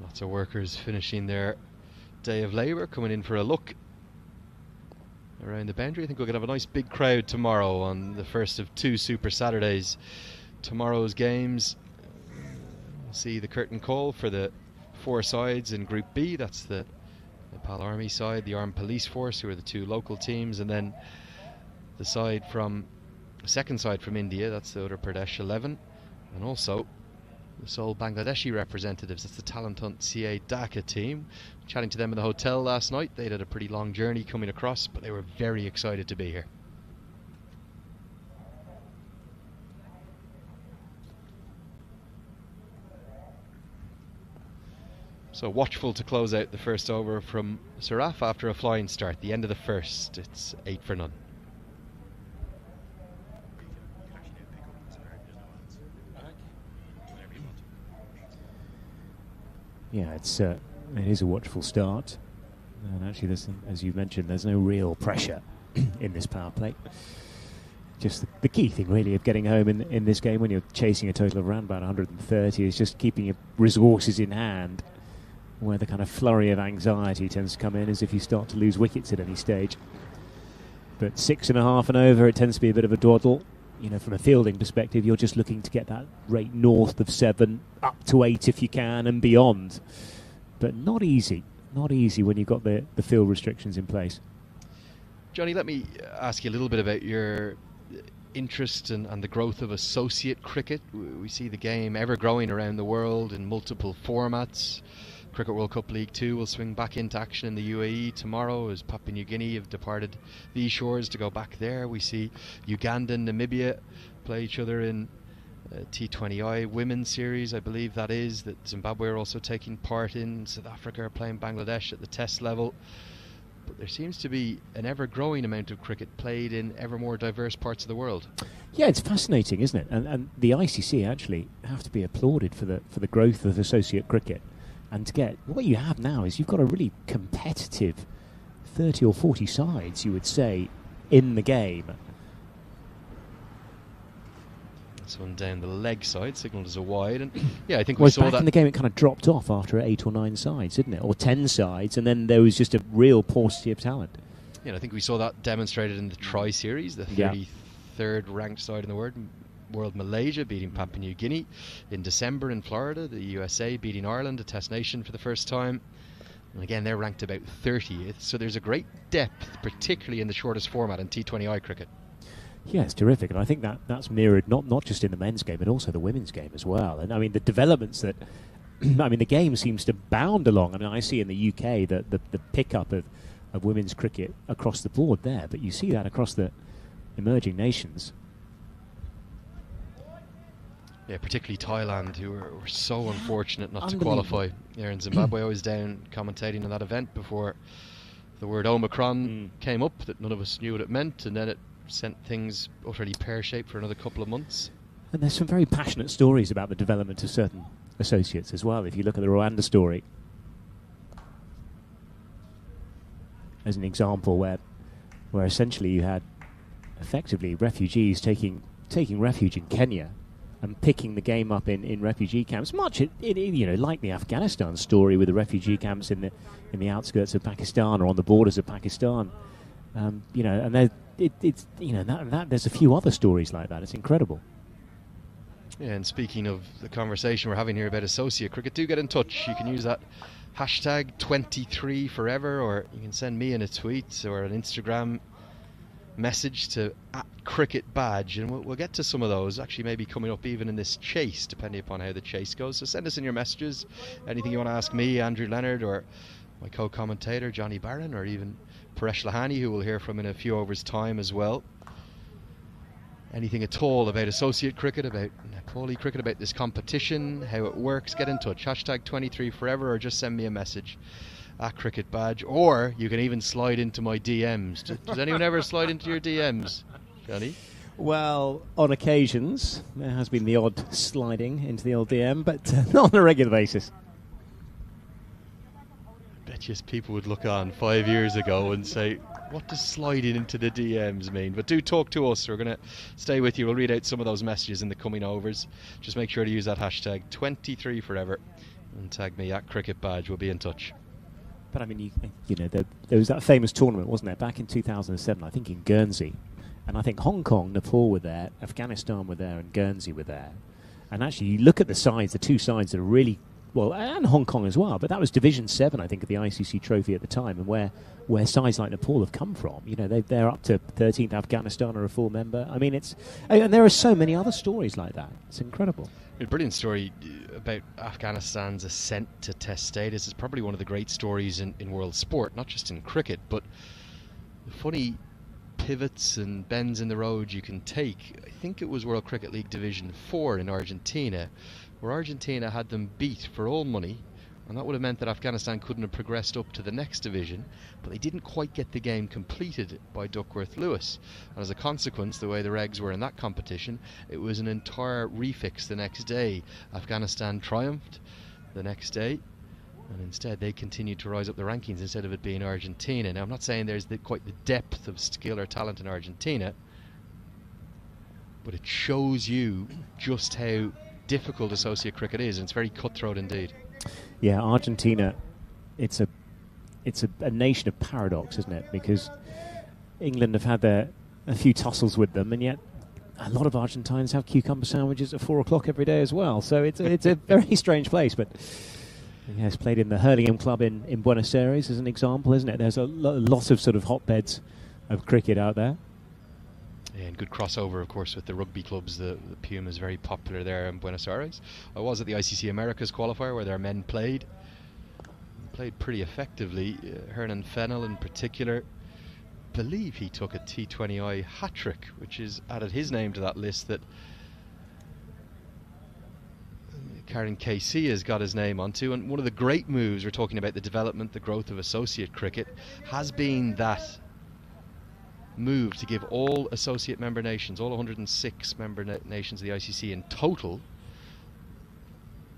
Lots of workers finishing their day of labour, coming in for a look around the boundary. I think we're going to have a nice big crowd tomorrow on the first of 2 Super Saturdays. Tomorrow's games, we'll see the curtain call for the 4 sides in Group B. That's the Nepal Army side, the Armed Police Force, who are the 2 local teams, and then the second side from India, that's the Uttar Pradesh 11, and also the sole Bangladeshi representatives, that's the Talent Hunt CA Dhaka team. Chatting to them in the hotel last night, they had a pretty long journey coming across, but they were very excited to be here. So watchful to close out the first over from Saraf after a flying start. The end of the first, it's 8 for none. Yeah, it is a watchful start, and actually, as you mentioned, there's no real pressure in this power play. Just the key thing, really, of getting home in this game when you're chasing a total of around about 130 is just keeping your resources in hand. Where the kind of flurry of anxiety tends to come in is if you start to lose wickets at any stage. But 6.5 and over, it tends to be a bit of a dawdle. From a fielding perspective, you're just looking to get that rate north of 7, up to 8 if you can, and beyond. But not easy when you've got the field restrictions in place. Johnny, let me ask you a little bit about your interest and the growth of associate cricket. We see the game ever growing around the world in multiple formats. Cricket World Cup League 2 will swing back into action in the UAE tomorrow as Papua New Guinea have departed these shores to go back there. We see Uganda and Namibia play each other in T20I Women's Series, I believe that is, that Zimbabwe are also taking part in. South Africa are playing Bangladesh at the test level. But there seems to be an ever-growing amount of cricket played in ever more diverse parts of the world. Yeah, it's fascinating, isn't it? And the ICC actually have to be applauded for the growth of associate cricket. And to get what you have now is you've got a really competitive 30 or 40 sides, you would say, in the game. This one down the leg side, signalled as a wide, and yeah, I think we Well, saw back that in the game it kind of dropped off after 8 or 9 sides, didn't it? Or 10 sides, and then there was just a real paucity of talent. Yeah, I think we saw that demonstrated in the Tri Series, the 33rd ranked side in the world, Malaysia beating Papua New Guinea in December in Florida, the USA beating Ireland, a test nation for the first time. And again, they're ranked about 30th, so there's a great depth, particularly in the shortest format in T20I cricket. Yeah, it's terrific, and I think that's mirrored not just in the men's game, but also the women's game as well. And I mean, the developments that, I mean, the game seems to bound along. I mean, I see in the UK the pickup of women's cricket across the board there, but you see that across the emerging nations. Yeah, particularly Thailand, who were so unfortunate not to qualify. There in Zimbabwe, I was down commentating on that event before the word Omicron came up, that none of us knew what it meant, and then it sent things utterly pear-shaped for another couple of months. And there's some very passionate stories about the development of certain associates as well. If you look at the Rwanda story as an example, where essentially you had effectively refugees taking refuge in Kenya and picking the game up in refugee camps, much like the Afghanistan story with the refugee camps in the outskirts of Pakistan or on the borders of Pakistan. And there's a few other stories like that. It's incredible. Yeah, and speaking of the conversation we're having here about associate cricket, do get in touch. You can use that hashtag 23forever, or you can send me in a tweet or an Instagram message to @cricketbadge, and we'll get to some of those actually maybe coming up even in this chase, depending upon how the chase goes. So send us in your messages, anything you want to ask me, Andrew Leonard, or my co-commentator Johnny Barron, or even Paresh Lahani, who we'll hear from in a few hours' time as well. Anything at all about associate cricket, about Nepali cricket, about this competition, how it works, get in touch. Hashtag 23forever, or just send me a message @cricketbadge, or you can even slide into my DMs. Does anyone ever slide into your DMs, Johnny? Well, on occasions there has been the odd sliding into the old DM, but not on a regular basis. I bet you people would look on 5 years ago and say, what does sliding into the DMs mean? But do talk to us. We're going to stay with you. We'll read out some of those messages in the coming overs. Just make sure to use that hashtag 23forever and tag me @cricketbadge. We'll be in touch. But I mean, there was that famous tournament, wasn't there, back in 2007, I think in Guernsey. And I think Hong Kong, Nepal were there, Afghanistan were there, and Guernsey were there. And actually, you look at the sides, the two sides that are really, well, and Hong Kong as well, but that was Division 7, I think, of the ICC trophy at the time, and where sides like Nepal have come from. They're up to 13th. Afghanistan are a full member. I mean, and there are so many other stories like that. It's incredible. A brilliant story about Afghanistan's ascent to test status is probably one of the great stories in world sport, not just in cricket, but the funny pivots and bends in the road you can take. I think it was World Cricket League Division 4 in Argentina, where Argentina had them beat for all money, and that would have meant that Afghanistan couldn't have progressed up to the next division, but they didn't quite get the game completed by Duckworth-Lewis, and as a consequence, the way the regs were in that competition, it was an entire refix the next day. Afghanistan triumphed the next day, and instead they continued to rise up the rankings instead of it being Argentina. Now, I'm not saying there's quite the depth of skill or talent in Argentina, but it shows you just how difficult associate cricket is, and it's very cutthroat indeed. Yeah, Argentina, it's a nation of paradox, isn't it? Because England have had a few tussles with them, and yet a lot of Argentines have cucumber sandwiches at 4 o'clock every day as well. So it's a very strange place. But he has played in the Hurlingham Club in Buenos Aires as an example, isn't it? There's a lot of sort of hotbeds of cricket out there. Yeah, and good crossover, of course, with the rugby clubs. The Puma is very popular there in Buenos Aires. I was at the ICC Americas qualifier where their men played. played pretty effectively. Hernan Fennell in particular, believe he took a T20I hat-trick, which is added his name to that list that Karen KC has got his name onto. And one of the great moves, we're talking about the development, the growth of associate cricket, has been that move to give all associate member nations, all 106 member nations of the ICC in total,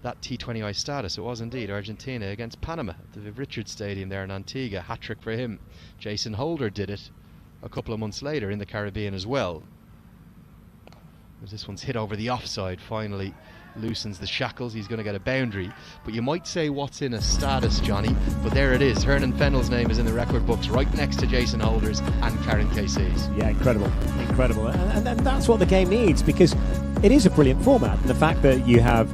that T20I status. It was indeed Argentina against Panama at the Viv Richards Stadium there in Antigua. Hat-trick for him. Jason Holder did it a couple of months later in the Caribbean as well. As this one's hit over the offside, finally loosens the shackles. He's going to get a boundary. But you might say what's in a status, Johnny, but there it is. Hernan Fennell's name is in the record books right next to Jason Holder's and Karen KC's. Yeah, incredible. And that's what the game needs, because it is a brilliant format. And the fact that you have,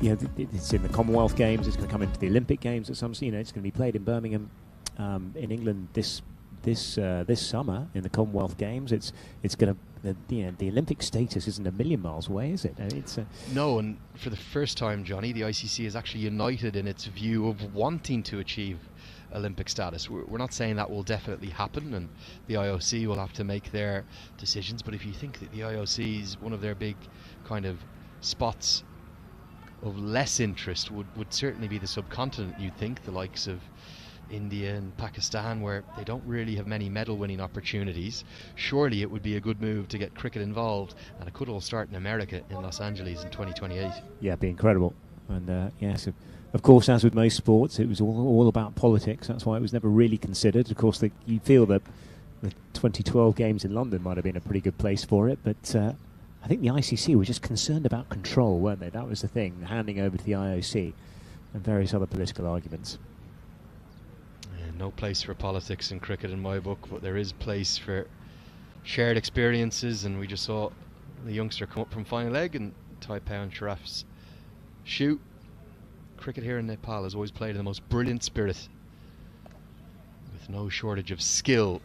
it's in the Commonwealth Games, it's going to come into the Olympic Games at some, it's going to be played in Birmingham, in England this summer in the Commonwealth Games. It's going to, the Olympic status isn't a million miles away, is it? No, and for the first time, Johnny, the ICC is actually united in its view of wanting to achieve Olympic status. We're not saying that will definitely happen, and the IOC will have to make their decisions, but if you think that the IOC is one of their big kind of spots of less interest would certainly be the subcontinent, you'd think, the likes of India and Pakistan, where they don't really have many medal winning opportunities. Surely it would be a good move to get cricket involved, and it could all start in America in Los Angeles in 2028. Yeah, it'd be incredible. And yes, of course, as with most sports, it was all about politics. That's why it was never really considered. Of course, you feel that the 2012 games in London might have been a pretty good place for it, but I think the ICC were just concerned about control, weren't they? That was the thing, handing over to the IOC and various other political arguments. No place for politics in cricket in my book, but there is place for shared experiences, and we just saw the youngster come up from final leg and Taipei and Sharaf's shoot. Cricket here in Nepal has always played in the most brilliant spirit, with no shortage of skill.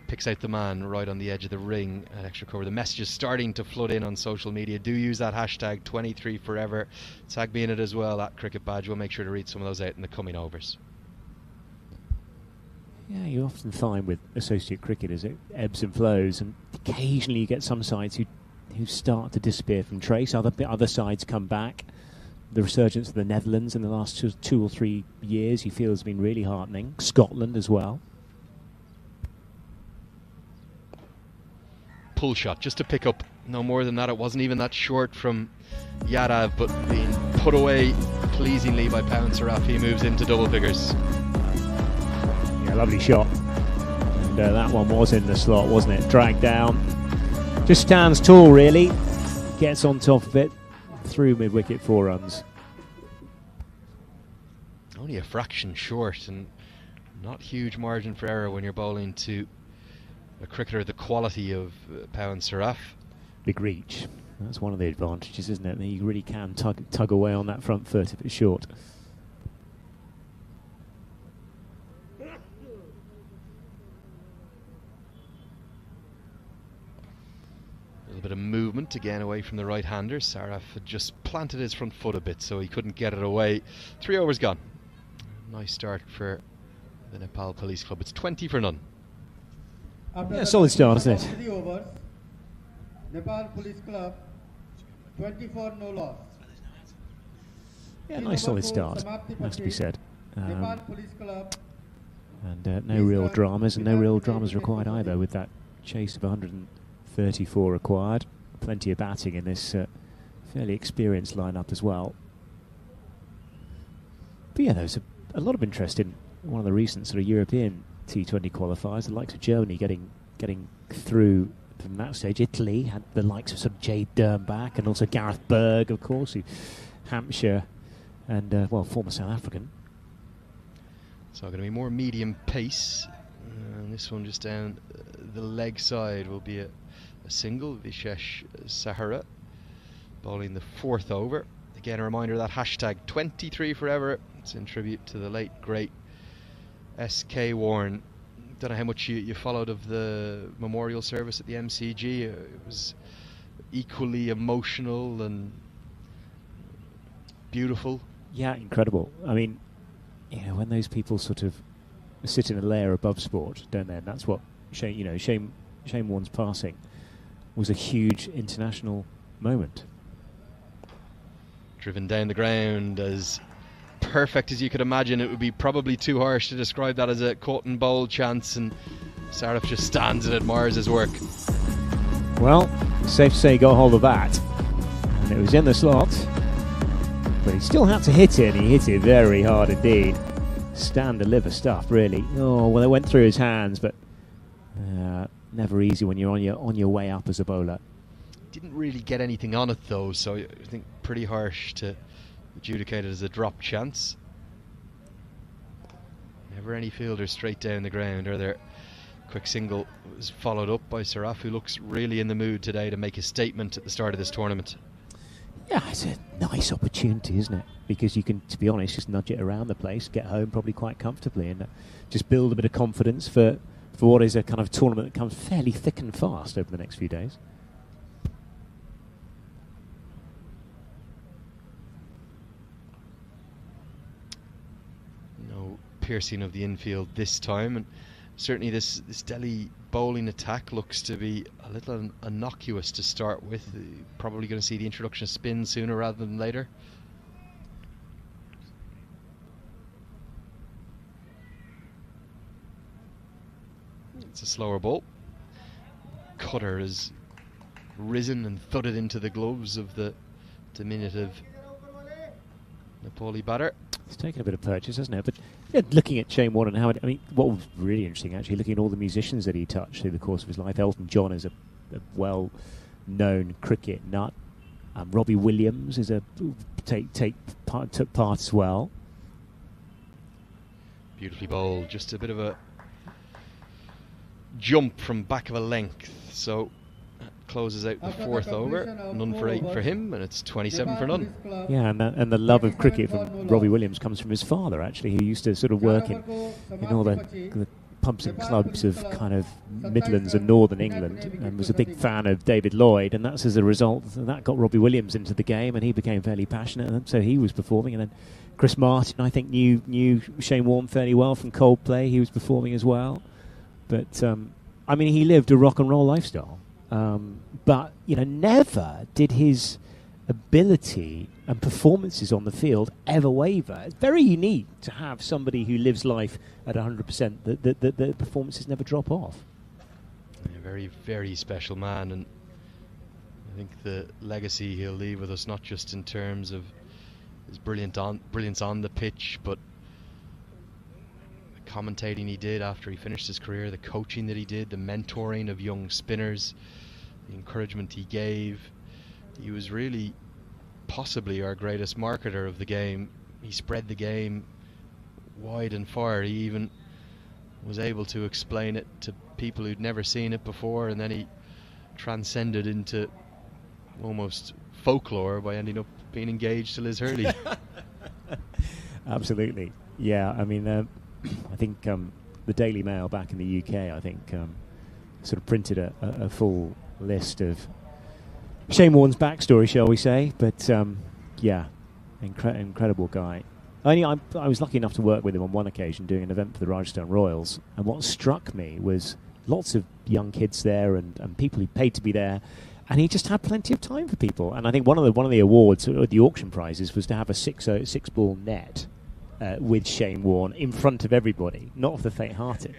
Picks out the man right on the edge of the ring at extra cover. The messages starting to flood in on social media. Do use that hashtag 23forever. Tag me in it as well, at Cricket Badge. We'll make sure to read some of those out in the coming overs. Yeah, you often find with associate cricket as it ebbs and flows, and occasionally you get some sides who start to disappear from trace. Other sides come back. The resurgence of the Netherlands in the last two or 3 years you feel has been really heartening. Scotland as well. Pull shot, just to pick up, no more than that. It wasn't even that short from Yadav, but being put away pleasingly by Pound Saraf. He moves into double figures. Yeah, lovely shot. And that one was in the slot, wasn't it? Dragged down. Just stands tall, really. Gets on top of it. Through mid-wicket, 4 runs. Only a fraction short, and not huge margin for error when you're bowling to a cricketer the quality of Pound Saraf. Big reach. That's one of the advantages, isn't it? You really can tug away on that front foot if it's short. A little bit of movement again away from the right-hander. Saraf had just planted his front foot a bit, so he couldn't get it away. 3 overs gone. Nice start for the Nepal Police Club. It's 20 for none. Yeah, solid start, isn't it? 3 overs, Nepal Police Club, 24 no loss. Yeah, nice solid start, has to be said. Nepal Police Club. And no real dramas, and no real dramas required either with that chase of 134 required. Plenty of batting in this fairly experienced lineup as well. But yeah, there's a lot of interest in one of the recent sort of European T20 qualifiers, the likes of Germany getting through from that stage. Italy had the likes of sort of Jade Durham back, and also Gareth Berg, of course, Hampshire, and former South African. So going to be more medium pace, and this one just down the leg side will be a single. Vishesh Sahara bowling the 4th over. Again, a reminder of that hashtag 23 forever. It's in tribute to the late great S.K. Warren. Don't know how much you followed of the memorial service at the MCG. It was equally emotional and beautiful. Yeah, incredible. I mean, when those people sort of sit in a layer above sport, don't they? And that's what Shane Warne's passing was a huge international moment. Driven down the ground as perfect as you could imagine. It would be probably too harsh to describe that as a caught and bowl chance, and Sarif just stands and admires his work. Well, safe to say he got hold of that, and it was in the slot, but he still had to hit it, and he hit it very hard indeed. Stand deliver stuff, really. Oh, well, it went through his hands, but never easy when you're on your way up as a bowler. Didn't really get anything on it though, so I think pretty harsh to adjudicate it as a drop chance. Never any fielder straight down the ground, or their quick single was followed up by Saraf, who looks really in the mood today to make a statement at the start of this tournament. Yeah, it's a nice opportunity, isn't it? Because you can, to be honest, just nudge it around the place, get home probably quite comfortably, and just build a bit of confidence for what is a kind of tournament that comes fairly thick and fast over the next few days. No piercing of the infield this time, and certainly this Delhi bowling attack looks to be a little innocuous to start with. Probably going to see the introduction of spin sooner rather than later. It's a slower ball. Cutter has risen and thudded into the gloves of the diminutive Nepali batter. It's taken a bit of purchase, hasn't it? But yeah, looking at Shane Warne and how what was really interesting, actually, looking at all the musicians that he touched through the course of his life. Elton John is a well-known cricket nut. Robbie Williams is took part as well. Beautifully bowled, just a bit of a jump from back of a length, so that closes out the fourth over. None for 8 for him, and it's 27 for none. Yeah, and the love of cricket from Robbie Williams comes from his father, actually, who used to sort of work in all the pubs and clubs of kind of Midlands and Northern England, and was a big fan of David Lloyd, and that's as a result that got Robbie Williams into the game, and he became fairly passionate, and so he was performing. And then Chris Martin, I think, knew Shane Warne fairly well from Coldplay. He was performing as well. But, he lived a rock and roll lifestyle. But, never did his ability and performances on the field ever waver. It's very unique to have somebody who lives life at 100%, that the performances never drop off. A very, very special man, and I think the legacy he'll leave with us, not just in terms of his brilliance on the pitch, but commentating he did after he finished his career, the coaching that he did, the mentoring of young spinners, the encouragement he gave. He was really possibly our greatest marketer of the game. He spread the game wide and far. He even was able to explain it to people who'd never seen it before, and then he transcended into almost folklore by ending up being engaged to Liz Hurley. Absolutely. Yeah, I think the Daily Mail back in the UK, I think, sort of printed a full list of Shane Warne's backstory, shall we say. But, incredible guy. I was lucky enough to work with him on one occasion doing an event for the Rajasthan Royals, and what struck me was lots of young kids there and people who paid to be there, and he just had plenty of time for people. And I think one of the awards, or the auction prizes, was to have a six-ball net with Shane Warne in front of everybody, not of the faint-hearted.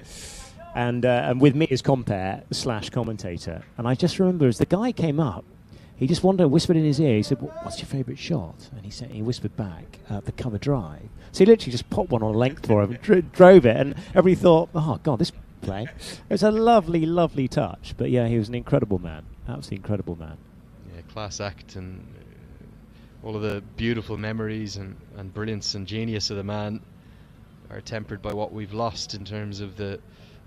And with me as compere / commentator. And I just remember as the guy came up, he just whispered in his ear. He said, "What's your favourite shot?" And he whispered back, "The cover drive." So he literally just popped one on a length for him and drove it. And everybody thought, "Oh God, this play." It was a lovely, lovely touch. But yeah, he was an incredible man, absolutely incredible man. Yeah, class act, and all of the beautiful memories and brilliance and genius of the man are tempered by what we've lost in terms of the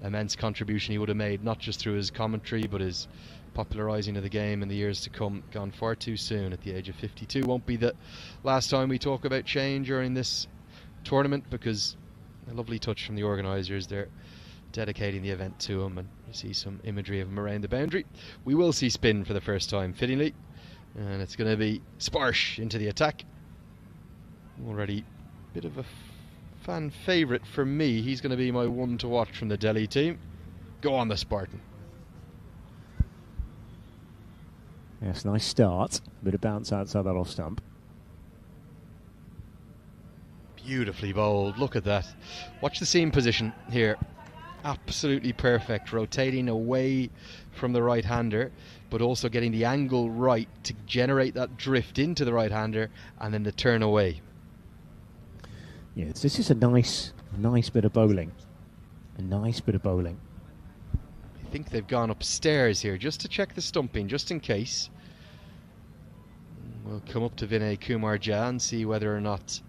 immense contribution he would have made, not just through his commentary, but his popularising of the game in the years to come. Gone far too soon at the age of 52. Won't be the last time we talk about Shane during this tournament, because a lovely touch from the organisers. They're dedicating the event to him, and you see some imagery of him around the boundary. We will see spin for the first time, fittingly, and it's going to be Sparsh into the attack. Already a bit of a fan favourite for me. He's going to be my one to watch from the Delhi team. Go on, the Spartan. Yes, nice start. Bit of bounce outside that off stump. Beautifully bowled. Look at that. Watch the seam position here. Absolutely perfect. Rotating away from the right-hander, but also getting the angle right to generate that drift into the right-hander and then the turn away. Yeah, this is a nice bit of bowling. A nice bit of bowling. I think they've gone upstairs here just to check the stumping, just in case. We'll come up to Vinay Kumar Jha and see whether or not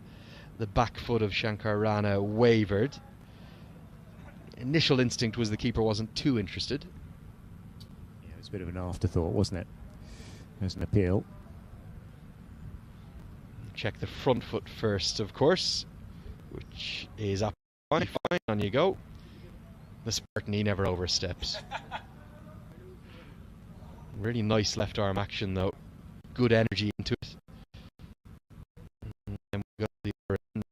the back foot of Shankar Rana wavered. Initial instinct was the keeper wasn't too interested. Yeah, it was a bit of an afterthought, wasn't it? There's an appeal. Check the front foot first, of course, which is up fine. On you go. The Spartan, he never oversteps. Really nice left arm action though. Good energy into it. And we go to the other end.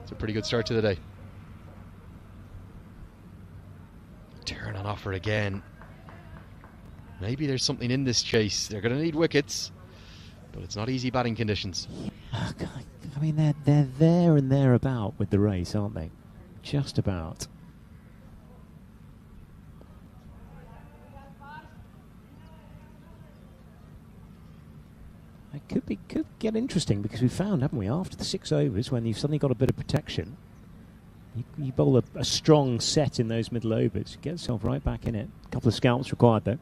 It's a pretty good start to the day. Turn on offer again. Maybe there's something in this chase. They're going to need wickets, but it's not easy batting conditions. I mean, they're there and thereabout with the race, aren't they? Just about. It could get interesting because we found, haven't we, after the 6 overs, when you've suddenly got a bit of protection, you bowl a strong set in those middle overs, get yourself right back in it. A couple of scalps required though.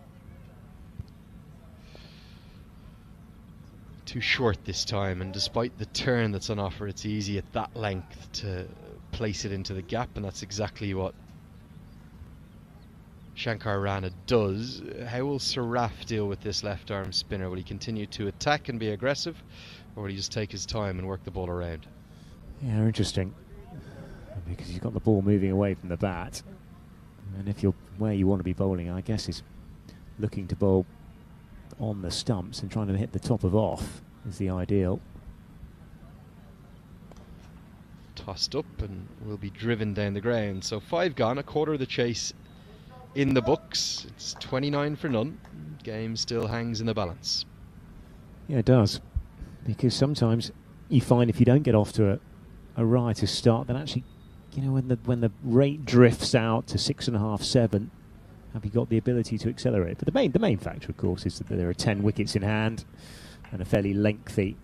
Too short this time, and despite the turn that's on offer, it's easy at that length to place it into the gap, and that's exactly what Shankar Rana does. How will Saraf deal with this left arm spinner? Will he continue to attack and be aggressive, or will he just take his time and work the ball around? Yeah, interesting. Because you've got the ball moving away from the bat, and if you're where you want to be bowling, I guess is looking to bowl on the stumps and trying to hit the top of off is the ideal. Tossed up and will be driven down the ground. So 5 gone, a quarter of the chase in the books. It's 29 for none. Game still hangs in the balance. Yeah, it does. Because sometimes you find if you don't get off to a riotous start, then actually, you know, when the rate drifts out to 6.5, 7, have you got the ability to accelerate? But the main factor, of course, is that there are 10 wickets in hand and a fairly lengthy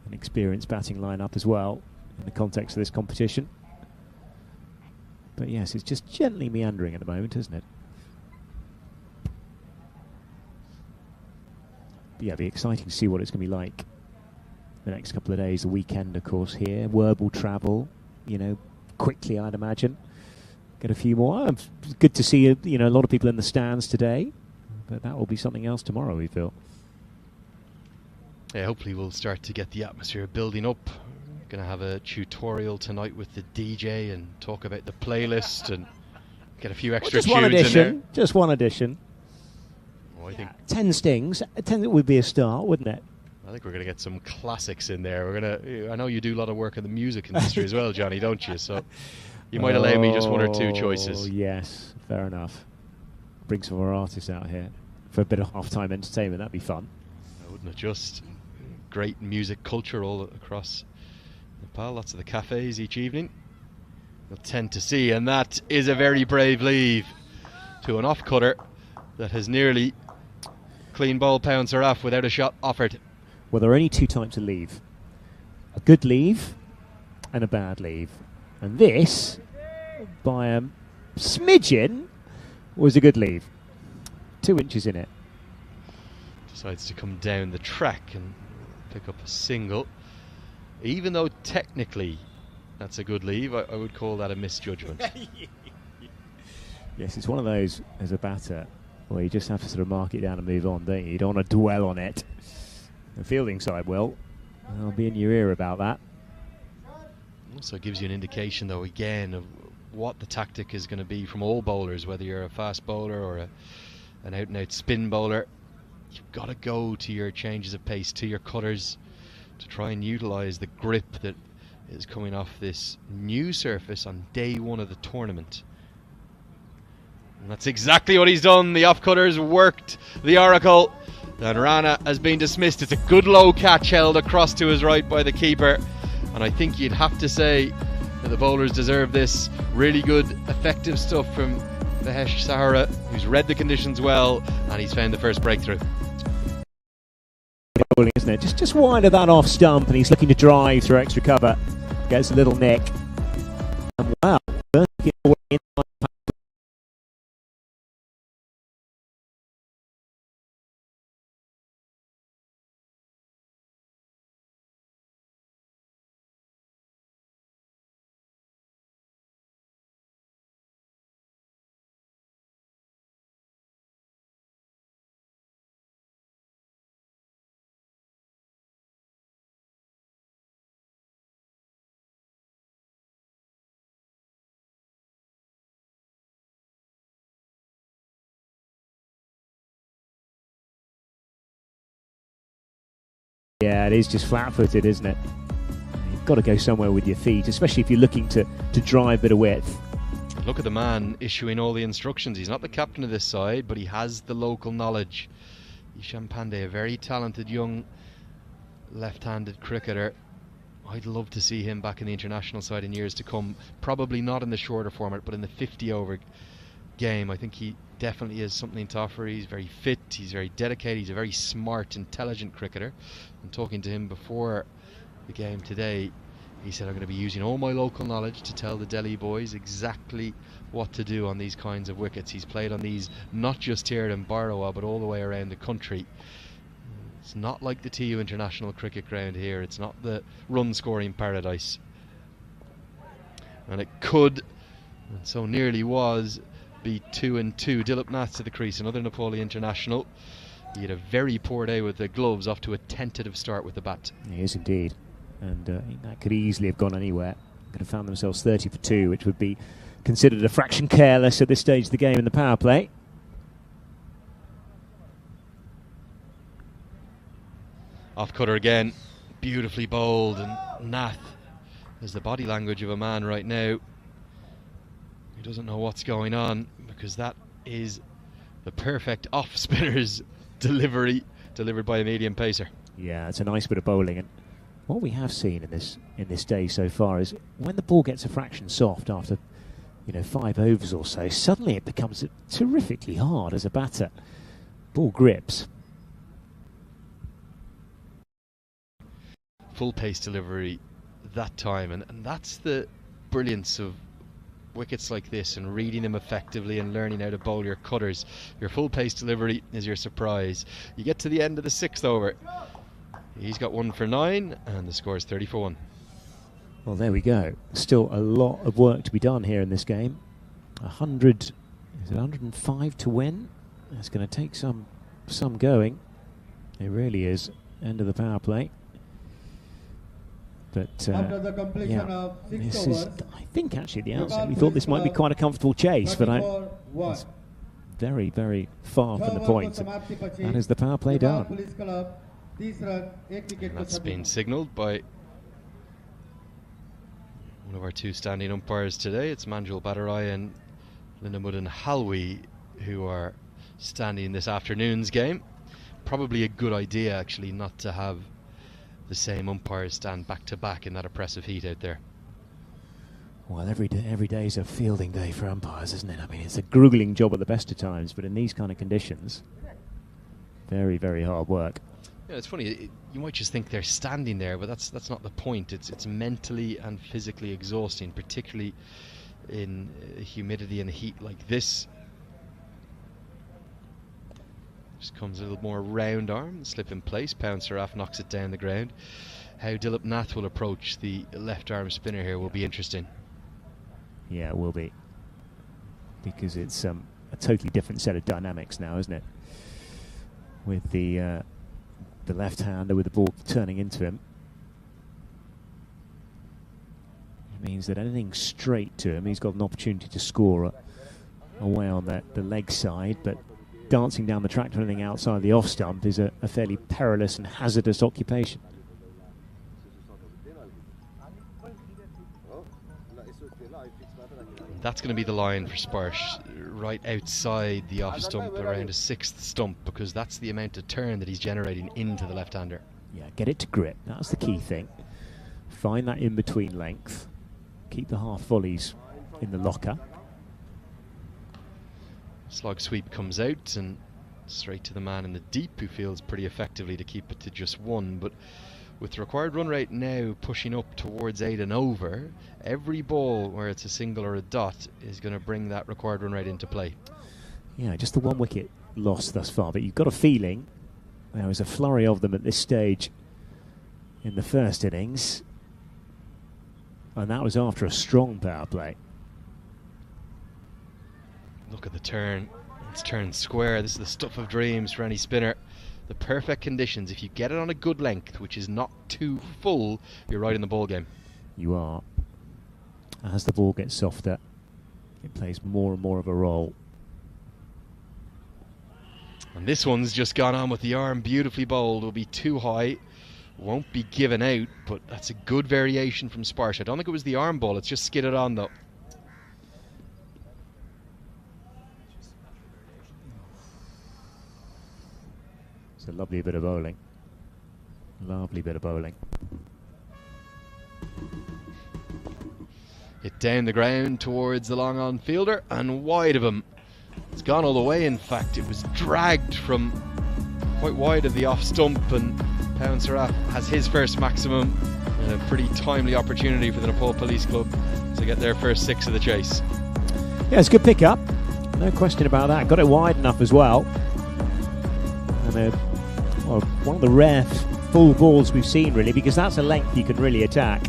and experienced batting lineup as well in the context of this competition. But yes, it's just gently meandering at the moment, isn't it? But yeah, it'll be exciting to see what it's going to be like the next couple of days. The weekend, of course, here. Werb will travel, you know, quickly, I'd imagine. Get a few more. It's good to see, you know, a lot of people in the stands today. But that will be something else tomorrow, we feel. Yeah, hopefully we'll start to get the atmosphere building up. Going to have a tutorial tonight with the DJ and talk about the playlist and get a few extra tunes in there. Just one edition. Oh, I think 10 stings. 10 would be a start, wouldn't it? I think we're going to get some classics in there. I know you do a lot of work in the music industry as well, Johnny, don't you? So you might allow me just 1 or 2 choices. Yes, fair enough. Bring some of our artists out here for a bit of half-time entertainment. That'd be fun. Wouldn't it just? Great music culture all across Nepal. Lots of the cafes each evening. You'll tend to see, and that is a very brave leave to an off-cutter that has nearly clean ball pouncer off without a shot offered. Well, there are only two types of leave. A good leave and a bad leave. And this, by a smidgen, was a good leave. 2 inches in it. Decides to come down the track and pick up a single. Even though technically that's a good leave, I would call that a misjudgment. Yes, it's one of those as a batter where you just have to sort of mark it down and move on, don't you? You don't want to dwell on it. The fielding side will. I'll be in your ear about that. Also gives you an indication, though, again, of what the tactic is going to be from all bowlers, whether you're a fast bowler or an out-and-out spin bowler. You've got to go to your changes of pace, to your cutters, to try and utilise the grip that is coming off this new surface on day one of the tournament. And that's exactly what he's done. The off-cutters worked the Oracle. And Rana has been dismissed. It's a good low catch held across to his right by the keeper. And I think you'd have to say that the bowlers deserve this. Really good, effective stuff from Mahesh Sahara, who's read the conditions well, and he's found the first breakthrough. Bowling, isn't it? Just wide of that off stump, and he's looking to drive through extra cover. Gets a little nick. And wow, yeah, it is just flat-footed, isn't it? You've got to go somewhere with your feet, especially if you're looking to drive a bit of width. Look at the man issuing all the instructions. He's not the captain of this side, but he has the local knowledge. Ishan Pandey, a very talented young left-handed cricketer. I'd love to see him back in the international side in years to come. Probably not in the shorter format, but in the 50-over game. I think he definitely has something to offer. He's very fit, he's very dedicated, he's a very smart, intelligent cricketer. I'm talking to him before the game today. He said, I'm going to be using all my local knowledge to tell the Delhi boys exactly what to do on these kinds of wickets. He's played on these not just here in Barawa, but all the way around the country. It's not like the TU International Cricket Ground here. It's not the run-scoring paradise. And it could, and so nearly was, be 2-2. Dilip Nath to the crease, another Nepali international. He had a very poor day with the gloves, off to a tentative start with the bat. He is indeed. And that could easily have gone anywhere. Could have found themselves 30 for 2, which would be considered a fraction careless at this stage of the game in the power play. Off cutter again, beautifully bowled, and Nath has the body language of a man right now who doesn't know what's going on, because that is the perfect off spinner's delivery, delivered by a medium pacer. Yeah, it's a nice bit of bowling, and what we have seen in this day so far is when the ball gets a fraction soft after 5 overs or so, suddenly it becomes terrifically hard as a batter. Ball grips. Full pace delivery that time, and that's the brilliance of wickets like this, and reading them effectively and learning how to bowl your cutters. Your full pace delivery is your surprise. You get to the end of the 6th over. He's got 1 for 9, and the score is 30 for 1. Well, there we go. Still a lot of work to be done here in this game. 105 to win? That's going to take some going. It really is. End of the power play. But After the completion of 6 overs, I think actually at the outset we thought this might be quite a comfortable chase, but it's very, very far from the point. That is the power play done. And that's been signalled by one of our 2 standing umpires today. It's Manjul Badarai and Lindamuddin Halwi who are standing in this afternoon's game. Probably a good idea, actually, not to have the same umpires stand back to back in that oppressive heat out there. Well, every day is a fielding day for umpires, isn't it? I mean, it's a grueling job at the best of times, but in these kind of conditions, very, very hard work. Yeah, it's funny. You might just think they're standing there, but that's not the point. It's mentally and physically exhausting, particularly in humidity and heat like this. Just comes a little more round arm, slip in place. Pounceraf knocks it down the ground. How Dilip Nath will approach the left arm spinner here will be interesting. Yeah, it will be, because it's a totally different set of dynamics now, isn't it? With the left-hander with the ball turning into him. It means that anything straight to him, he's got an opportunity to score away on the leg side, but dancing down the track to anything outside the off stump is a fairly perilous and hazardous occupation. That's going to be the line for Sparsh, right outside the off stump, around a sixth stump, because that's the amount of turn that he's generating into the left-hander. Yeah, get it to grip. That's the key thing. Find that in-between length. Keep the half volleys in the locker. Slog sweep comes out and straight to the man in the deep, who feels pretty effectively to keep it to just one. But with the required run rate now pushing up towards 8 and over, every ball where it's a single or a dot is going to bring that required run rate into play. Yeah, just the one wicket lost thus far, but you've got a feeling there was a flurry of them at this stage in the first innings, and that was after a strong power play. Look at the turn. It's turned square. This is the stuff of dreams for any spinner. The perfect conditions. If you get it on a good length, which is not too full, you're right in the ball game. You are. As the ball gets softer, it plays more and more of a role. And this one's just gone on with the arm, beautifully bowled. Will be too high, won't be given out, but that's a good variation from Sparsh. I don't think it was the arm ball, it's just skidded on though. It's a lovely bit of bowling. Lovely bit of bowling. Hit down the ground towards the long on fielder and wide of him. It's gone all the way, in fact. It was dragged from quite wide of the off stump, and Pounceraf has his first maximum, and a pretty timely opportunity for the Nepal Police Club to get their first 6 of the chase. Yeah, it's a good pick-up. No question about that. Got it wide enough as well. And one of the rare full balls we've seen, really, because that's a length you can really attack.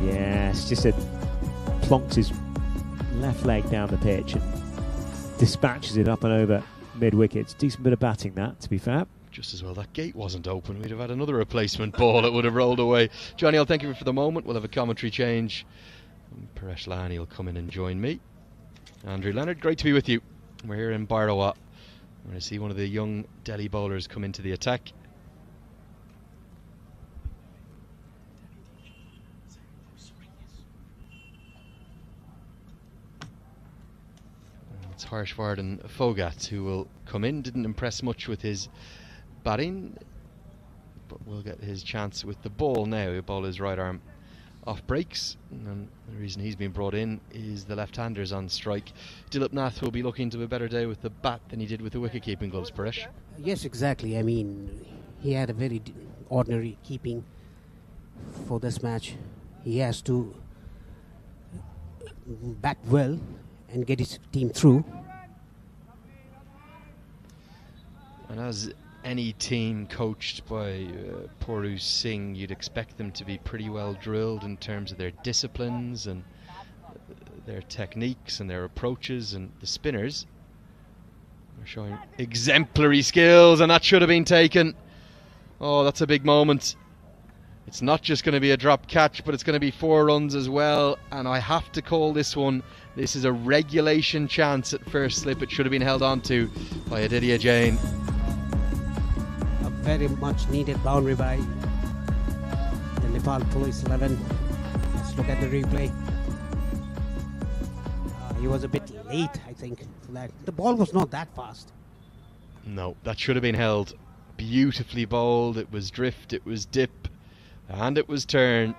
Yeah, it's just plonks his left leg down the pitch and dispatches it up and over mid-wickets. Decent bit of batting, that, to be fair. Just as well that gate wasn't open. We'd have had another replacement ball that would have rolled away. Johnny, I'll thank you for the moment. We'll have a commentary change. Paresh Lani will come in and join me. Andrew Leonard, great to be with you. We're here in Bairoa. We're going to see one of the young Delhi bowlers come into the attack. It's Harshvardhan Fogat who will come in. Didn't impress much with his batting, but will get his chance with the ball now. He'll bowl his right arm off breaks, and the reason he's been brought in is the left-handers on strike. Dilip Nath will be looking to a better day with the bat than he did with the wicket-keeping gloves, Paresh. Yes, exactly. I mean, he had a very ordinary keeping for this match. He has to bat well and get his team through. And as any team coached by Puru Singh, you'd expect them to be pretty well drilled in terms of their disciplines and their techniques and their approaches, and the spinners are showing exemplary skills, and that should have been taken. Oh, that's a big moment. It's not just going to be a drop catch, but it's going to be 4 runs as well, and I have to call this one. This is a regulation chance at first slip. It should have been held on to by Aditya Jain. A very much needed boundary by the Nepal Police 11. Let's look at the replay. He was a bit late, I think, for that. The ball was not that fast. No, that should have been held. Beautifully bowled. It was drift, it was dip, and it was turn.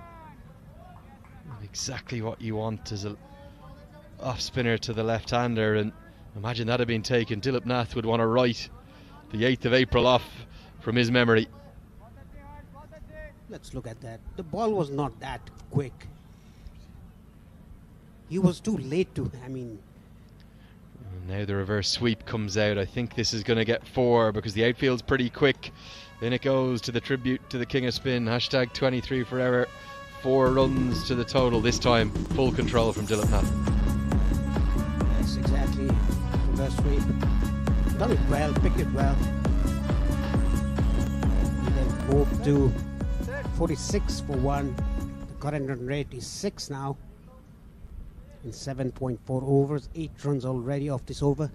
Exactly what you want as a off spinner to the left-hander, and imagine that had been taken. Dilip Nath would want to write the 8th of April off from his memory. Let's look at that. The ball was not that quick. He was too late to, And now the reverse sweep comes out. I think this is going to get 4 because the outfield's pretty quick. Then it goes to the tribute to the king of spin. Hashtag 23 forever. 4 runs to the total. This time, full control from Dilip Nath. Yes, exactly. Reverse sweep. Done it well, picked it well. And then moved to 46 for 1. The current run rate is 6 now. In 7.4 overs, 8 runs already off this over.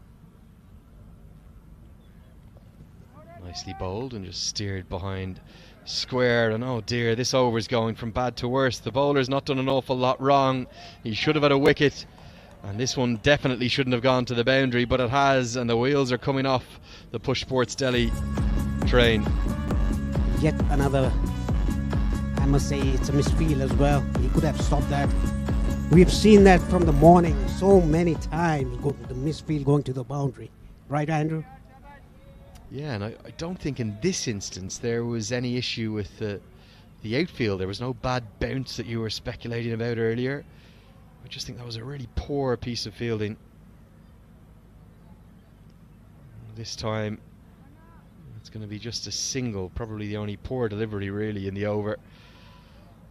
Nicely bowled and just steered behind square, and oh dear, this over's going from bad to worse. The bowler's not done an awful lot wrong. He should have had a wicket, and this one definitely shouldn't have gone to the boundary, but it has, and the wheels are coming off the Push Sports Delhi train. Yet another, I must say, it's a misfield as well. He could have stopped that. We've seen that from the morning so many times, the misfield going to the boundary. Right, Andrew? Yeah, and I don't think in this instance there was any issue with the outfield. There was no bad bounce that you were speculating about earlier. I just think that was a really poor piece of fielding. This time it's going to be just a single, probably the only poor delivery really in the over.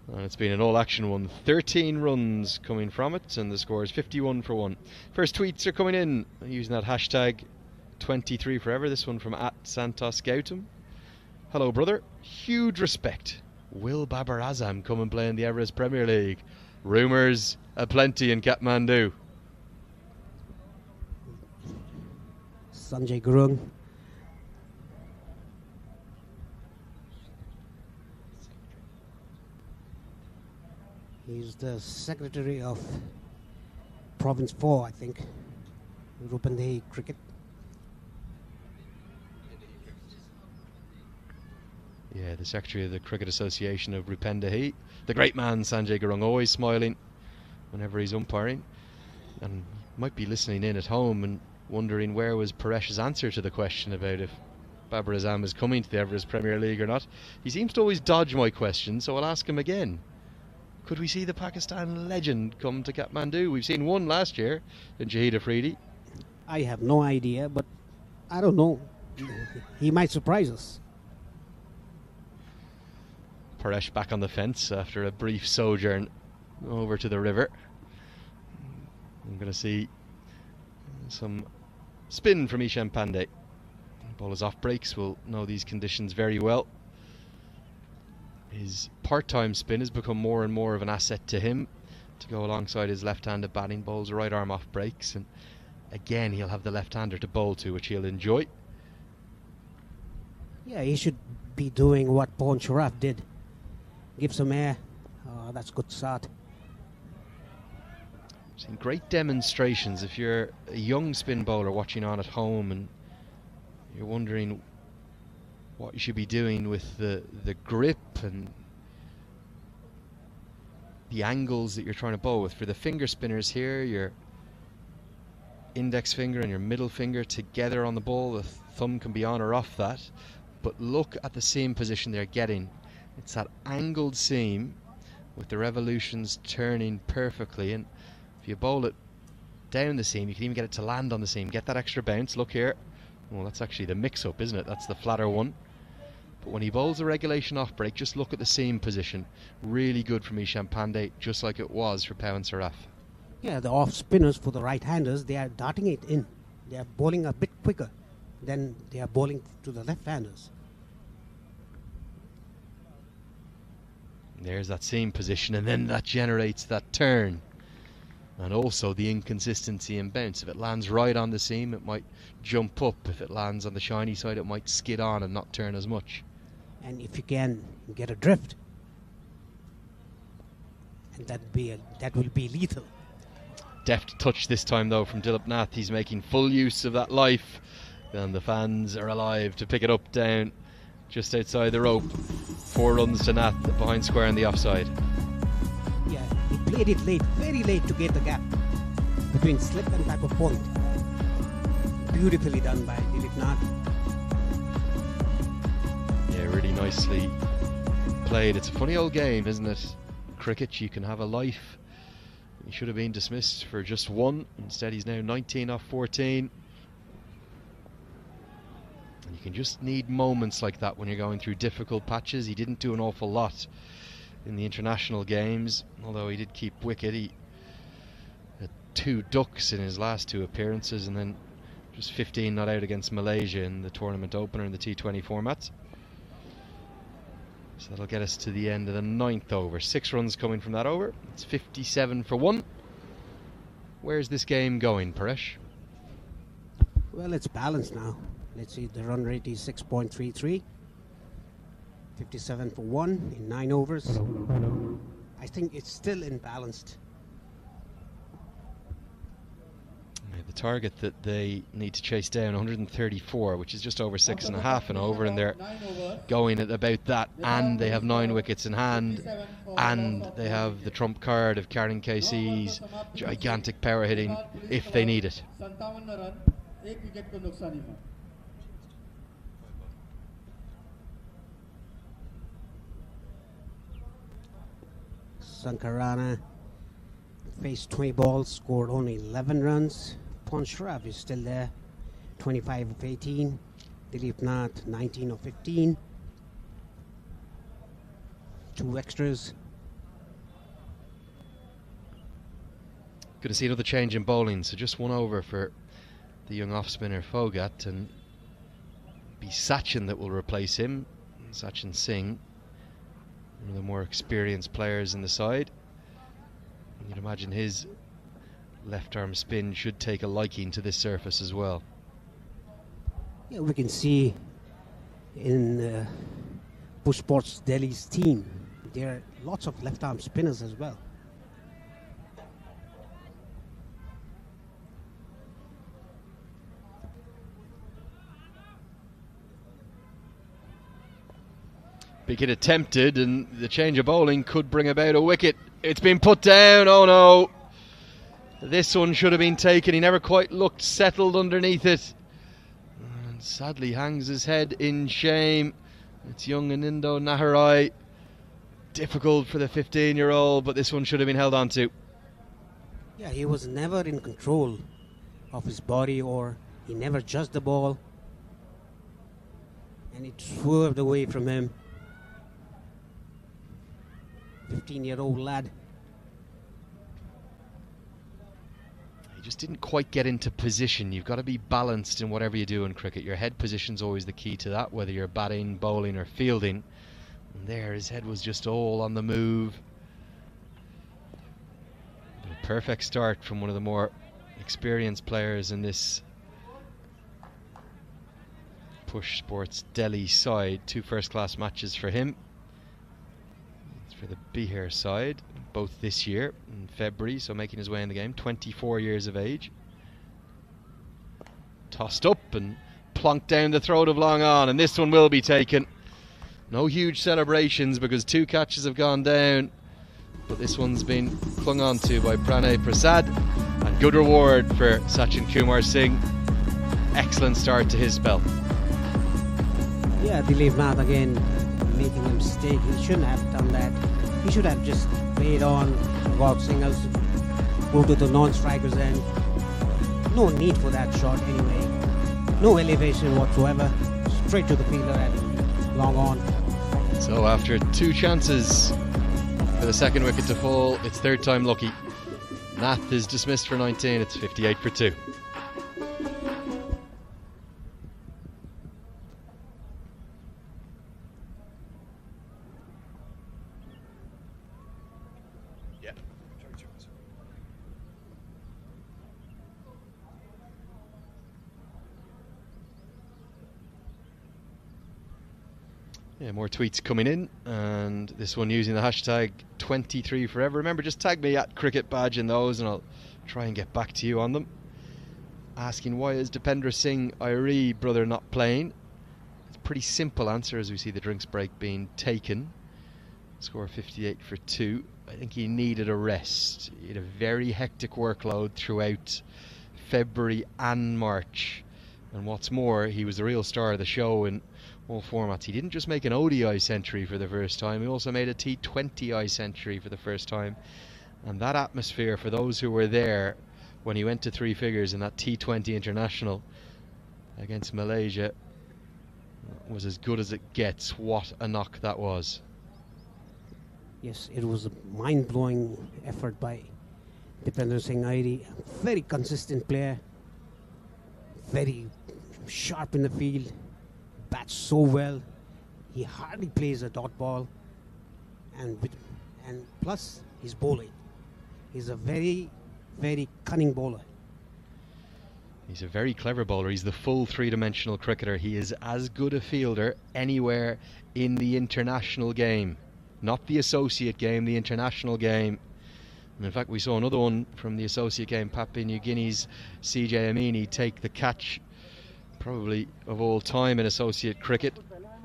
And it's been an all-action one. 13 runs coming from it, and the score is 51 for 1. First tweets are coming in using that hashtag 23 forever. This one from @SantosGautam. Hello, brother. Huge respect. Will Babar Azam come and play in the Everest Premier League? Rumours aplenty in Kathmandu. Sanjay Gurung. He's the secretary of Province 4, I think. Rupandehi Cricket. Yeah, the secretary of the Cricket Association of Rupendehi. The great man Sanjay Gurung, always smiling whenever he's umpiring. And might be listening in at home and wondering where was Paresh's answer to the question about if Babar Azam is coming to the Everest Premier League or not. He seems to always dodge my question, so I'll ask him again. Could we see the Pakistan legend come to Kathmandu? We've seen one last year in Shahid Afridi. I have no idea, but I don't know. He might surprise us. Paresh back on the fence after a brief sojourn over to the river. I'm going to see some spin from Ishan Pandey. Bowlers off breaks will know these conditions very well. His part-time spin has become more and more of an asset to him to go alongside his left-handed batting. Bowls right arm off breaks, and again he'll have the left-hander to bowl to, which he'll enjoy. Yeah, he should be doing what Pawan Sharaf did. Give some air. Oh, that's a good start. Seen great demonstrations. If you're a young spin bowler watching on at home and you're wondering what you should be doing with the grip and the angles that you're trying to bowl with. For the finger spinners here, your index finger and your middle finger together on the ball, the thumb can be on or off that, but look at the seam position they're getting. It's that angled seam with the revolutions turning perfectly, and if you bowl it down the seam, you can even get it to land on the seam, get that extra bounce. Look here. Well, that's actually the mix-up, isn't it? That's the flatter one. But when he bowls a regulation off-break, just look at the seam position. Really good from Ishan Pandey, just like it was for Pawan Sharaf. Yeah, the off-spinners for the right-handers, they are darting it in. They are bowling a bit quicker than they are bowling to the left-handers. There's that seam position, and then that generates that turn. And also the inconsistency in bounce. If it lands right on the seam, it might jump up. If it lands on the shiny side, it might skid on and not turn as much. And if you can get a drift, and that will be lethal. Deft touch this time though from Dilip Nath. He's making full use of that life, and the fans are alive to pick it up down just outside the rope. 4 runs to Nath behind square on the offside. Yeah, he played it late, very late to get the gap between slip and back of point. Beautifully done by Dilip Nath. Yeah, really nicely played. It's a funny old game, isn't it? Cricket, you can have a life. He should have been dismissed for just one. Instead, he's now 19 off 14. And you can just need moments like that when you're going through difficult patches. He didn't do an awful lot in the international games, although he did keep wicket. He had 2 ducks in his last 2 appearances, and then just 15 not out against Malaysia in the tournament opener in the T20 format. So that'll get us to the end of the 9th over. 6 runs coming from that over. It's 57 for 1. Where's this game going, Paresh? Well, it's balanced now. Let's see, the run rate is 6.33. 57 for 1 in 9 overs. I think it's still imbalanced. The target that they need to chase down, 134, which is just over 6.5 and over, and they're going at about that, and they have 9 wickets in hand, and they have the trump card of Karen KC's gigantic power hitting if they need it. Sankarana faced 20 balls, scored only 11 runs. Ponchrab is still there, 25 of 18. Dilip Nath, 19 of 15. 2 extras. Good to see another change in bowling, so just 1 over for the young off-spinner Fogat, and be Sachin that will replace him. Sachin Singh, one of the more experienced players in the side. You'd imagine his left arm spin should take a liking to this surface as well. Yeah, we can see in Bush Sports Delhi's team, there are lots of left arm spinners as well. Big hit attempted, and the change of bowling could bring about a wicket. It's been put down. Oh no, this one should have been taken. He never quite looked settled underneath it, and sadly hangs his head in shame. It's young Anindo Naharai. Difficult for the 15-year-old, but this one should have been held on to. Yeah, he was never in control of his body, or he never judged the ball, and it swerved away from him. 15-year-old lad. He just didn't quite get into position. You've got to be balanced in whatever you do in cricket. Your head position's always the key to that, whether you're batting, bowling or fielding. And there, his head was just all on the move. But a perfect start from one of the more experienced players in this Push Sports Delhi side. 2 first-class matches for him. For the Bihar side, both this year in February, so making his way in the game. 24 years of age. Tossed up and plonked down the throat of long on, and this one will be taken. No huge celebrations because 2 catches have gone down, but this one's been clung on to by Pranay Prasad, and good reward for Sachin Kumar Singh. Excellent start to his spell. Yeah, Dilip Nath again making a mistake. He shouldn't have done that. He should have just played on, got singles, moved to the non-strikers end. No need for that shot anyway. No elevation whatsoever. Straight to the fielder and long on. So after 2 chances for the second wicket to fall, it's 3rd time lucky. Nath is dismissed for 19. It's 58 for 2. Yeah, more tweets coming in, and this one using the hashtag 23forever. Remember, just tag me at Cricket Badge in those and I'll try and get back to you on them. Asking, why is Dipendra Singh Airi brother not playing? It's a pretty simple answer as we see the drinks break being taken. Score 58 for 2. I think he needed a rest. He had a very hectic workload throughout February and March. And what's more, he was the real star of the show in all formats. He didn't just make an ODI century for the first time, he also made a T20I century for the first time. And that atmosphere for those who were there when he went to three figures in that T20 International against Malaysia was as good as it gets. What a knock that was. Yes, it was a mind-blowing effort by Dipender Singh Airi. Very consistent player, very sharp in the field, bats so well. He hardly plays a dot ball, and plus his bowling. He's a very, very cunning bowler. He's a very clever bowler. He's the full three-dimensional cricketer. He is as good a fielder anywhere in the international game. Not the associate game, the international game. And in fact, we saw another one from the associate game, Papua New Guinea's CJ Amini take the catch, probably of all time in associate cricket,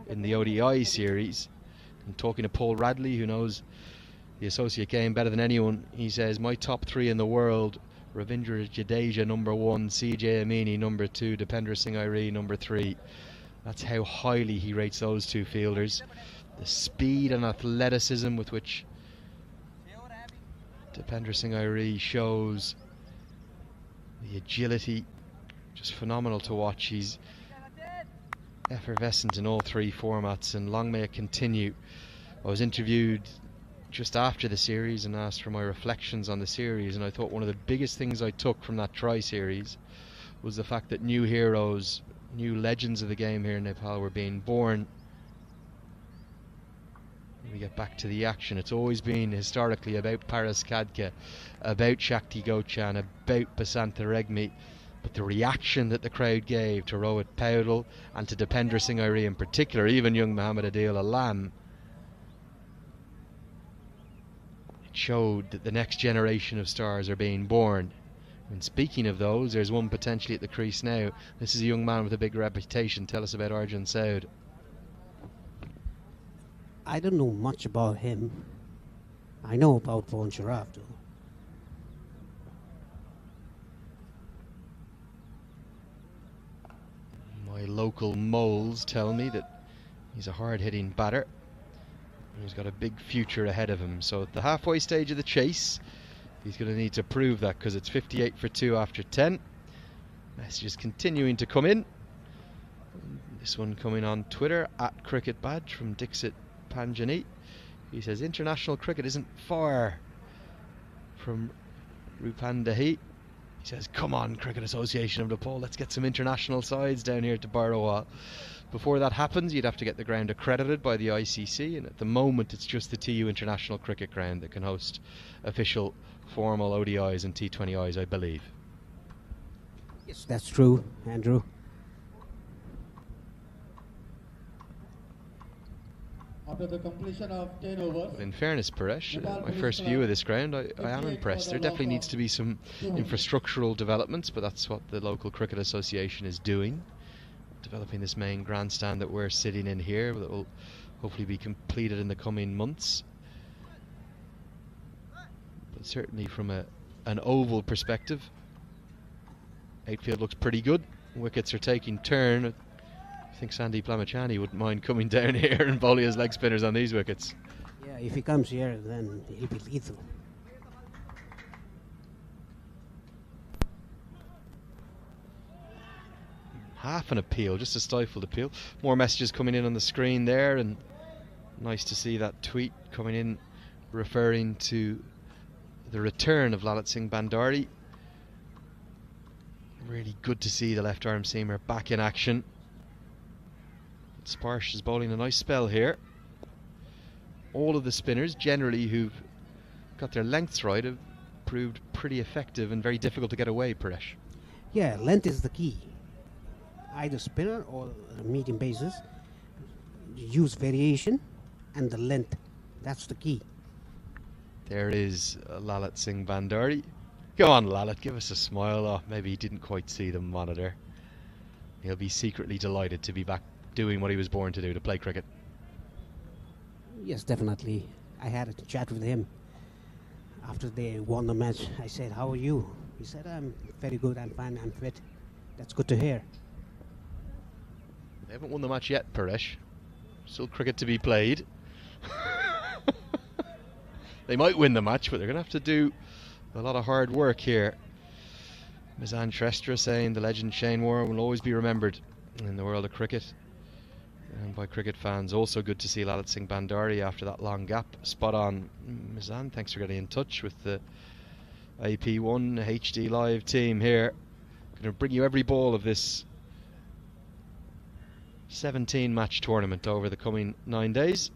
in the ODI series. And talking to Paul Radley, who knows the associate game better than anyone, he says, my top three in the world: Ravindra Jadeja number 1, CJ Amini number 2, Dipender Singh Airi number 3. That's how highly he rates those two fielders. The speed and athleticism with which Dipender Singh Airi shows, the agility, just phenomenal to watch. He's effervescent in all three formats, and long may it continue. I was interviewed just after the series and asked for my reflections on the series, and I thought one of the biggest things I took from that tri-series was the fact that new heroes, new legends of the game here in Nepal were being born. We get back to the action. It's always been historically about Paras Kadka, about Shakti Gochan, about Basantha Regmi, but the reaction that the crowd gave to Rohit Paudel and to Dipender Singh Airi in particular, even young Muhammad Adil Alam, it showed that the next generation of stars are being born. And speaking of those, there's one potentially at the crease now. This is a young man with a big reputation. Tell us about Arjun Saud. I don't know much about him. I know about Pawan Sharaf though. My local moles tell me that he's a hard-hitting batter. He's got a big future ahead of him. So at the halfway stage of the chase, he's going to need to prove that, because it's 58 for 2 after 10. Messages continuing to come in. This one coming on Twitter, at Cricket Badge, from Dixit Panjani. He says international cricket isn't far from Rupandahi. He says, come on, Cricket Association of Nepal, let's get some international sides down here to Barawal. Before that happens, you'd have to get the ground accredited by the ICC, and at the moment it's just the TU International Cricket Ground that can host official formal ODIs and T20Is, I believe. Yes, that's true, Andrew. After the completion of 10 overs, In fairness, Paresh, my first view of this ground, I am impressed. There definitely needs to be some infrastructural developments, but that's what the local Cricket Association is doing, developing this main grandstand that we're sitting in here, that will hopefully be completed in the coming months. But certainly from an oval perspective, outfield looks pretty good. Wickets are taking turn. I think Sandeep Lamachani wouldn't mind coming down here and bowling his leg spinners on these wickets. Yeah, if he comes here, then he'll be lethal. Half an appeal, just a stifled appeal. More messages coming in on the screen there, and nice to see that tweet coming in referring to the return of Lalit Singh Bandari. Really good to see the left arm seamer back in action. Sparsh is bowling a nice spell here. All of the spinners generally who've got their lengths right have proved pretty effective and very difficult to get away, Paresh. Yeah, length is the key. Either spinner or medium bases. Use variation and the length. That's the key. There is Lalit Singh Bandari. Go on, Lalit, give us a smile. Oh, maybe he didn't quite see the monitor. He'll be secretly delighted to be back doing what he was born to do, to play cricket. Yes, definitely. I had a chat with him after they won the match. I said, how are you? He said, I'm very good, I'm fine, I'm fit. That's good to hear. They haven't won the match yet, Paresh. Still cricket to be played. They might win the match, but they're going to have to do a lot of hard work here. Mizan Trestra saying the legend Shane Warne will always be remembered in the world of cricket and by cricket fans. Also good to see Lalit Singh Bandari after that long gap. Spot on, Mizan. Thanks for getting in touch with the AP1 HD Live team here. Going to bring you every ball of this 17 match tournament over the coming 9 days.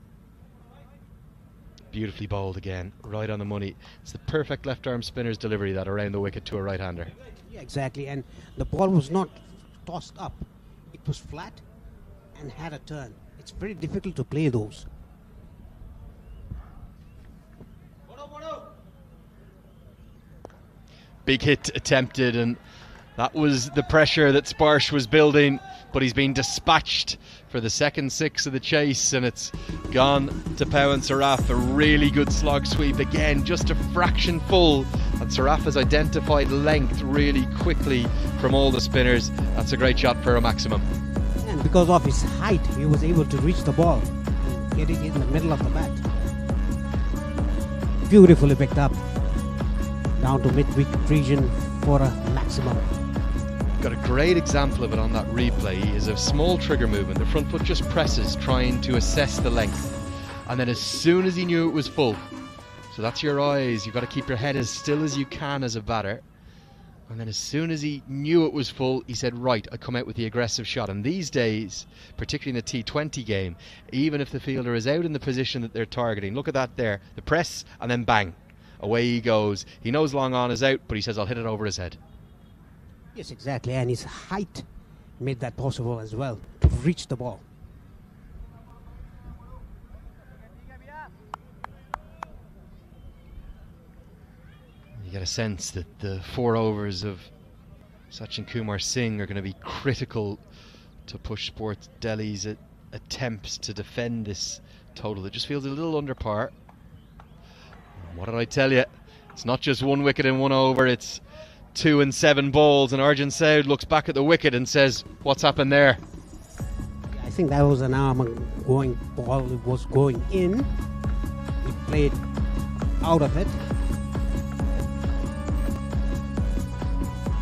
Beautifully bowled again, right on the money. It's the perfect left arm spinner's delivery, that around the wicket to a right hander. Yeah, exactly. And the ball was not tossed up, it was flat and had a turn. It's very difficult to play those. Big hit attempted, and that was the pressure that Sparsh was building, but he's been dispatched for the second six of the chase, and it's gone to Pawan Saraf. A really good slog sweep again, just a fraction full, and Saraf has identified length really quickly from all the spinners. That's a great shot for a maximum. And because of his height, he was able to reach the ball and get it in the middle of the bat. Beautifully picked up down to mid-wicket region for a maximum. Got a great example of it on that replay. Is a small trigger movement. The front foot just presses, trying to assess the length, and then as soon as he knew it was full, so that's your eyes, you've got to keep your head as still as you can as a batter, and then as soon as he knew it was full, he said, right, I come out with the aggressive shot. And these days, particularly in the T20 game, even if the fielder is out in the position that they're targeting, look at that there, the press, and then bang, away he goes. He knows long on is out, but he says, I'll hit it over his head. Yes, exactly, and his height made that possible as well, to reach the ball. You get a sense that the 4 overs of Sachin Kumar Singh are going to be critical to Push Sports Delhi's attempts to defend this total. It just feels a little under par. And what did I tell you? It's not just 1 wicket in 1 over, it's 2 and 7 balls, and Arjun Saud looks back at the wicket and says, what's happened there? I think that was an arm going ball, it was going in. He played out of it.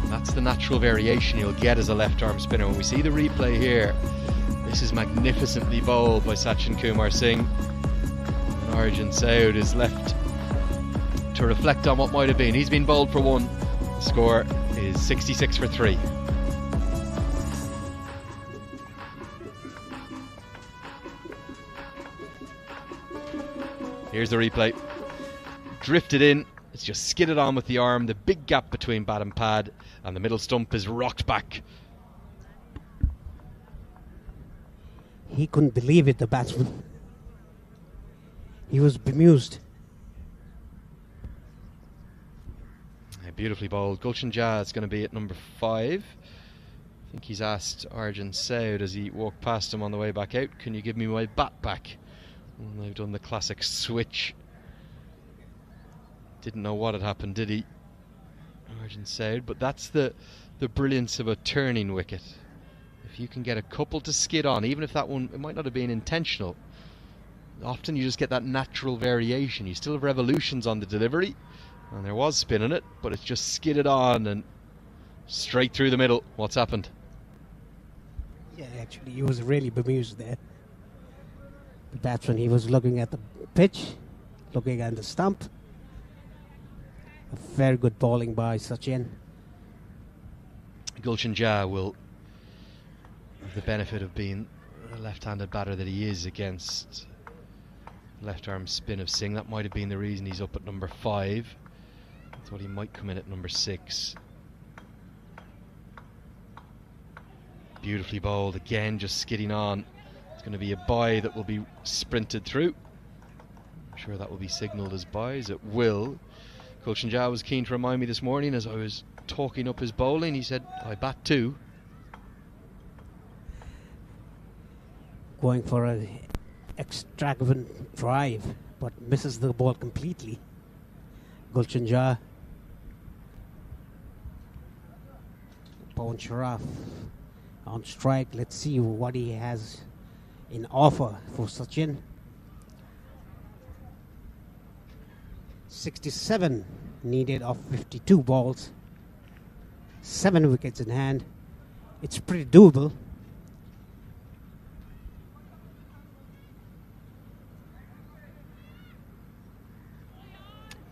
That's the natural variation you'll get as a left arm spinner. When we see the replay here, this is magnificently bowled by Sachin Kumar Singh, and Arjun Saud is left to reflect on what might have been. He's been bowled for 1. The score is 66 for 3. Here's the replay. Drifted in, it's just skidded on with the arm, the big gap between bat and pad, and the middle stump is rocked back. He couldn't believe it, the batsman. He was bemused. Beautifully bowled. Gulshan Jha is going to be at number 5. I think he's asked Arjun Saud as he walked past him on the way back out, can you give me my bat back? And they've done the classic switch. Didn't know what had happened, did he? Arjun Saud, but that's the brilliance of a turning wicket. If you can get a couple to skid on, even if that one, it might not have been intentional, often you just get that natural variation. You still have revolutions on the delivery, and there was spin in it, but it's just skidded on and straight through the middle. What's happened? Yeah, actually, he was really bemused there. The batsman, he was looking at the pitch, looking at the stump. A very good bowling by Sachin. Gulshan Jha will have the benefit of being a left-handed batter that he is against left arm spin of Singh. That might have been the reason he's up at number 5. I thought he might come in at number 6. Beautifully bowled again, just skidding on. It's going to be a bye that will be sprinted through. I'm sure that will be signalled as byes. It will. Gulshan Jha was keen to remind me this morning as I was talking up his bowling. He said, I bat 2. Going for an extravagant drive, but misses the ball completely. Gulshan Jha. Pawan Saraf on strike. Let's see what he has in offer for Sachin. 67 needed of 52 balls. 7 wickets in hand. It's pretty doable.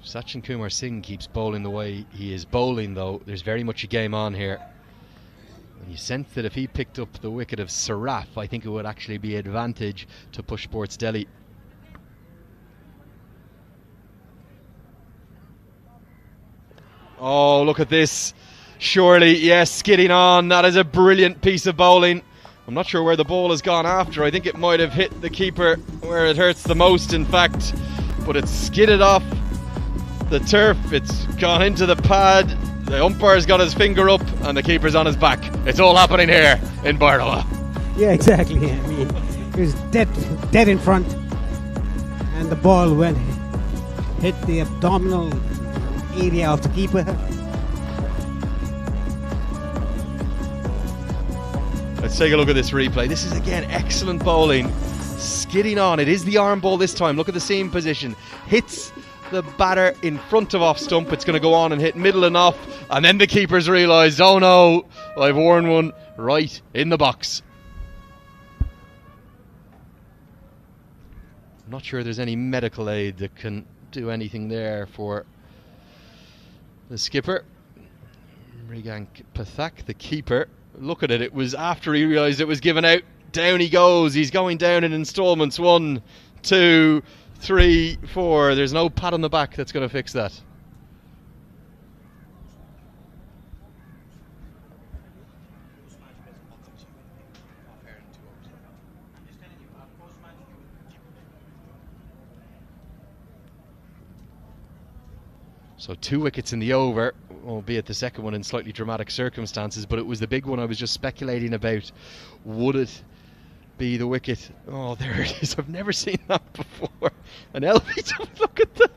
Sachin Kumar Singh keeps bowling the way he is bowling, though. There's very much a game on here. And you sense that if he picked up the wicket of Saraf, I think it would actually be advantage to Push Sports Delhi. Oh, look at this. Surely, yes, skidding on. That is a brilliant piece of bowling. I'm not sure where the ball has gone after. I think it might have hit the keeper where it hurts the most, in fact. But it's skidded off the turf. It's gone into the pad. The umpire's got his finger up and the keeper's on his back. It's all happening here in Bardoa. Yeah, exactly. I mean, he was dead in front, and the ball hit the abdominal area of the keeper. Let's take a look at this replay. This is again excellent bowling. Skidding on. It is the arm ball this time. Look at the seam position. Hits the batter in front of off stump. It's going to go on and hit middle and off, and then the keeper's realised, oh no, I've worn one right in the box. I'm not sure there's any medical aid that can do anything there for the skipper. Mrigank Pathak, the keeper. Look at it, it was after he realised it was given out. Down he goes. He's going down in instalments. 1, 2, 3, 4. There's no pat on the back that's going to fix that. So 2 wickets in the over, albeit the second one in slightly dramatic circumstances, but it was the big one I was just speculating about. Would it be the wicket? Oh, there it is. I've never seen that before. An LBW.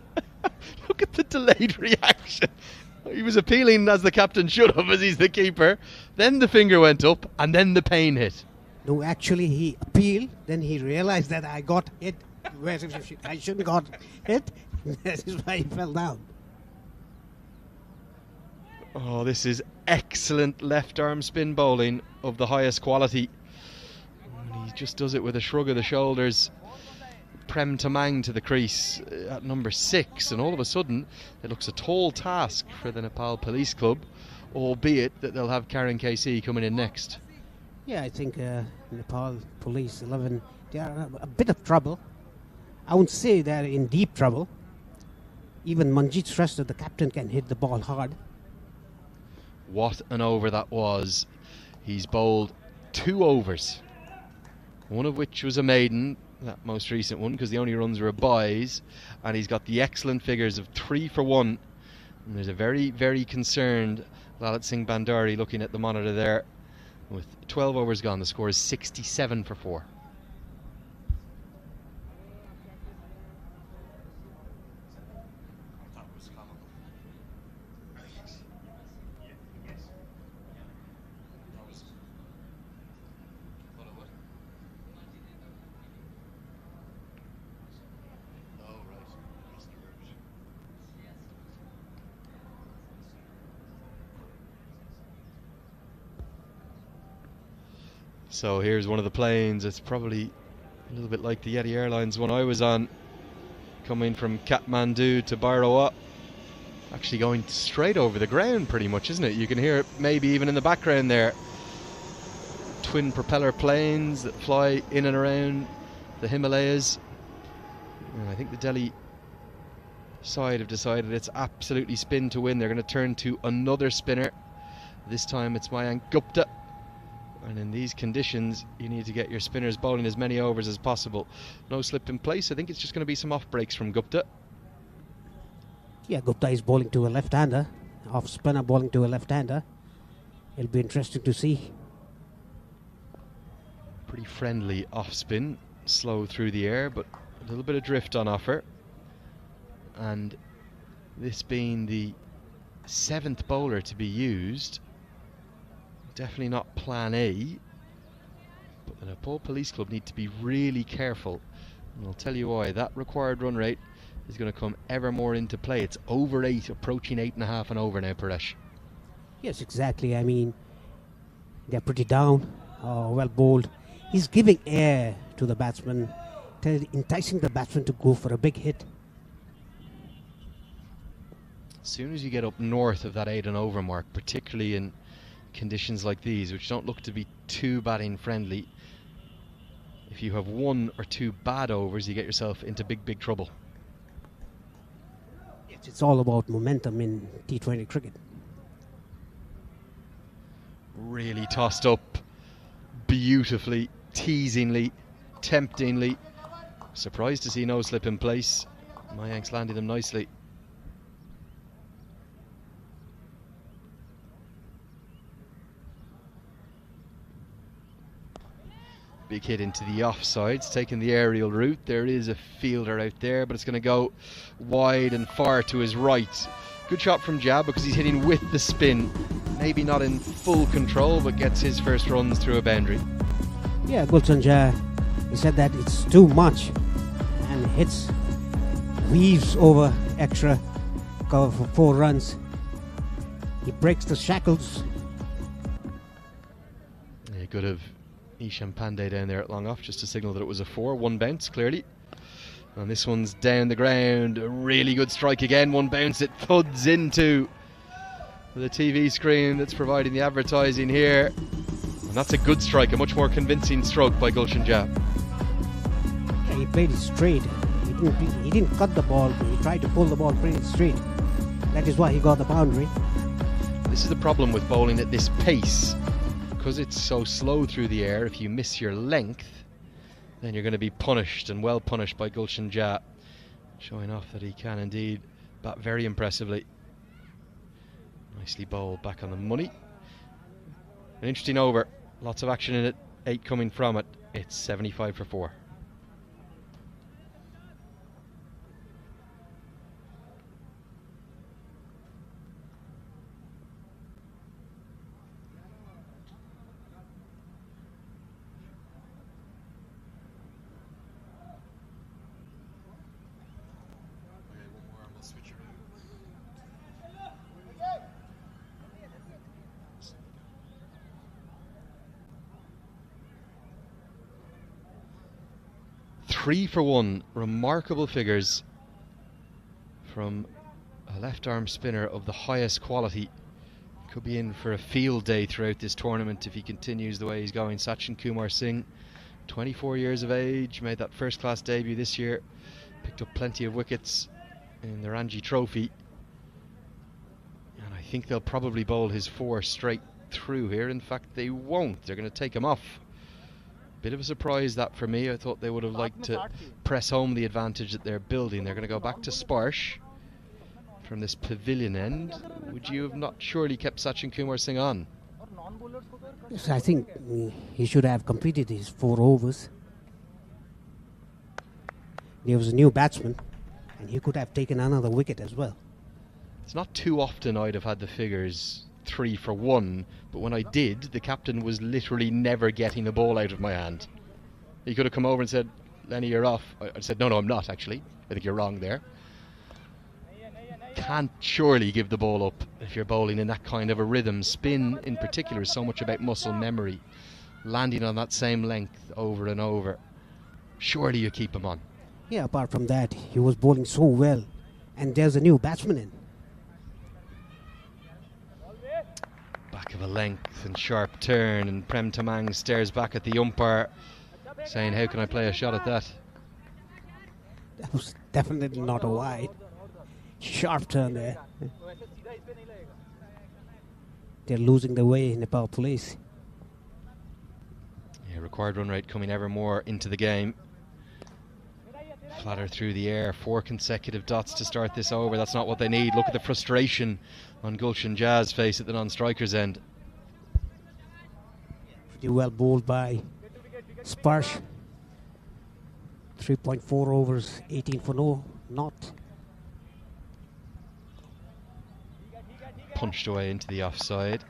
Look at the delayed reaction. He was appealing as the captain should have, as he's the keeper. Then the finger went up, and then the pain hit. No, actually he appealed. Then he realized that I got hit where I shouldn't got hit. That is why he fell down. Oh, this is excellent left arm spin bowling of the highest quality. And he just does it with a shrug of the shoulders. Prem Tamang to the crease at number 6, and all of a sudden it looks a tall task for the Nepal Police Club, albeit that they'll have Karen KC coming in next. Yeah, I think Nepal Police 11, they are a bit of trouble. I wouldn't say they're in deep trouble. Even Manjeet Shrestha, the captain, can hit the ball hard. What an over that was. He's bowled 2 overs, one of which was a maiden, that most recent one, because the only runs were a byes, and he's got the excellent figures of 3 for 1. And there's a very, very concerned Lalit Singh Bandari looking at the monitor there. With 12 overs gone, the score is 67 for 4. So here's one of the planes. It's probably a little bit like the Yeti Airlines one I was on, coming from Kathmandu to Bairoa. Actually going straight over the ground pretty much, isn't it? You can hear it maybe even in the background there. Twin propeller planes that fly in and around the Himalayas. And I think the Delhi side have decided it's absolutely spin to win. They're going to turn to another spinner. This time it's Mayank Gupta. And in these conditions, you need to get your spinners bowling as many overs as possible. No slip in place. I think it's just going to be some off breaks from Gupta. Yeah, Gupta is bowling to a left-hander. Off spinner bowling to a left-hander. It'll be interesting to see. Pretty friendly off spin. Slow through the air, but a little bit of drift on offer. And this being the 7th bowler to be used, definitely not plan A. The Nepal Police Club need to be really careful, and I'll tell you why. That required run rate is going to come ever more into play. It's over 8, approaching 8.5 and over now, Paresh. Yes, exactly. I mean, they're pretty down, well bowled. He's giving air to the batsman, enticing the batsman to go for a big hit. As soon as you get up north of that 8 and over mark, particularly in conditions like these, which don't look to be too batting friendly, if you have 1 or 2 bad overs, you get yourself into big trouble. It's all about momentum in T20 cricket. Really tossed up beautifully, teasingly, temptingly. Surprised to see no slip in place. Mayank's landed him nicely. Big hit into the offsides, taking the aerial route. There is a fielder out there, but it's going to go wide and far to his right. Good shot from Jab because he's hitting with the spin. Maybe not in full control, but gets his first runs through a boundary. Yeah, Gulshan Jha, he said that it's too much and hits, weaves over extra cover for 4 runs. He breaks the shackles. Yeah, good of Isham Pandey down there at long off just to signal that it was a 4. 1 bounce clearly, and this one's down the ground. A really good strike again. 1 bounce, it thuds into the TV screen that's providing the advertising here, and that's a good strike, a much more convincing stroke by Gulshan Jha. Yeah, he played it straight. He didn't cut the ball, but he tried to pull the ball pretty straight. That is why he got the boundary. This is the problem with bowling at this pace. Because it's so slow through the air, if you miss your length, then you're going to be punished, and well punished by Gulshan Jha, showing off that he can indeed bat very impressively. Nicely bowled, back on the money. An interesting over, lots of action in it, 8 coming from it. It's 75 for 4. Three for 1, remarkable figures from a left arm spinner of the highest quality. Could be in for a field day throughout this tournament if he continues the way he's going. Sachin Kumar Singh, 24 years of age, made that first class debut this year, picked up plenty of wickets in the Ranji Trophy, and I think they'll probably bowl his 4 straight through here. In fact, they won't. They're going to take him off. Bit of a surprise that for me. I thought they would have liked to press home the advantage that they're building. They're going to go back to Sparsh from this pavilion end. Would you have not surely kept Sachin Kumar Singh on? Yes, I think he should have completed his 4 overs. There was a new batsman, and he could have taken another wicket as well. It's not too often I'd have had the figures 3 for 1, but when I did, the captain was literally never getting the ball out of my hand. He could have come over and said, Lenny, you're off. I said, no, I'm not actually. I think you're wrong there. Can't surely give the ball up if you're bowling in that kind of a rhythm. Spin in particular is so much about muscle memory, landing on that same length over and over. Surely you keep him on. Yeah, apart from that, he was bowling so well, and there's a new batsman in. Back of a length and sharp turn, and Prem Tamang stares back at the umpire saying, how can I play a shot at that? That was definitely not a wide. Sharp turn there. They're losing the way in Nepal Police. Yeah, required run rate coming ever more into the game. Flatter through the air, 4 consecutive dots to start this over. That's not what they need. Look at the frustration on Gulshan Jha's face at the non-striker's end. Pretty well bowled by Sparsh. 3.4 overs, 18 for no, not. Punched away into the offside.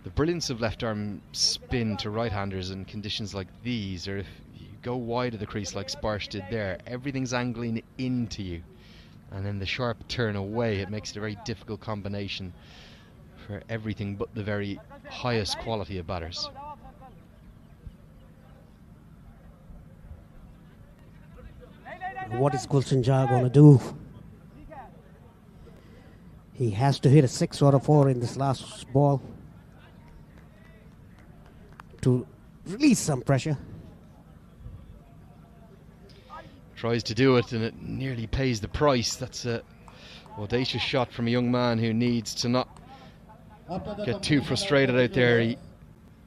The brilliance of left arm spin to right-handers in conditions like these, or if you go wide of the crease like Sparsh did there, everything's angling into you. And then the sharp turn away, it makes it a very difficult combination for everything but the very highest quality of batters. What is Gulshan Jah going to do? He has to hit a 6 or a 4 in this last ball to release some pressure. Tries to do it and it nearly pays the price. That's a audacious shot from a young man who needs to not get too frustrated out there. He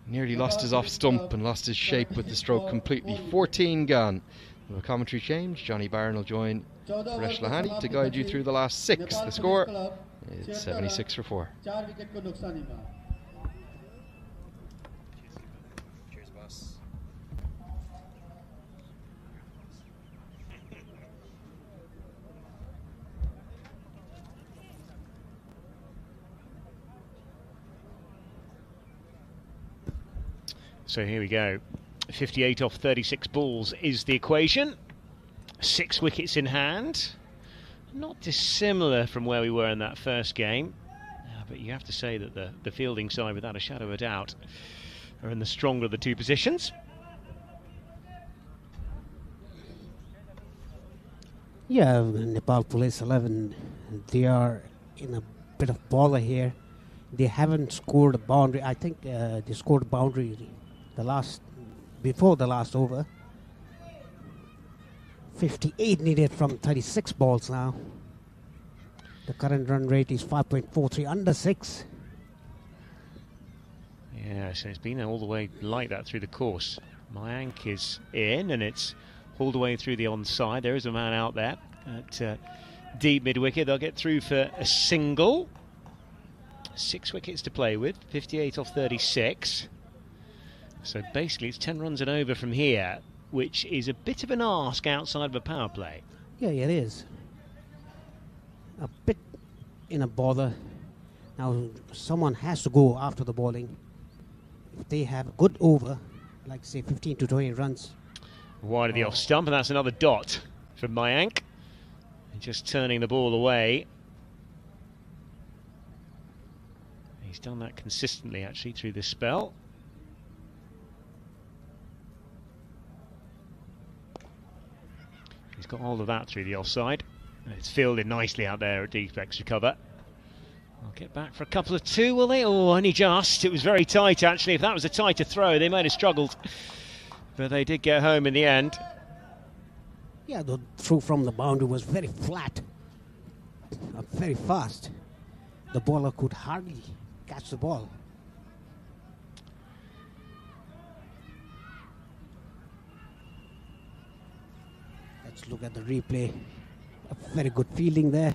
nearly lost his off stump and lost his shape with the stroke completely. 14 gone. With a commentary change, Johnny Barron will join Paresh Lahani to guide you through the last 6. The score is 76 for 4. Cheers, boss. So here we go. 58 off 36 balls is the equation. 6 wickets in hand. Not dissimilar from where we were in that first game. But you have to say that the fielding side, without a shadow of a doubt, are in the stronger of the two positions. Yeah, Nepal Police 11, they are in a bit of bother here. They haven't scored a boundary. I think they scored a boundary before the last over. 58 needed from 36 balls now. The current run rate is 5.43, under 6. Yeah, so it's been all the way like that through the course. Mayank is in and it's all the way through the onside. There is a man out there at deep mid-wicket. They'll get through for a single. 6 wickets to play with, 58 off 36. So basically it's 10 runs and over from here, which is a bit of an ask outside of a power play. Yeah, it is. A bit in a bother. Now, someone has to go after the bowling. If they have a good over, like say 15 to 20 runs. Wide of the off stump, and that's another dot from Mayank. Just turning the ball away. He's done that consistently, actually, through this spell. He's got all of that through the offside. And it's fielded nicely out there at deep extra cover. I'll get back for a couple of 2, will they? Oh, only just. It was very tight, actually. If that was a tighter throw, they might have struggled. But they did get home in the end. Yeah, the throw from the boundary was very flat, very fast. The bowler could hardly catch the ball. Let's look at the replay. A very good fielding there.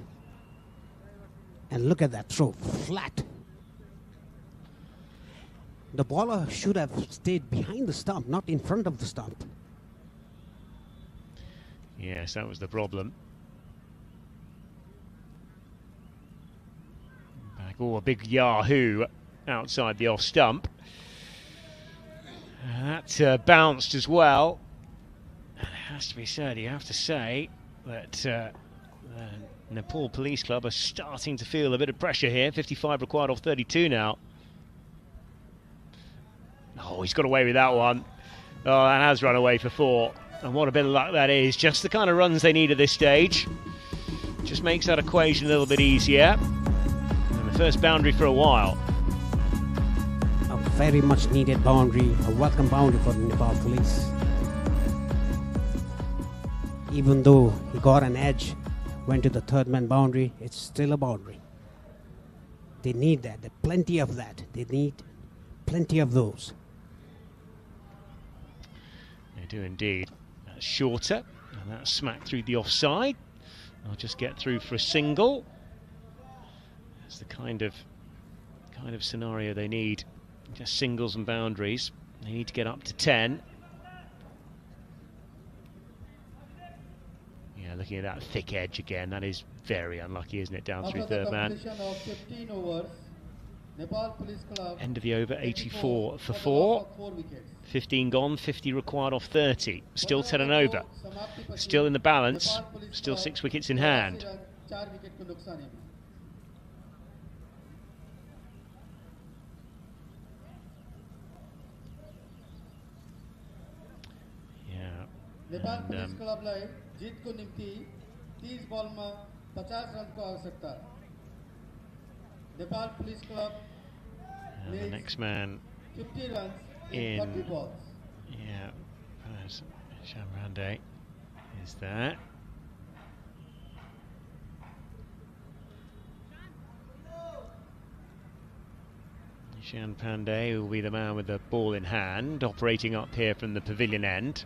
And look at that throw, flat. The bowler should have stayed behind the stump, not in front of the stump. Yes, that was the problem. Back, oh, a big yahoo outside the off stump. That bounced as well. And it has to be said, you have to say that the Nepal Police Club are starting to feel a bit of pressure here. 55 required off 32 now. Oh, he's got away with that one. Oh, that has run away for 4. And what a bit of luck that is. Just the kind of runs they need at this stage. Just makes that equation a little bit easier. And the first boundary for a while. A very much needed boundary, a welcome boundary for the Nepal Police. Even though he got an edge, went to the third man boundary, it's still a boundary. They need that. There's plenty of that. They need plenty of those. They do indeed. That's shorter, and that's smacked through the offside. I'll just get through for a single. That's the kind of scenario they need. Just singles and boundaries. They need to get up to 10. Yeah, looking at that thick edge again, that is very unlucky, isn't it, down through third man. Nepal Police Club. End of the over, 84 for the 4. loss of 4 wickets. 15 gone, 50 required off 30. Still 10 and over. समाप्ति पछि Still in the balance. Nepal police Still club 6 wickets in 84 hand. Run 4 wicket को नुकसानी में। Yeah. Nepal And, police क्लबलाई जितको निम्ति 30 बलमा 50 रनको आवश्यकता। Nepal police club and the next man 50 runs in in. 40 balls. Yeah, Shamrande is there. Ishan Pandey will be the man with the ball in hand, operating up here from the pavilion end.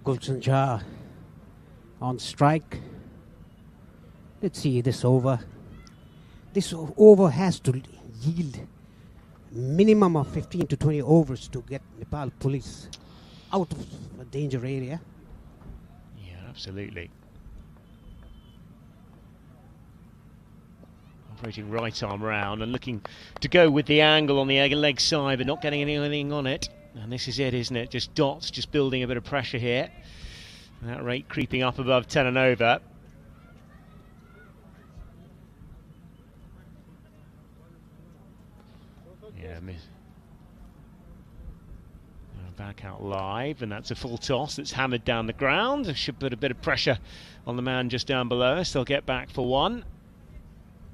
Gulshan Shah on strike. Let's see this over. This over has to yield minimum of 15 to 20 overs to get Nepal Police out of the danger area. Yeah, absolutely. Operating right arm round and looking to go with the angle on the leg side, but not getting anything on it. And this is it, isn't it? Just dots, just building a bit of pressure here. And that rate creeping up above 10 and over. Yeah, miss. Back out live, and that's a full toss that's hammered down the ground. Should put a bit of pressure on the man just down below us. They'll get back for one,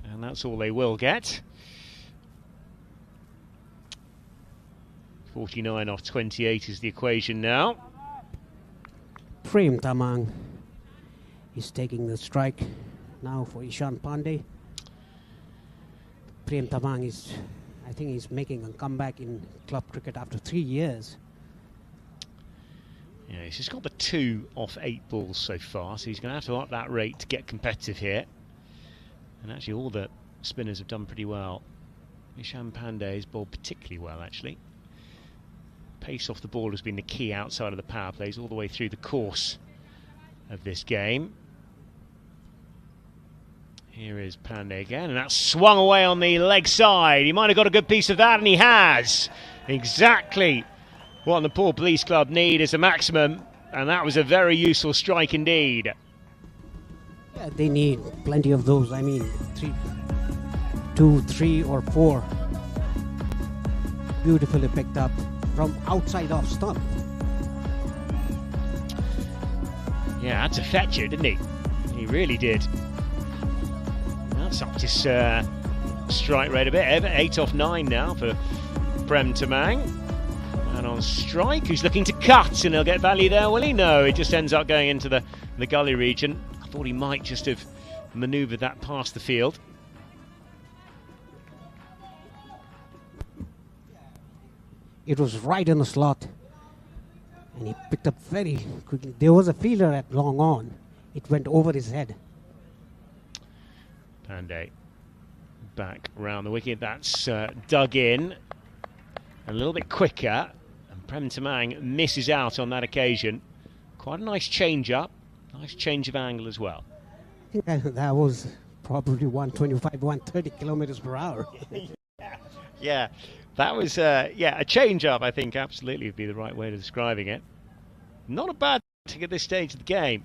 and that's all they will get. 49 off 28 is the equation now. Prem Tamang is taking the strike now for Ishan Pandey. Prem Tamang is, I think he's making a comeback in club cricket after 3 years. Yeah, he's just got the 2 off 8 balls so far, so he's going to have to up that rate to get competitive here. And actually all the spinners have done pretty well. Ishan Pandey has bowled particularly well, actually. Pace off the ball has been the key outside of the power plays all the way through the course of this game. Here is Pandey again, and that's swung away on the leg side. He might have got a good piece of that, and he has. Exactly what the Nepal Police Club need is a maximum, and that was a very useful strike indeed. Yeah, they need plenty of those. I mean, 2, 3 or 4. Beautifully picked up from outside off stump. Yeah, had to fetch it, didn't he? He really did. That's upped his strike rate a bit. 8 off 9 now for Prem Tamang. And on strike, who's looking to cut, and he'll get value there, will he? No, it just ends up going into the gully region. I thought he might just have manoeuvred that past the field. It was right in the slot, and he picked up very quickly. There was a fielder at long on. It went over his head. Pandey back round the wicket. That's dug in a little bit quicker, and Prem Tamang misses out on that occasion. Quite a nice change up, nice change of angle as well. I think that was probably 125, 130 kilometers per hour. Yeah, that was a change up. I think absolutely would be the right way of describing it. Not a bad thing at this stage of the game.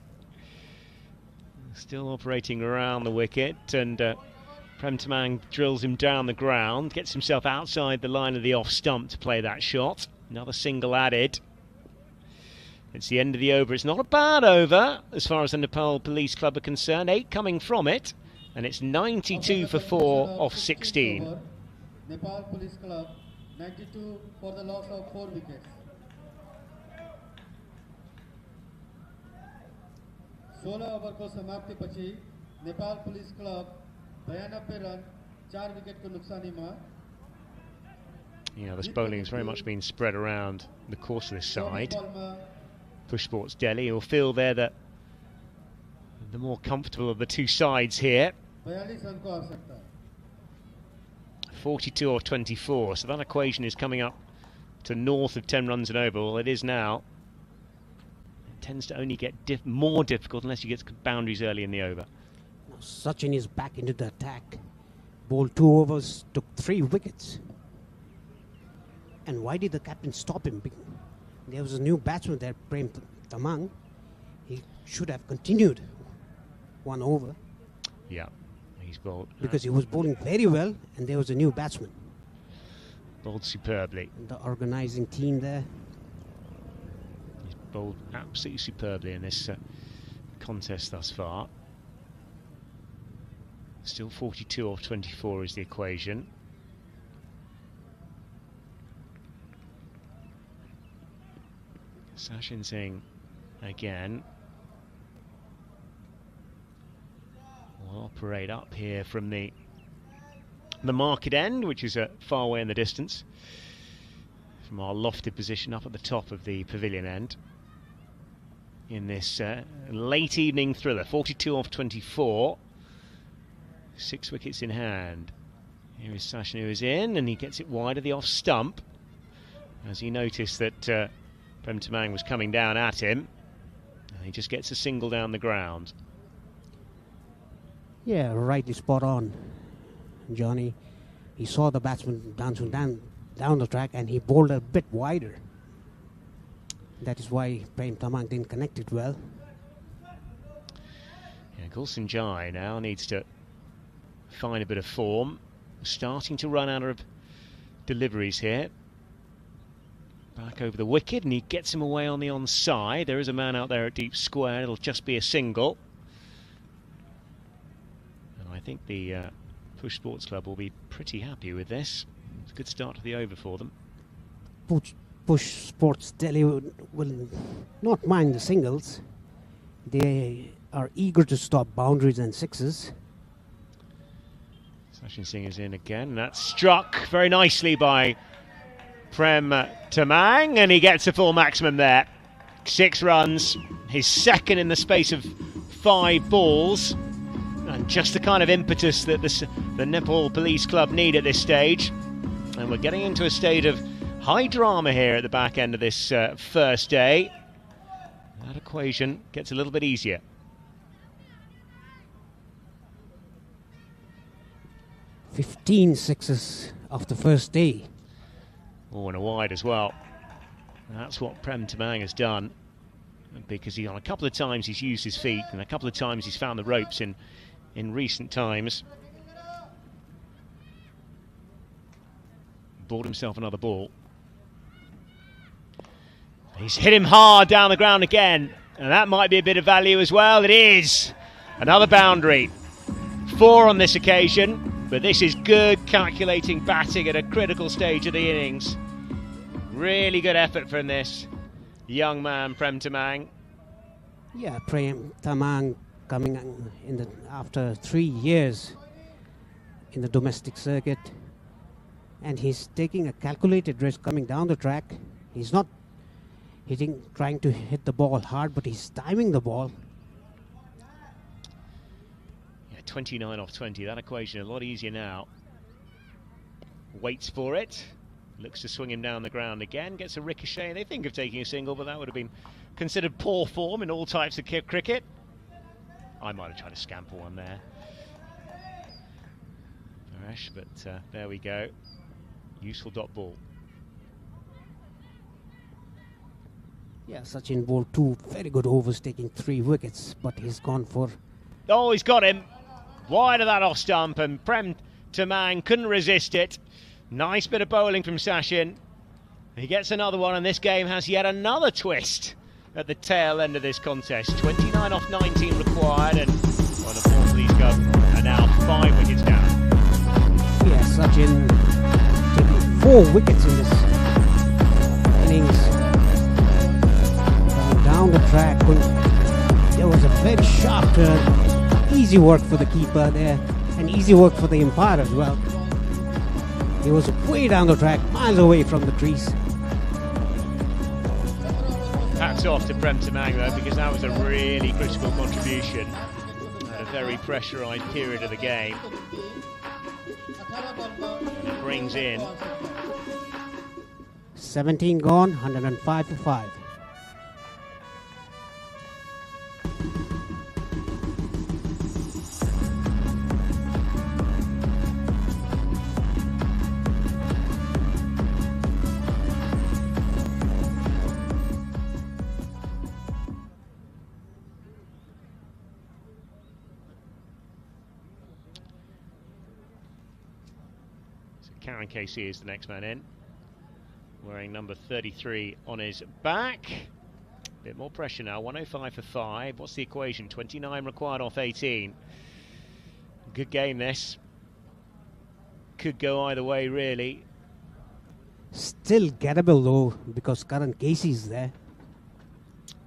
Still operating around the wicket, and Prem Tamang drills him down the ground, gets himself outside the line of the off stump to play that shot. Another single added. It's the end of the over. It's not a bad over as far as the Nepal Police Club are concerned. 8 coming from it, and it's 92 for 4 off 16. Nepal Police Club 92 for the loss of 4 wickets. 16 ओभरको समाप्तिपछि Nepal police club 92 run 4 विकेटको नुकसानीमा। Yeah, this bowling has very much been spread around the course of this side. Push Sports Delhi, you'll feel there that the more comfortable of the two sides here. 42 रनको आवश्यकता। 42 or 24, so that equation is coming up to north of 10 runs and over. Well, it is now. It tends to only get more difficult unless you get boundaries early in the over. Sachin is back into the attack. Bowled 2 overs, took 3 wickets. And why did the captain stop him? There was a new batsman there, Prem Tamang. He should have continued 1 over. Yeah, he's bowled. Because he was bowling very well, and there was a new batsman. Bowled superbly. The organising team there. He's bowled absolutely superbly in this contest thus far. Still 42 off 24 is the equation. Sachin Singh again will operate up here from the market end, which is far away in the distance, from our lofted position up at the top of the pavilion end in this late evening thriller. 42 off 24, 6 wickets in hand. Here is Sachin, who is in, and he gets it wide of the off stump as he noticed that Prem Tamang was coming down at him, and he just gets a single down the ground. Yeah, rightly spot on, Johnny. He saw the batsman bouncing down the track, and he bowled a bit wider. That is why Prem Tamang didn't connect it well. Yeah, Gulsen Jai now needs to find a bit of form. Starting to run out of deliveries here. Back over the wicket, and he gets him away on the onside. There is a man out there at deep square. It'll just be a single. And I think the Push Sports Club will be pretty happy with this. It's a good start to the over for them. Push Sports Delhi will not mind the singles. They are eager to stop boundaries and sixes. Sachin Singh is in again, and that's struck very nicely by Prem Tamang, and he gets a full maximum there. 6 runs, his second in the space of 5 balls, and just the kind of impetus that the Nepal Police Club need at this stage. And we're getting into a state of high drama here at the back end of this first day. That equation gets a little bit easier. "15 sixes off the first day." Oh, and a wide as well. And that's what Prem Tamang has done, because on a couple of times he's used his feet, and a couple of times he's found the ropes in recent times. Bought himself another ball. He's hit him hard down the ground again, and that might be a bit of value as well. It is another boundary. 4 on this occasion. But this is good calculating batting at a critical stage of the innings. Really good effort from this young man, Prem Tamang. Yeah, Prem Tamang coming after 3 years in the domestic circuit. And he's taking a calculated risk coming down the track. He's not trying to hit the ball hard, but he's timing the ball. 29 off 20, that equation a lot easier now. Waits for it, looks to swing him down the ground again, gets a ricochet. They think of taking a single, but that would have been considered poor form in all types of cricket. I might have tried to scamper one there, Paresh, but there we go. Useful dot ball. Yeah, Sachin bowled 2 very good overs, taking 3 wickets, but he's gone for... Oh, he's got him! Wide of that off stump, and Prem Tamang couldn't resist it. Nice bit of bowling from Sachin. He gets another one, and this game has yet another twist at the tail end of this contest. 29 off 19 required, and the Nepal Police Club are now 5 wickets down. Yeah, Sachin taking 4 wickets in this innings. Coming down the track, there was a very sharp turn. Easy work for the keeper there, and easy work for the umpire as well. He was way down the track, miles away from the crease. Hats off to Prem Tamang though, because that was a really critical contribution at a very pressurised period of the game. And it brings in 17 gone, 105 for 5. Karen Casey is the next man in, wearing number 33 on his back. Bit more pressure now, 105 for 5. What's the equation? 29 required off 18. Good game this. Could go either way, really. Still gettable though, because Karan Casey's there.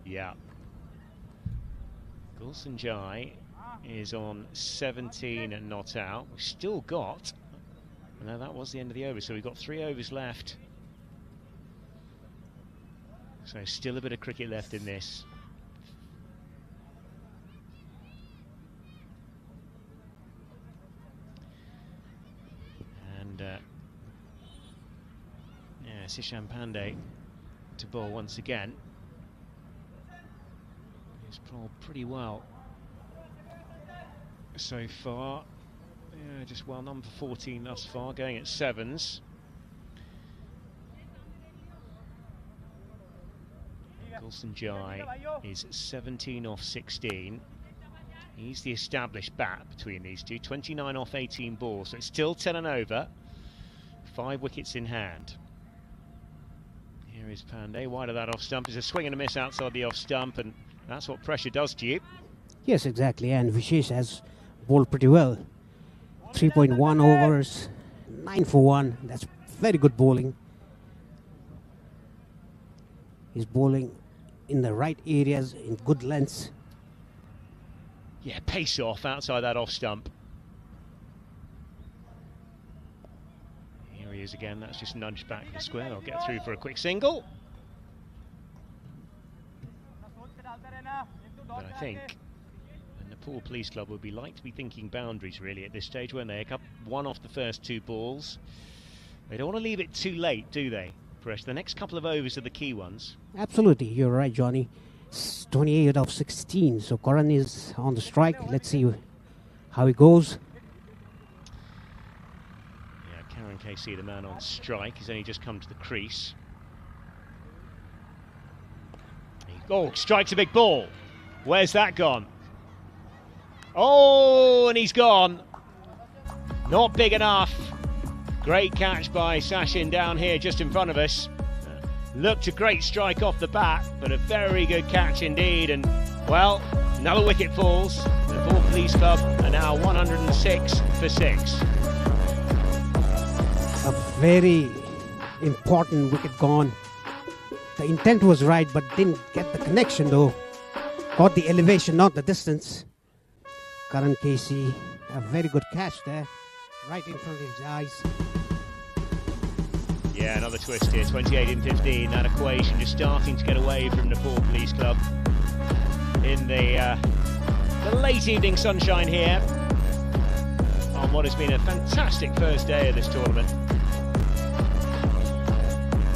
Yeah. Gulson Jai is on 17 and not out. We've still got... No, that was the end of the over, so we've got 3 overs left. So still a bit of cricket left in this. And yeah, Sishan Pandey to bowl once again. He's bowled pretty well so far. Yeah, just well, number 14 thus far, going at 7s. Gulson Jai is 17 off 16. He's the established bat between these two. 29 off 18 balls, so it's still 10 and over. 5 wickets in hand. Here is Pandey, wide of that off stump. There's a swing and a miss outside the off stump, and that's what pressure does to you. Yes, exactly, and Vishesh has bowled pretty well. 3.1 overs, 9 for 1. That's very good bowling. He's bowling in the right areas, in good lengths. Yeah, pace off outside that off stump. Here he is again, that's just nudged back the square. I'll get through for a quick single. But I think the Nepal Police Club would be like to be thinking boundaries really at this stage, when they up 1 off the first 2 balls. They don't want to leave it too late, do they? The next couple of overs are the key ones. Absolutely, you're right, Johnny. It's 28 of 16, so Karan is on the strike. Let's see how it goes. Yeah, Karen Casey, the man on strike, has only just come to the crease. Oh, strikes a big ball. Where's that gone? Oh, and he's gone. Not big enough. Great catch by Sachin down here just in front of us. Looked a great strike off the bat, but a very good catch indeed. And, well, another wicket falls. The Nepal Police Club are now 106 for 6. A very important wicket gone. The intent was right, but didn't get the connection though. Got the elevation, not the distance. Karan Casey, a very good catch there, right in front of his eyes. Yeah, another twist here, 28 in 15. That equation just starting to get away from Nepal Police Club in the late evening sunshine here on what has been a fantastic first day of this tournament.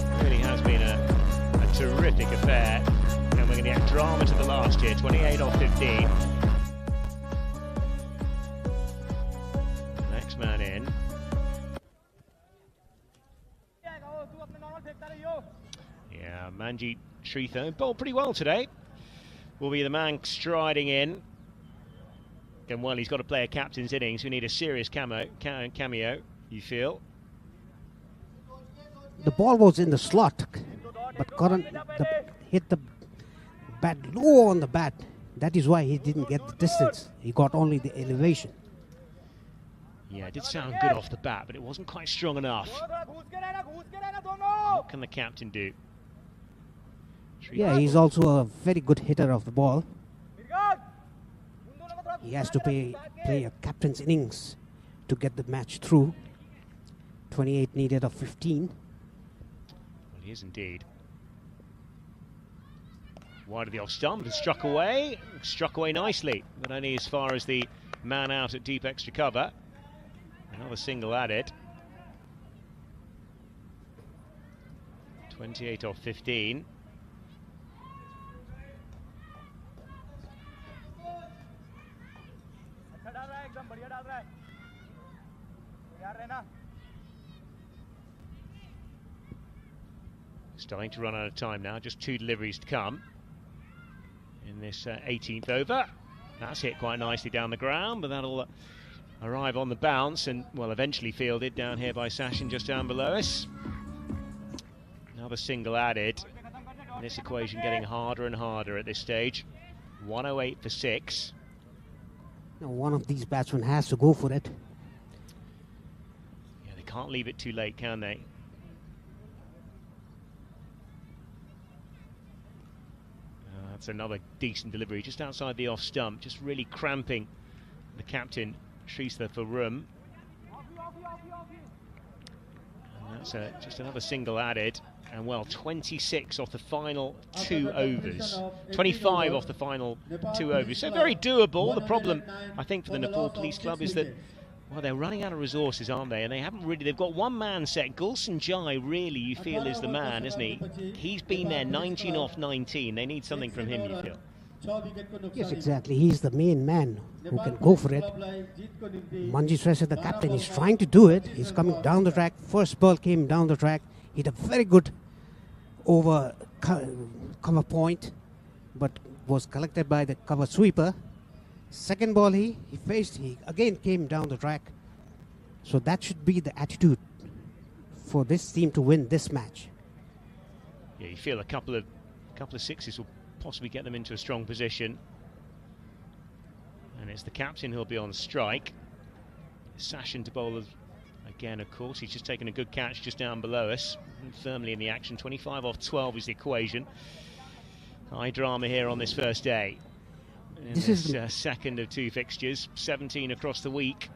It really has been a terrific affair, and we're going to get drama to the last here. 28 off 15. Next man in. Yeah, Manjeet Shrithar bowled pretty well today. Will be the man striding in. And well, he's got to play a captain's innings. We need a serious cameo, you feel? The ball was in the slot, but Karan hit the bat low on the bat. That is why he didn't get the distance. He got only the elevation. Yeah, it did sound good off the bat, but it wasn't quite strong enough. What can the captain do? Yeah, he's also a very good hitter of the ball. He has to play a captain's innings to get the match through. 28 needed of 15. Well, he is indeed. Wide of the off stump, and struck away nicely, but only as far as the man out at deep extra cover. Another single added. 28 off 15. Starting to run out of time now, just 2 deliveries to come in this 18th over. That's hit quite nicely down the ground, but that'll arrive on the bounce and, well, eventually fielded down here by Sachin just down below us. Another single added. This equation getting harder and harder at this stage. 108 for 6. Now one of these batsmen has to go for it. Yeah, they can't leave it too late, can they? That's another decent delivery just outside the off stump, just really cramping the captain, Shrestha, for room. And that's just another single added. And well, 26 off the final 2 overs. 25 off the final 2 overs. So very doable. The problem, I think, for the Nepal Police Club is that, well, they're running out of resources, aren't they? And they haven't really, they've got one man set. Gulsen Jai, really, you feel, is the man, isn't he? He's been there 19 off 19. They need something from him, you feel. Yes, exactly. He's the main man who can go for it. Manjeet Shrestha, the captain, is trying to do it. He's coming down the track. First ball came down the track. He had a very good over cover point, but was collected by the cover sweeper. Second ball he faced, he again came down the track. So that should be the attitude for this team to win this match. Yeah, you feel a couple of sixes will possibly get them into a strong position. And it's the captain who'll be on strike. Sachin to bowl again, of course. He's just taken a good catch just down below us, firmly in the action. 25 off 12 is the equation. High drama here on this first day. This is second of 2 fixtures, 17 across the week.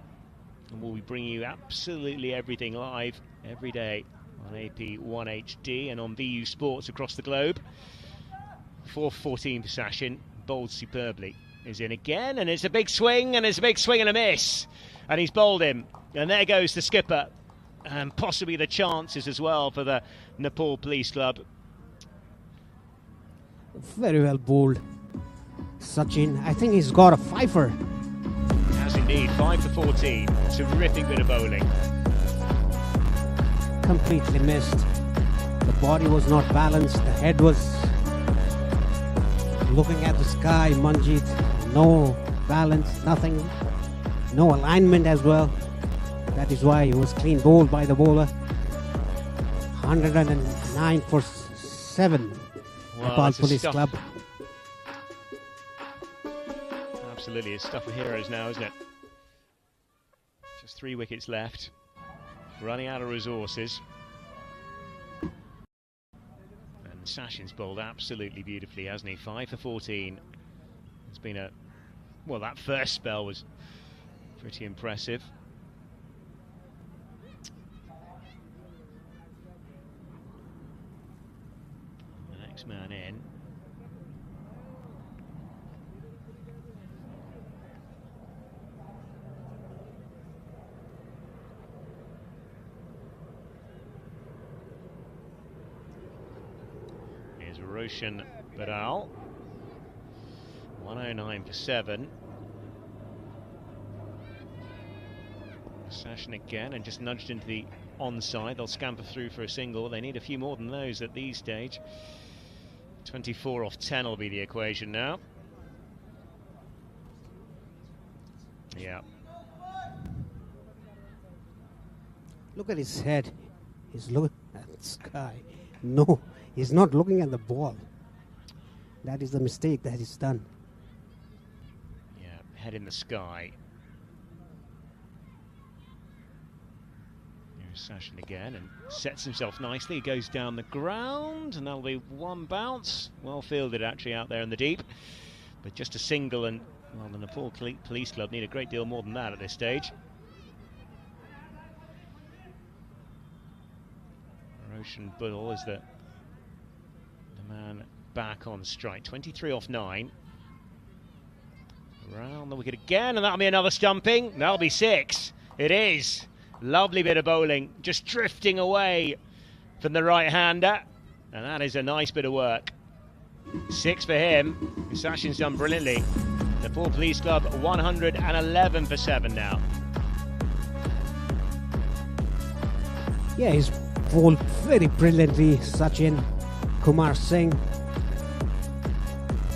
And we'll be bringing you absolutely everything live every day on AP1 HD and on VU Sports across the globe. 4-14 for Sachin, bowled superbly. Is in again, and it's a big swing, and it's a big swing and a miss. And he's bowled him. And there goes the skipper. And possibly the chances as well for the Nepal Police Club. Very well bowled. Sachin, I think he's got a fifer. He has indeed, 5 for 14. Terrific bit of bowling. Completely missed. The body was not balanced. The head was looking at the sky. Manjeet, no balance, nothing. No alignment as well. That is why he was clean bowled by the bowler. 109 for 7. Nepal Police Club. Absolutely, it's stuff of heroes now, isn't it? Just 3 wickets left. Running out of resources. And Sachin's bowled absolutely beautifully, hasn't he? 5 for 14. It's been a... Well, that first spell was pretty impressive. The next man in. Here's Roshan Badal. 109 for 7. Sachin again and just nudged into the onside. They'll scamper through for a single. They need a few more than those at these stage. 24 off 10 will be the equation now. Yeah. Look at his head. He's looking at the sky. No, he's not looking at the ball. That is the mistake that he's done. Yeah, head in the sky. Sachin again and sets himself nicely. He goes down the ground and that'll be one bounce. Well fielded actually out there in the deep, but just a single, and well, the Nepal Police Club need a great deal more than that at this stage. Roshan Badal is the man back on strike. 23 off 9. Around the wicket again, and that'll be another stumping. That'll be 6. It is. Lovely bit of bowling, just drifting away from the right-hander, and that is a nice bit of work. 6 for him. Sachin's done brilliantly. The Nepal Police Club 111 for 7 now. Yeah, he's bowled very brilliantly, Sachin. Kumar Singh.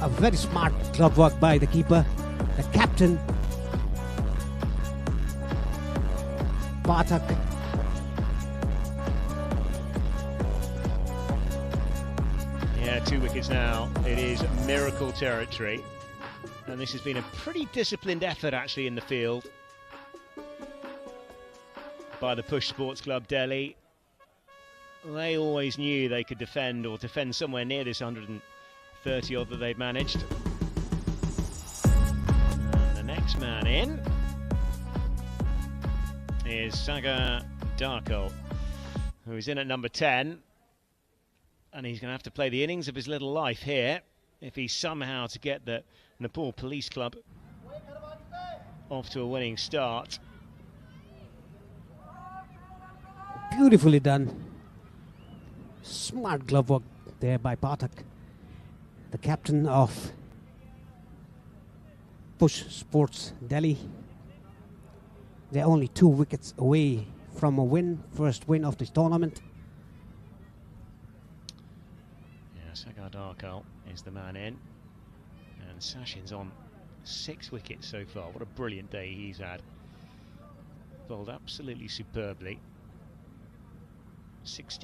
A very smart club work by the keeper, the captain. Pathak. Yeah, 2 wickets now. It is miracle territory. And this has been a pretty disciplined effort actually in the field by the Push Sports Club Delhi. They always knew they could defend somewhere near this 130 odd that they've managed. And the next man in is Sagar Darko, who's in at number 10. And he's going to have to play the innings of his little life here if he's somehow to get the Nepal Police Club off to a winning start. Beautifully done. Smart glove work there by Pathak, the captain of Push Sports Delhi. They're only 2 wickets away from a win, first win of this tournament. Yeah, Sagar Darkal is the man in. And Sachin's on 6 wickets so far. What a brilliant day he's had. Bowled absolutely superbly. 6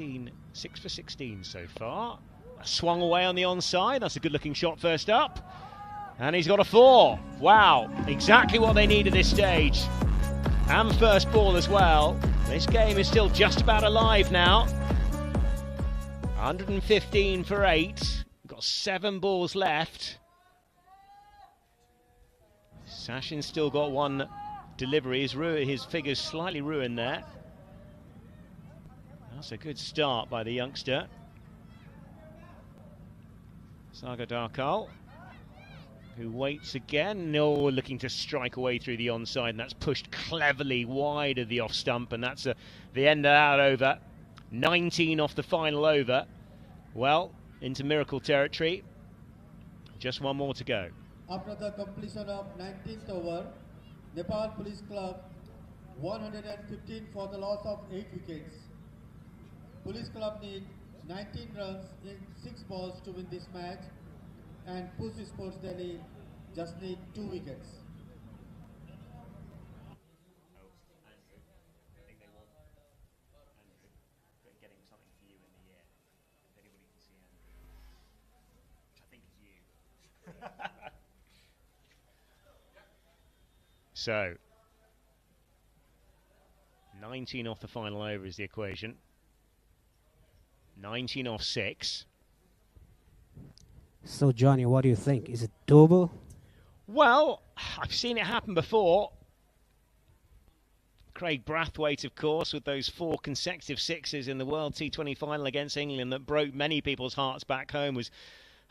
for 16 so far. Swung away on the onside. That's a good looking shot first up. And he's got a 4. Wow, exactly what they need at this stage. And first ball as well. This game is still just about alive now. 115 for 8. Got 7 balls left. Sachin's still got 1 delivery. His figure's slightly ruined there. That's a good start by the youngster. Sagar Darkal, who waits again. No, looking to strike away through the onside, and that's pushed cleverly wide of the off stump, and that's the end of that over. 19 off the final over. Well, into miracle territory. Just 1 more to go. After the completion of 19th over, Nepal Police Club 115 for the loss of 8 wickets. Police Club need 19 runs in 6 balls to win this match, and Push Sports Delhi just need 2 wickets. So, 19 off the final over is the equation. 19 off 6. So, Johnny, what do you think? Is it doable? Well, I've seen it happen before. Craig Brathwaite, of course, with those 4 consecutive 6s in the World T20 final against England that broke many people's hearts back home, was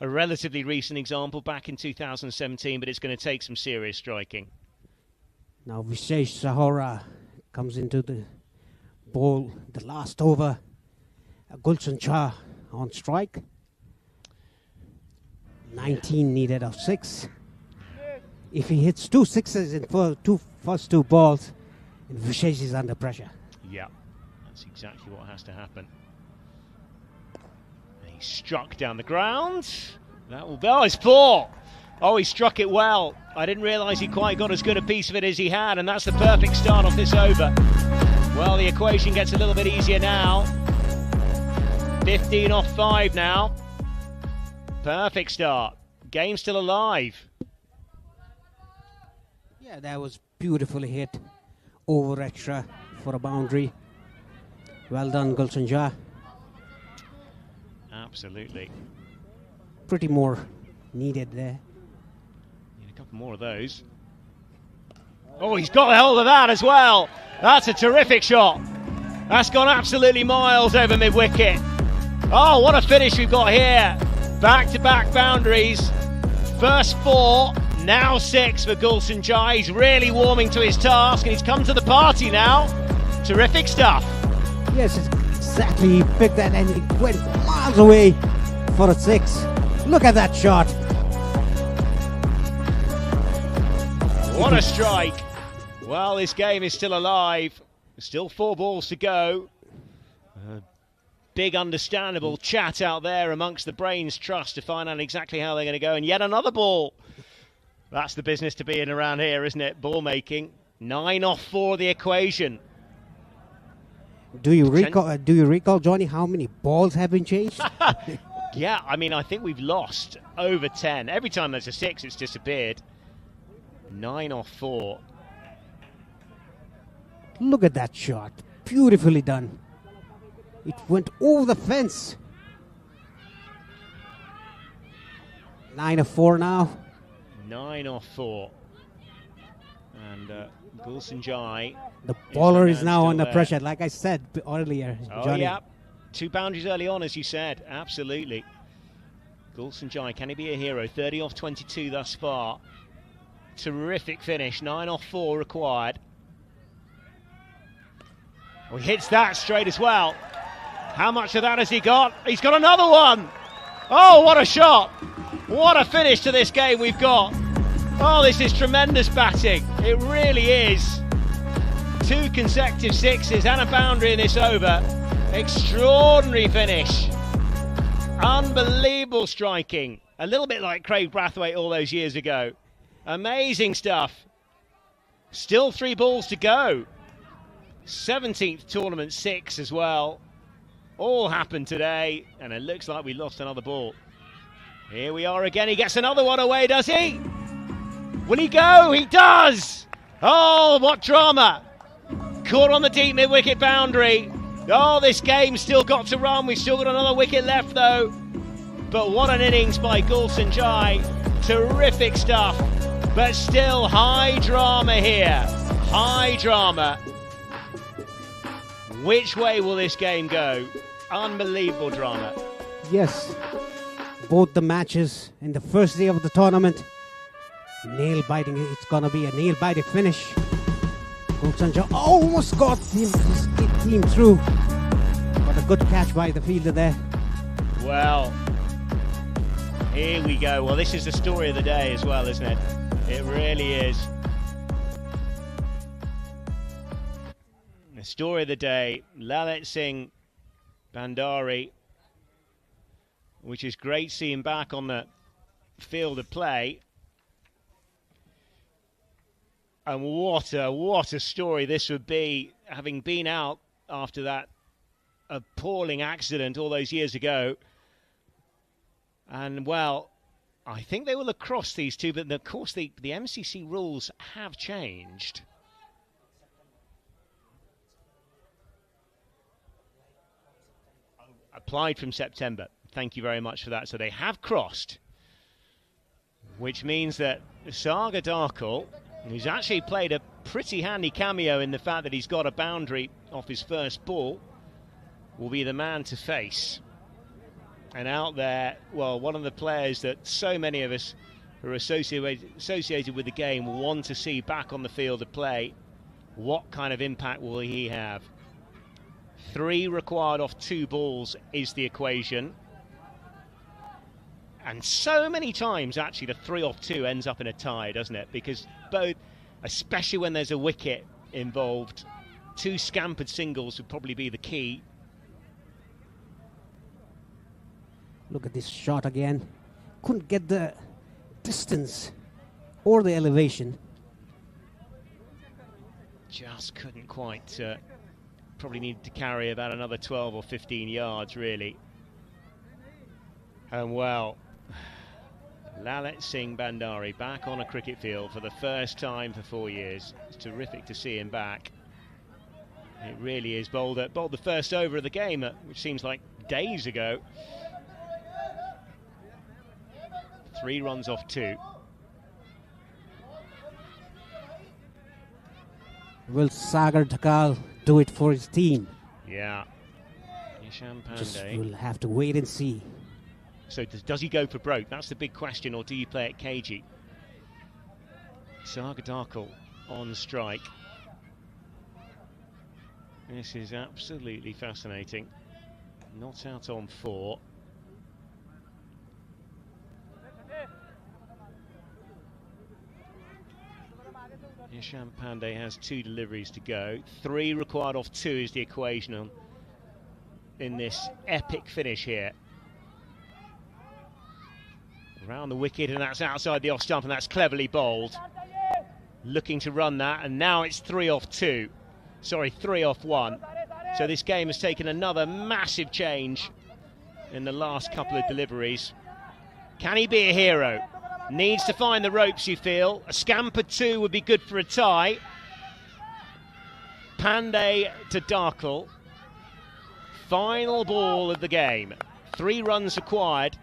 a relatively recent example back in 2017, but it's going to take some serious striking. Now Vishesh Sahara comes into the bowl, the last over. Gulshan Shah on strike. 19 needed of 6. If he hits 2 sixes in first 2 balls, Vishesh is under pressure. Yeah, that's exactly what has to happen. And he struck down the ground. That will be, oh, it's 4. Oh, he struck it well. I didn't realise he quite got as good a piece of it as he had, and that's the perfect start off this over. Well, the equation gets a little bit easier now. 15 off 5 now. Perfect start. Game still alive. Yeah, that was beautifully hit. Over extra for a boundary. Well done, Gulshan Shah. Absolutely. Pretty more needed there. Need a couple more of those. Oh, he's got a hold of that as well. That's a terrific shot. That's gone absolutely miles over mid-wicket. Oh, what a finish we've got here. Back-to-back boundaries. First 4, now 6 for Gulshan Shah. He's really warming to his task, and he's come to the party now. Terrific stuff. Yes, exactly. He picked that and he went miles away for a 6. Look at that shot. What a strike. Well, this game is still alive. Still 4 balls to go. Big understandable chat out there amongst the Brains Trust to find out exactly how they're going to go. And yet another ball. That's the business to be in around here, isn't it? Ball making. 9 off 4 the equation. Do you recall, Johnny, how many balls have been changed? Yeah, I mean, I think we've lost over 10. Every time there's a 6, it's disappeared. 9 off 4. Look at that shot. Beautifully done. It went over the fence. 9 of 4 now. 9 off 4. And Gulsen Jai. The bowler is now under pressure, like I said earlier. Oh, Johnny. yeah. 2 boundaries early on, as you said. Absolutely. Gulsen Jai, can he be a hero? 30 off 22 thus far. Terrific finish. 9 off 4 required. Well, he hits that straight as well. How much of that has he got? He's got another one. Oh, what a shot. What a finish to this game we've got. Oh, this is tremendous batting. It really is. 2 consecutive 6s and a boundary in this over. Extraordinary finish. Unbelievable striking. A little bit like Craig Brathwaite all those years ago. Amazing stuff. Still 3 balls to go. 17th tournament 6 as well. All happened today, and it looks like we lost another ball. Here we are again. He gets another one away, does he? Will he go? He does! Oh, what drama. Caught on the deep mid-wicket boundary. Oh, this game's still got to run. We've still got another wicket left, though. But what an innings by Gulsen Jai. Terrific stuff. But still high drama here. High drama. Which way will this game go? Unbelievable drama. Yes. Both the matches in the first day of the tournament. Nail-biting. It's going to be a nail-biting finish. Gulsen Jai almost got his team through. But a good catch by the fielder there. Well, here we go. Well, this is the story of the day as well, isn't it? It really is. The story of the day, Lalit Singh Bandari, which is great seeing back on the field of play. And what a story this would be, having been out after that appalling accident all those years ago. And, well, I think they will have crossed these two, but of course the MCC rules have changed. Applied from September. Thank you very much for that. So they have crossed, which means that Sagar Darkle, who's actually played a pretty handy cameo in the fact that he's got a boundary off his first ball, will be the man to face. And out there, well, one of the players that so many of us who are associated with the game want to see back on the field of play. What kind of impact will he have? 3 required off 2 balls is the equation. And so many times, actually, the 3 off 2 ends up in a tie, doesn't it? Because both, especially when there's a wicket involved, 2 scampered singles would probably be the key. Look at this shot again. Couldn't get the distance or the elevation. Just couldn't quite. Probably needed to carry about another 12 or 15 yards, really. And well, Lalit Singh Bandari back on a cricket field for the first time for 4 years. It's terrific to see him back. It really is. Bowled the first over of the game, which seems like days ago. 3 runs off 2. Will Sagar Dhakal do it for his team? Yeah. Isham Just Pandey. we'll have to wait and see. So does he go for broke? That's the big question, or do you play it cagey? Sagar Darkle on strike. This is absolutely fascinating. Not out on 4. Isham Pandey has 2 deliveries to go. 3 required off 2 is the equation in this epic finish here. Around the wicket, and that's outside the off stump, and that's cleverly bowled. Looking to run that, and now it's 3 off 2. Sorry, 3 off 1. So this game has taken another massive change in the last couple of deliveries. Can he be a hero? Needs to find the ropes, you feel. A scamper 2 would be good for a tie. Pandey to Darkle. Final ball of the game. 3 runs required.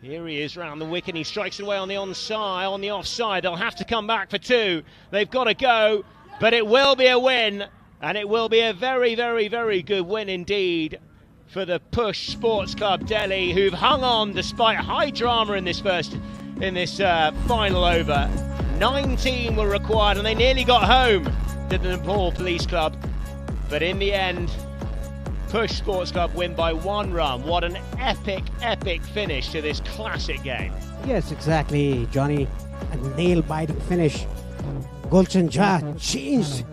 Here he is round the wicket, and he strikes it away on the onside, on the offside. They'll have to come back for 2. They've got to go, but it will be a win, and it will be a very, very, very good win indeed for the Push Sports Club Delhi, who've hung on despite high drama in this final over. 19 were required, and they nearly got home to the Nepal Police Club, but in the end, Push Sports Club win by 1 run. What an epic, epic finish to this classic game. Yes, exactly, Johnny. A nail-biting finish. Gulshan Jha changed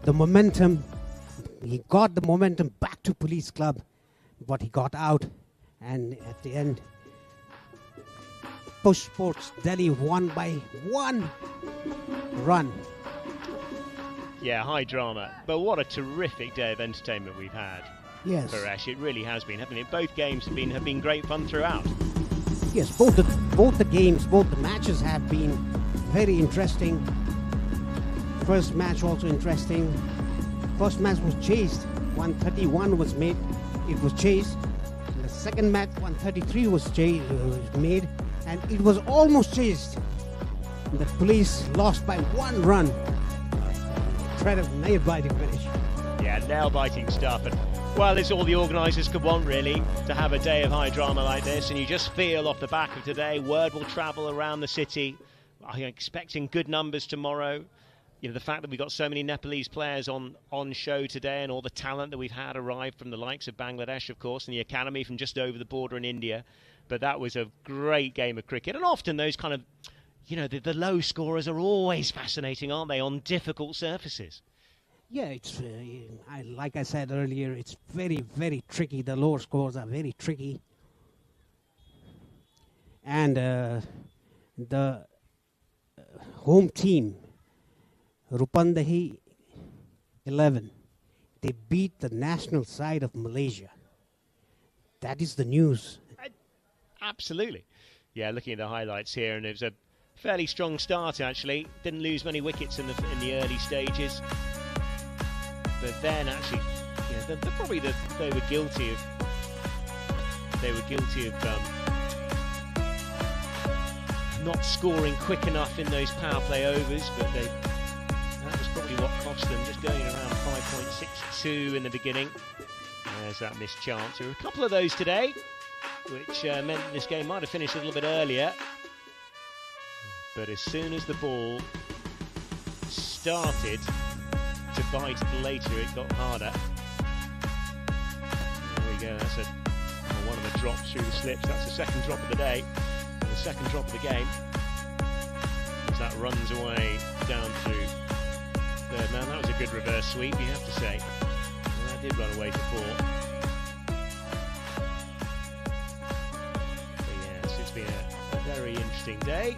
the momentum. He got the momentum back to Police Club, but he got out. And at the end, Push Sports Delhi won by 1 run. Yeah, high drama. But what a terrific day of entertainment we've had. Yes. Paresh, it really has been, haven't it? Both games have been great fun throughout. Yes, both the games, both the matches have been very interesting. First match also interesting. First match was chased. 131 was made. It was chased. The second match, 133 was made, and it was almost chased. The police lost by 1 run. Incredible nail-biting finish. Yeah, nail-biting stuff. And well, it's all the organisers could want, really, to have a day of high drama like this. And you just feel off the back of today, word will travel around the city. I'm expecting good numbers tomorrow. You know, the fact that we've got so many Nepalese players on show today, and all the talent that we've had arrive from the likes of Bangladesh, of course, and the academy from just over the border in India. But that was a great game of cricket. And often those kind of, you know, the low scorers are always fascinating, aren't they, on difficult surfaces? Yeah, it's like I said earlier, it's very, very tricky. The lower scores are very tricky. And the home team, Rupandehi 11, they beat the national side of Malaysia. That is the news. Absolutely. Yeah, looking at the highlights here, and it was a fairly strong start, actually. Didn't lose many wickets in the early stages. But then, actually, you know, they were guilty of not scoring quick enough in those power play overs. But that was probably what cost them, just going around 5.62 in the beginning. There's that missed chance. There were a couple of those today, which meant that this game might have finished a little bit earlier. But as soon as the ball started to bite later, it got harder. There we go, that's one of the drops through the slips. That's the second drop of the day, and the second drop of the game, as that runs away down through third man. That was a good reverse sweep, you have to say. And that did run away for 4. But yes, it's been a very interesting day.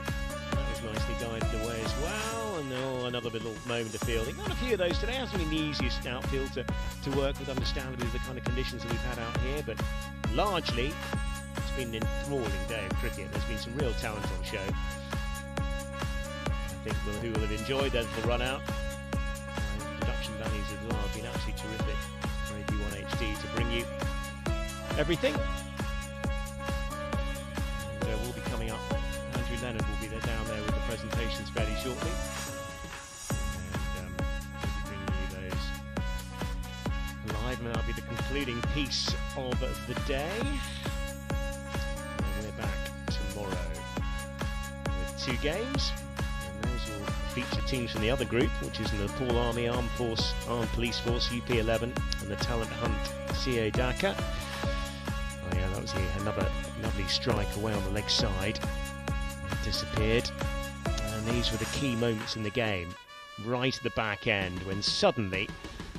That was nicely guided away as well. And another little moment of fielding. Not a few of those today. Hasn't been the easiest outfield to work with, understandably, with the kind of conditions that we've had out here. But largely, it's been an enthralling day of cricket. There's been some real talent on show. I think who will have enjoyed their little run out. Production values as well have been absolutely terrific for AD1 HD to bring you everything. And we'll be coming up. Andrew Leonard will be down there with the presentations fairly shortly. And we'll be bringing you those live, and that'll be the concluding piece of the day. And we're back tomorrow with 2 games. And those will feature teams from the other group, which is the Nepal Army, Armed Police Force, UP11, and the Talent Hunt, CA Dhaka. Oh yeah, that was another lovely strike away on the leg side. Disappeared, and these were the key moments in the game, right at the back end, when suddenly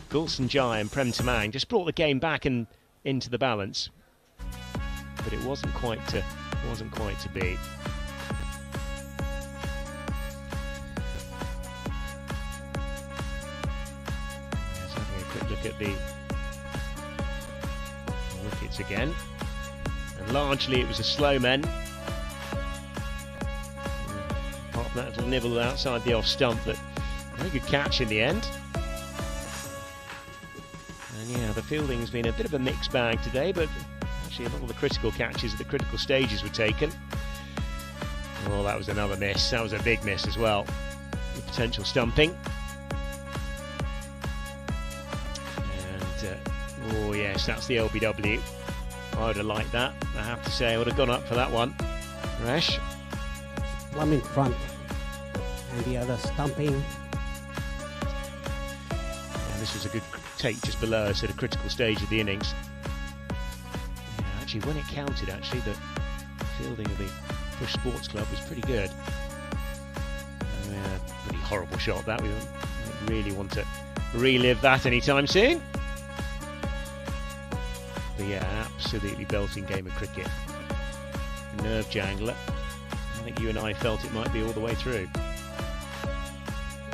Gulshan Jha and Prem Tamang just brought the game back and into the balance, but it wasn't quite to be. Let's have a quick at the wickets again. And largely it was a slow man. Apart from that little nibble outside the off stump, but very good catch in the end. And yeah, the fielding's been a bit of a mixed bag today, but actually a lot of the critical catches at the critical stages were taken. Oh, that was another miss. That was a big miss as well. With potential stumping. And, oh yes, that's the LBW. I would have liked that. I have to say, I would have gone up for that one. Resh? Plumb in front. And the other stumping. Yeah, this was a good take just below us at a critical stage of the innings. Yeah, actually, when it counted, actually, the fielding of the Push Sports Club was pretty good. Pretty horrible shot that. We don't really want to relive that anytime soon. But yeah, absolutely belting game of cricket. Nerve jangler. I think you and I felt it might be all the way through.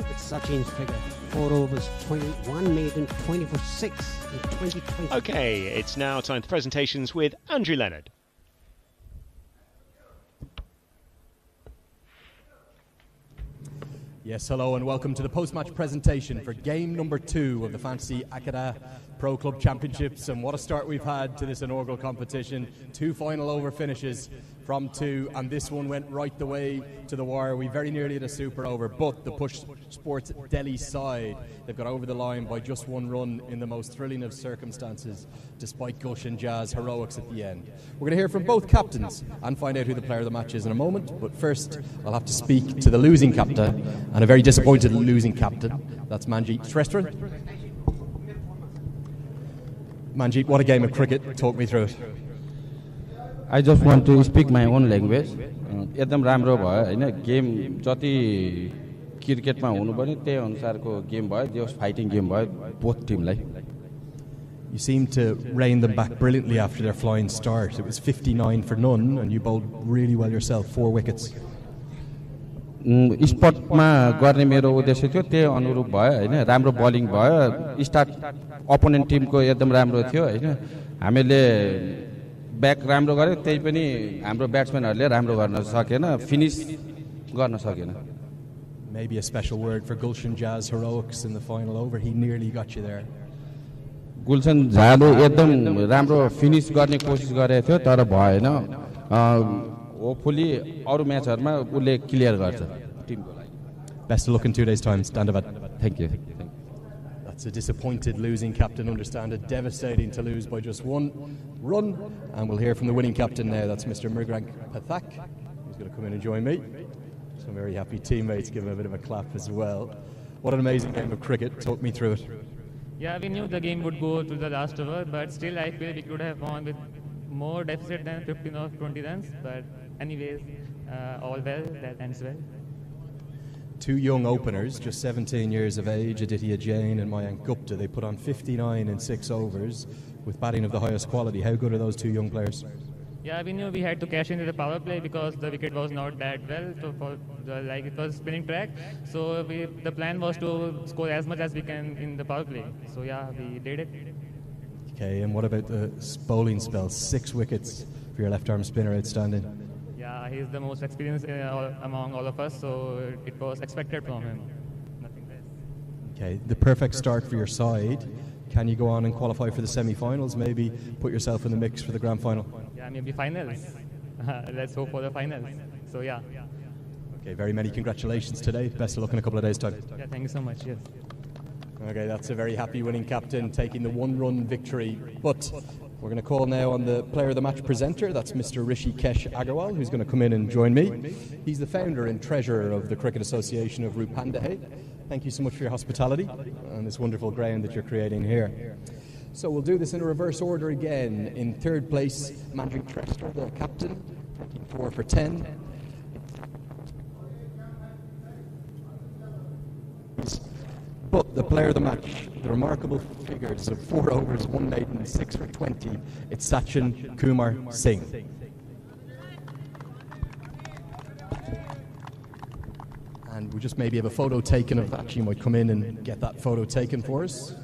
It's Sachin's figure. 4 overs, 21 maiden, 20 for 6 in 2020. Okay, it's now time for presentations with Andrew Leonard. Yes, hello and welcome to the post-match presentation for game number 2 of the Fantasy Akada Pro Club Championships. And what a start we've had to this inaugural competition. 2 final over finishes from 2, and this one went right the way to the wire. We very nearly had a super over, but the Push Sports Delhi side, they've got over the line by just 1 run in the most thrilling of circumstances, despite Gulshan Jazz heroics at the end. We're going to hear from both captains and find out who the player of the match is in a moment, but first I'll have to speak to the losing captain, and a very disappointed losing captain. That's Manjeet Shrestha. Manjeet, what a game of cricket. Talk me through it. I just want to speak my own language. एकदम राम्रो भयो हैन game जति क्रिकेटमा हुनु पर्ने त्यही अनुसारको game भयो जस फाइटिङ गेम भयो बोथ टिमलाई. You seemed to rein them back brilliantly after their flying start. It was 59 for none and you bowled really well yourself, 4 wickets. स्पटमा गर्ने मेरो उद्देश्य थियो त्यही अनुरूप भयो हैन राम्रो बलिङ भयो स्टार्ट अपोनेन्ट टिमको एकदम राम्रो थियो हैन हामीले ब्याक राम्रो गर्यो त्यही पनि हाम्रो ब्याट्सम्यानहरुले राम्रो गर्न सकेन फिनिश गर्न सकेन. Maybe a special word for Gulshan Jazz heroics in the final over. He nearly got you there. गुलशन झाले एकदम राम्रो फिनिश गर्ने कोसिस गरेको थियो तर भएन. होपफुली अरु म्याचहरुमा उले क्लियर गर्छ टिमको लागि. Best of luck in 2 days time. Standavad. Thank you. That's a disappointed losing captain, understand it. Devastating to lose by just 1 run. And we'll hear from the winning captain now. That's Mr. Mrigank Pathak. He's going to come in and join me. Some very happy teammates. Give him a bit of a clap as well. What an amazing game of cricket. Talk me through it. Yeah, we knew the game would go to the last over, but still I feel we could have won with more deficit than 15 or 20 runs. But anyways, all well, that ends well. 2 young openers, just 17 years of age, Aditya Jain and Mayank Gupta. They put on 59 in 6 overs with batting of the highest quality. How good are those 2 young players? Yeah, we knew we had to cash into the power play because the wicket was not that well. So for like it was spinning track. So the plan was to score as much as we can in the power play. So yeah, we did it. Okay, and what about the bowling spell? 6 wickets for your left-arm spinner, outstanding. Yeah, he's the most experienced among all of us, so it was expected from him. Nothing less. Okay, the perfect start for your side. Can you go on and qualify for the semi-finals? Maybe put yourself in the mix for the grand final? Yeah, maybe finals. Let's hope for the finals. So yeah. Okay, very many congratulations today. Best of luck in a couple of days' time. Yeah, thank you so much. Yes. Okay, that's a very happy winning captain taking the 1-run victory. But we're going to call now on the player of the match presenter. That's Mr. Rishikesh Agarwal, who's going to come in and join me. He's the founder and treasurer of the Cricket Association of Rupandehe. Thank you so much for your hospitality and this wonderful ground that you're creating here. So we'll do this in a reverse order again. In 3rd place, Manjeet Shrestha, the captain, 4 for 10. But the player of the match, the remarkable figures of 4 overs, 1 maiden, 6 for 20, it's Sachin Kumar Singh. And we just maybe have a photo taken of that. You might come in and get that photo taken for us.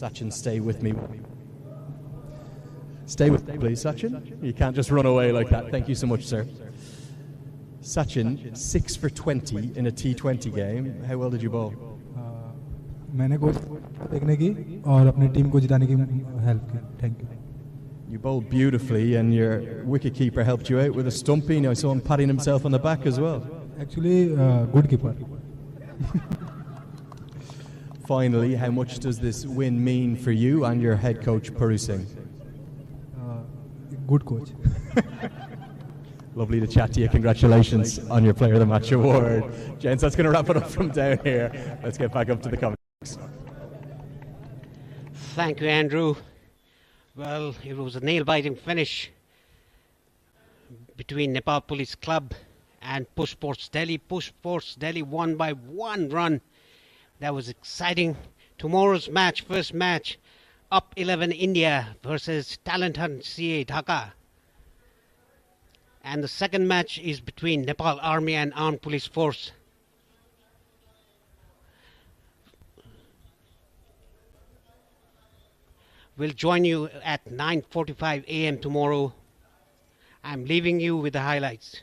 Sachin, stay with me. Stay with me, please, Sachin. You can't just run away like that. Thank you so much, sir. Sachin, 6 for 20 in a T20 game. How well did you bowl? मैंने कोशिश देखने की और अपनी team को जिताने की help की. Thank you. You bowled beautifully, and your wicketkeeper helped you out with a stumping. I saw him patting himself on the back as well. Actually, good keeper. Finally, how much does this win mean for you and your head coach, Puru Singh? Good coach. Lovely to chat to you. Congratulations on your Player of the Match award. Gents, that's going to wrap it up from down here. Let's get back up to the comments. Thank you, Andrew. Well, it was a nail-biting finish between Nepal Police Club and Push Sports Delhi. Push Sports Delhi won by 1 run. That was exciting. Tomorrow's match, first match, Up 11 India versus Talent Hunt CA Dhaka. And the second match is between Nepal Army and Armed Police Force. We'll join you at 9:45 a.m. tomorrow. I'm leaving you with the highlights.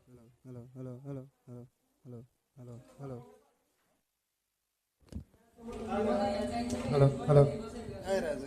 hello, hello, hello, hello, hello, hello, hello. Hello, hello.